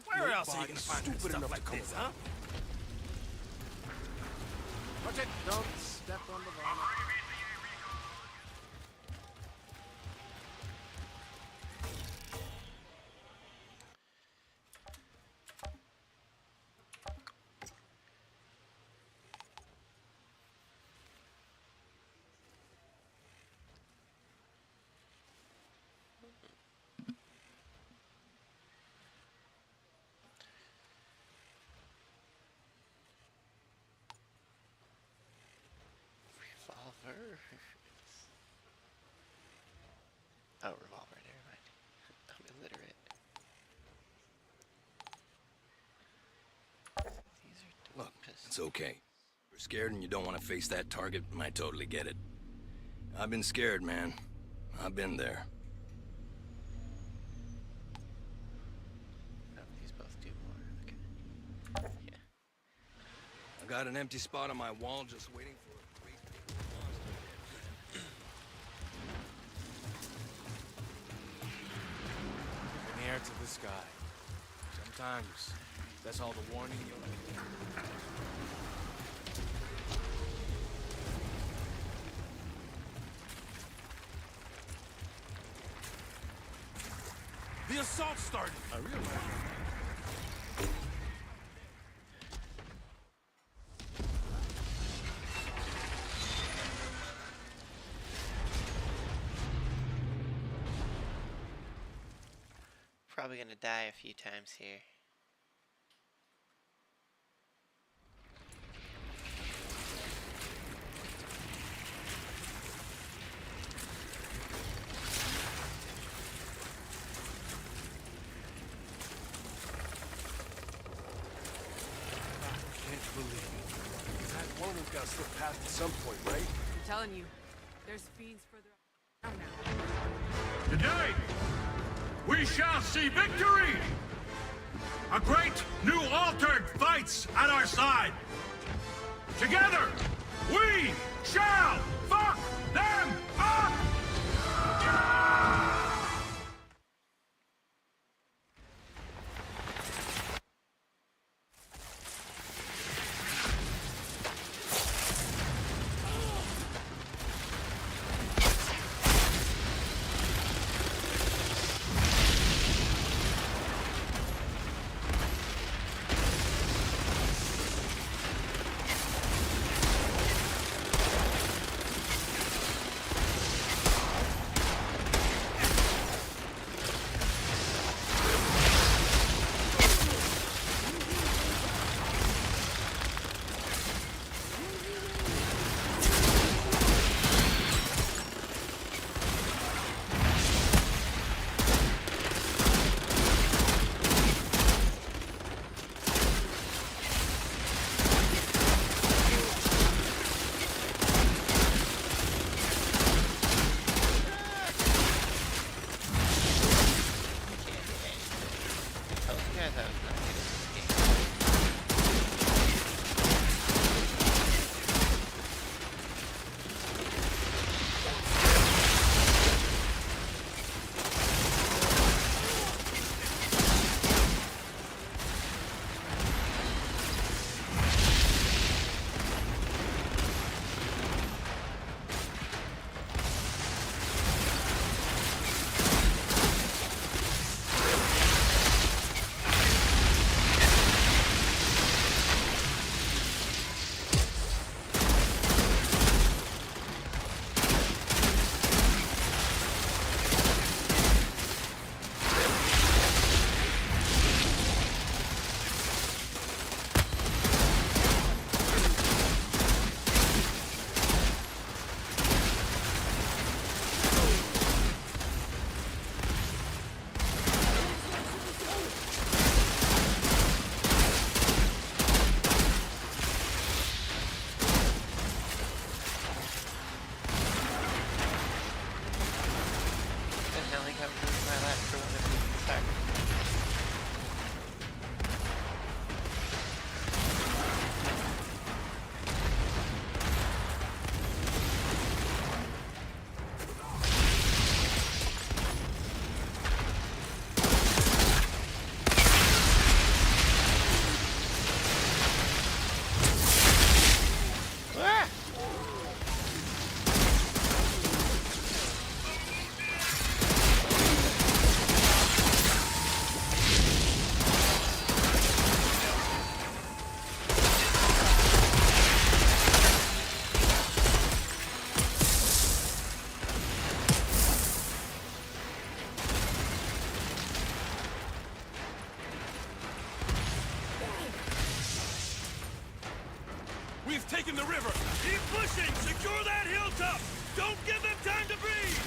Where else are you gonna find good stuff like this, huh? Watch it! Don't step on the vomit. Revolver. Oh, revolver, never mind. I'm illiterate. These are Look, it's okay. You're scared and you don't want to face that target, and I totally get it. I've been scared, man. I've been there. Oh, these both do more. Okay. Yeah. I got an empty spot on my wall just waiting for a great big monster. From here to the sky. Sometimes that's all the warning you'll need. The assault started! I realize that. Probably gonna die a few times here. gotta slip past at some point, right? I'm telling you, there's fiends further down now. Today, we shall see victory! A great new altered fights at our side! Together, we shall fuck them up! We've taken the river! Keep pushing! Secure that hilltop! Don't give them time to breathe!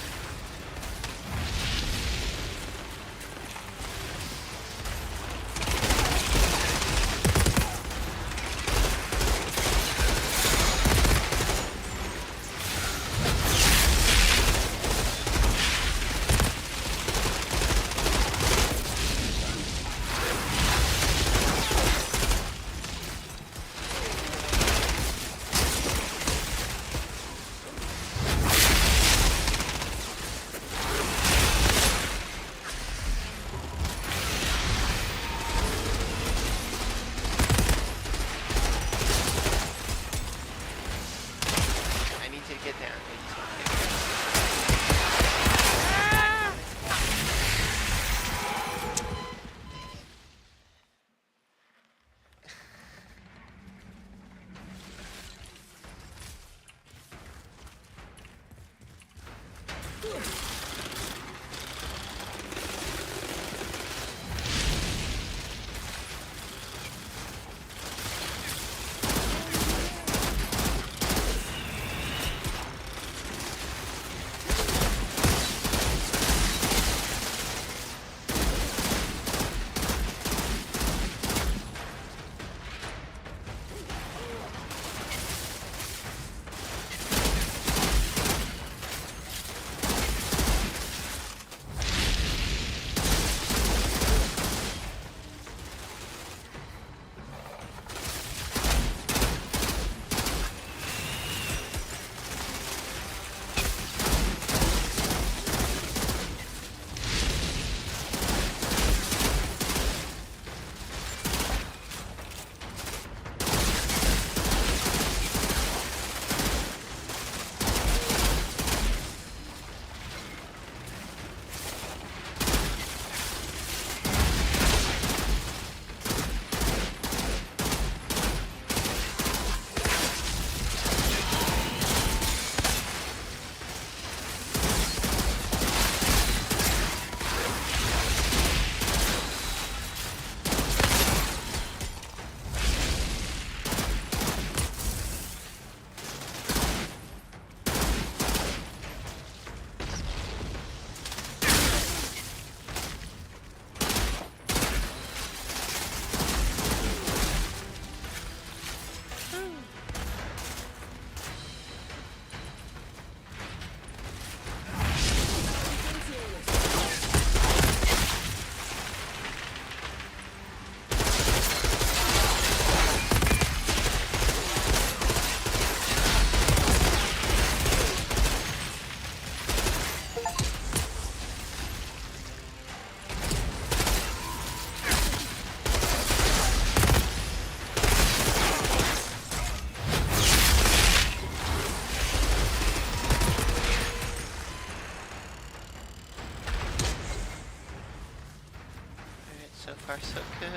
So far, so good.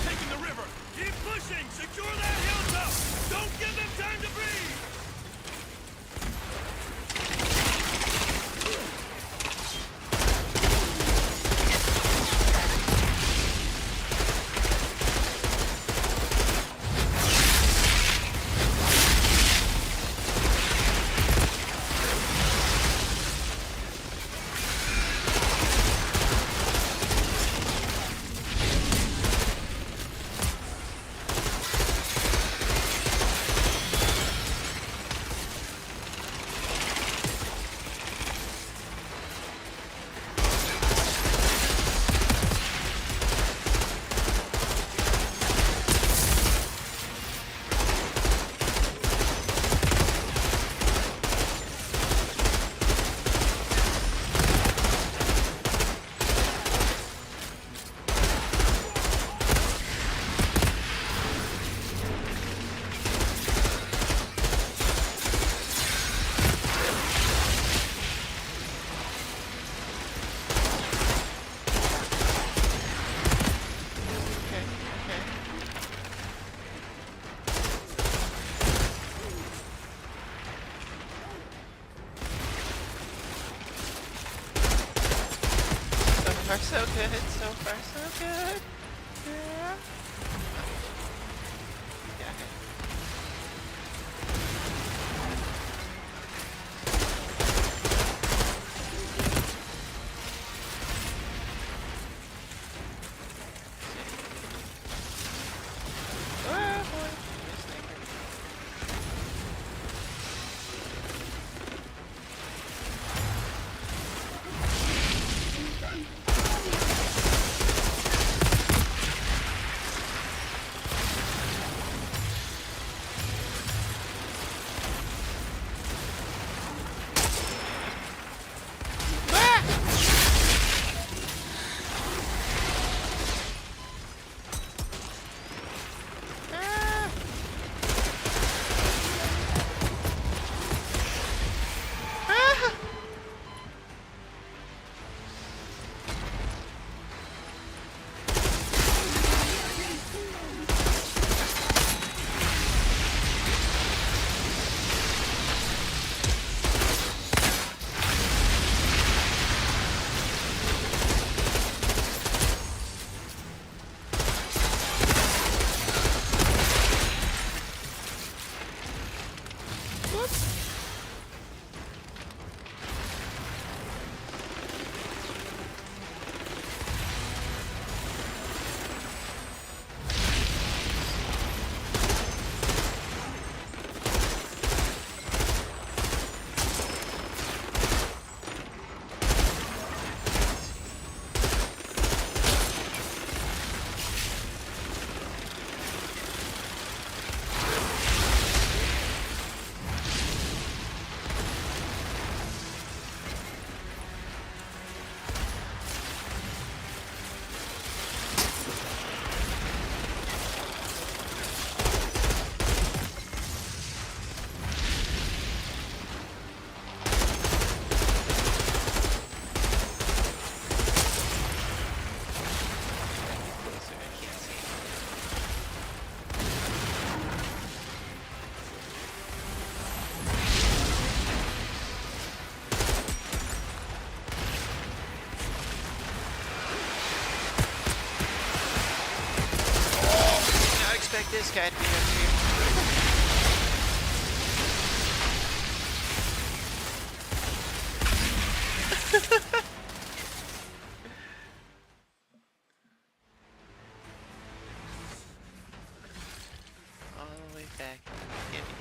Taking the river! Keep pushing! Secure that hilltop! Don't give them time to breathe! So far, so good. So far, so good. Yeah. Yeah. Oh boy. Expect this guy to be up here. All the way back. Get me.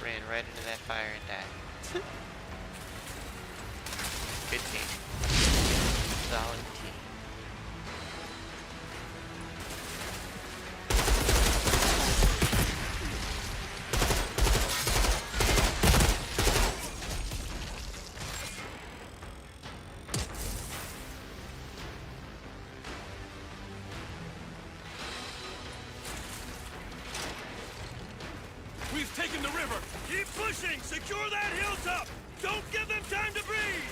ran right into that fire and died. Good team. Solid team. We've taken the river! Keep pushing! Secure that hilltop! Don't give them time to breathe!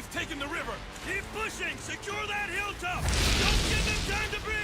We've taken the river! Keep pushing! Secure that hilltop! Don't give them time to breathe!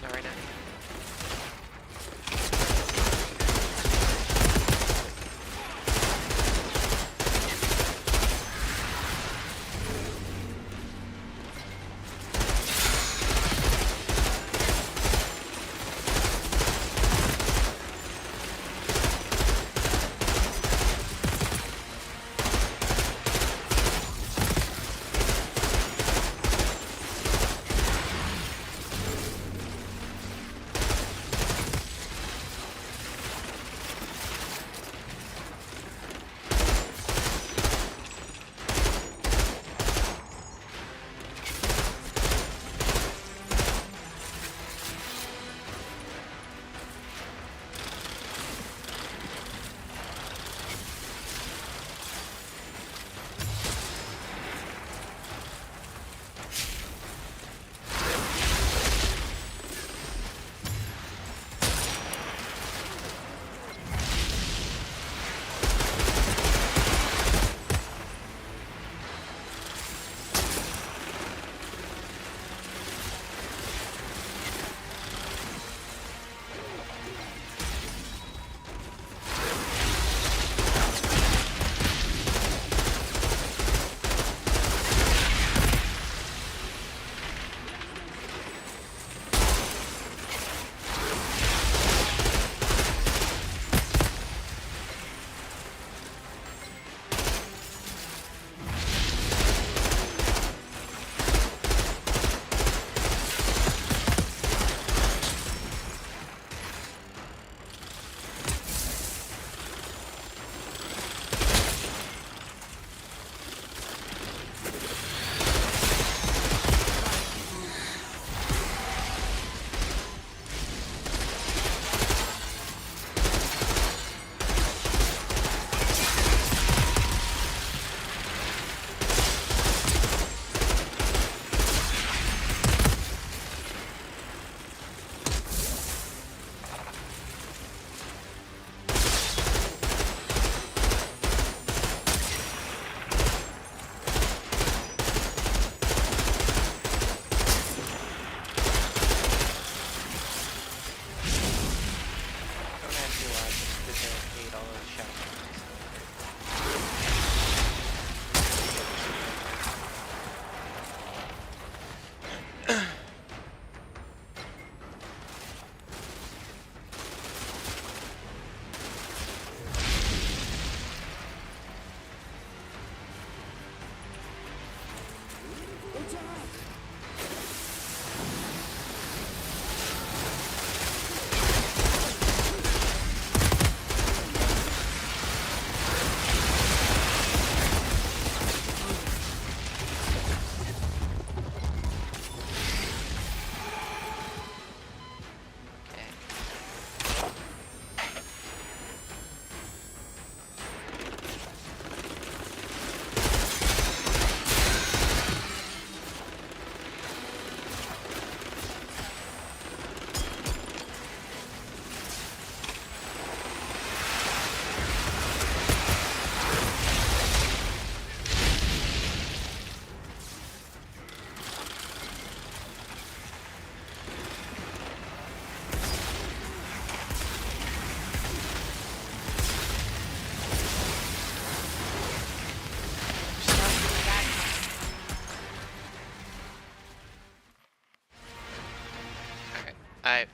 Not right now.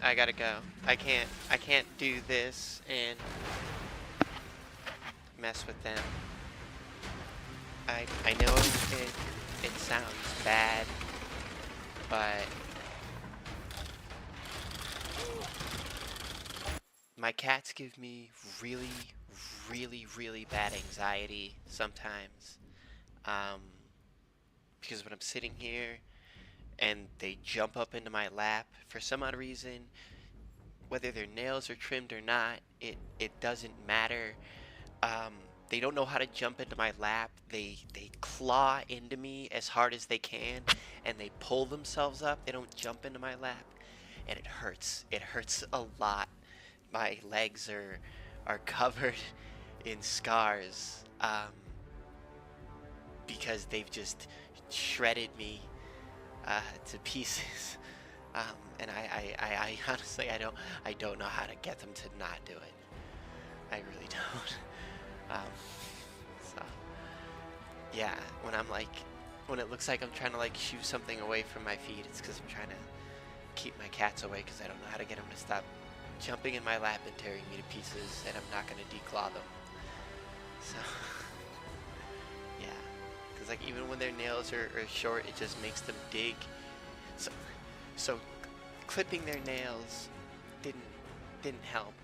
I gotta go. I can't do this and mess with them. I know it sounds bad, but my cats give me really, really, really bad anxiety sometimes. Because when I'm sitting here and they jump up into my lap for some odd reason, whether their nails are trimmed or not, it doesn't matter. They don't know how to jump into my lap. They claw into me as hard as they can, and they pull themselves up. They don't jump into my lap, and it hurts. It hurts a lot. My legs are covered in scars because they've just shredded me to pieces. And I honestly I don't know how to get them to not do it. I really don't. So yeah, when it looks like I'm trying to like shoo something away from my feet, it's because I'm trying to keep my cats away because I don't know how to get them to stop jumping in my lap and tearing me to pieces, and I'm not gonna declaw them. So yeah, because like even when their nails are short, it just makes them dig. So clipping their nails didn't help,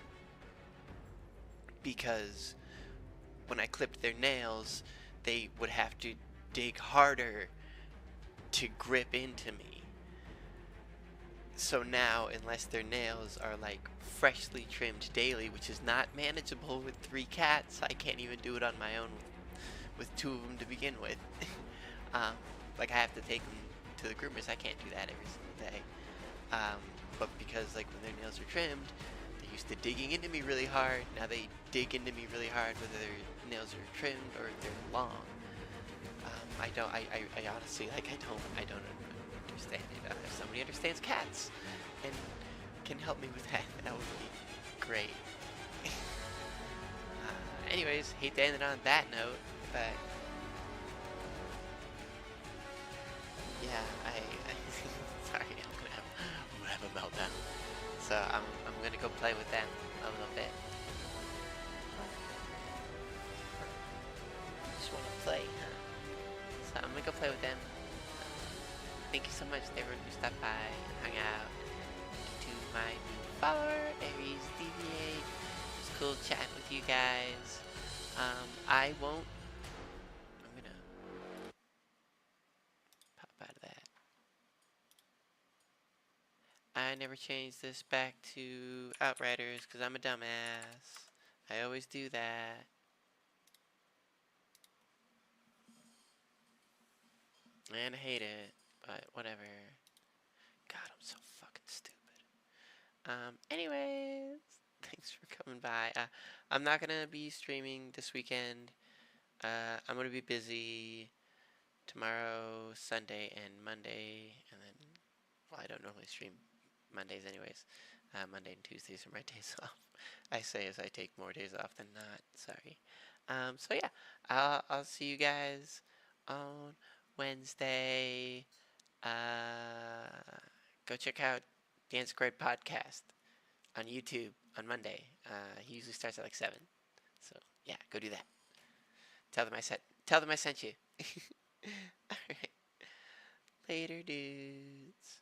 because when I clipped their nails, they would have to dig harder to grip into me. So now, unless their nails are like freshly trimmed daily, which is not manageable with 3 cats, I can't even do it on my own with 2 of them to begin with. Like I have to take them to the groomers. I can't do that every single day. But because like when their nails are trimmed, they're used to digging into me really hard. Now they dig into me really hard whether their nails are trimmed or if they're long. I honestly I don't understand it. If somebody understands cats and can help me with that, that would be great. Anyways, hate to end it on that note, but yeah, sorry, I'm gonna have a meltdown. So I'm gonna go play with them a little bit. Just wanna play, huh? So I'm gonna go play with them. Thank you so much, everyone who stopped by and hung out to my new follower, Aries DVA. It was cool chatting with you guys. I'm gonna pop out of that. I never changed this back to Outriders because I'm a dumbass. I always do that. And I hate it, but whatever. God, I'm so fucking stupid. Anyways, thanks for coming by. I'm not gonna be streaming this weekend. I'm gonna be busy tomorrow, Sunday, and Monday, and then, well, I don't normally stream Mondays anyways. Monday and Tuesdays are my days off. I say as I take more days off than not. Sorry. So yeah, I'll see you guys on Wednesday. Go check out Dan Squared Podcast on YouTube on Monday. He usually starts at like 7. So yeah, go do that. Tell them I sent you. Alright. Later, dudes.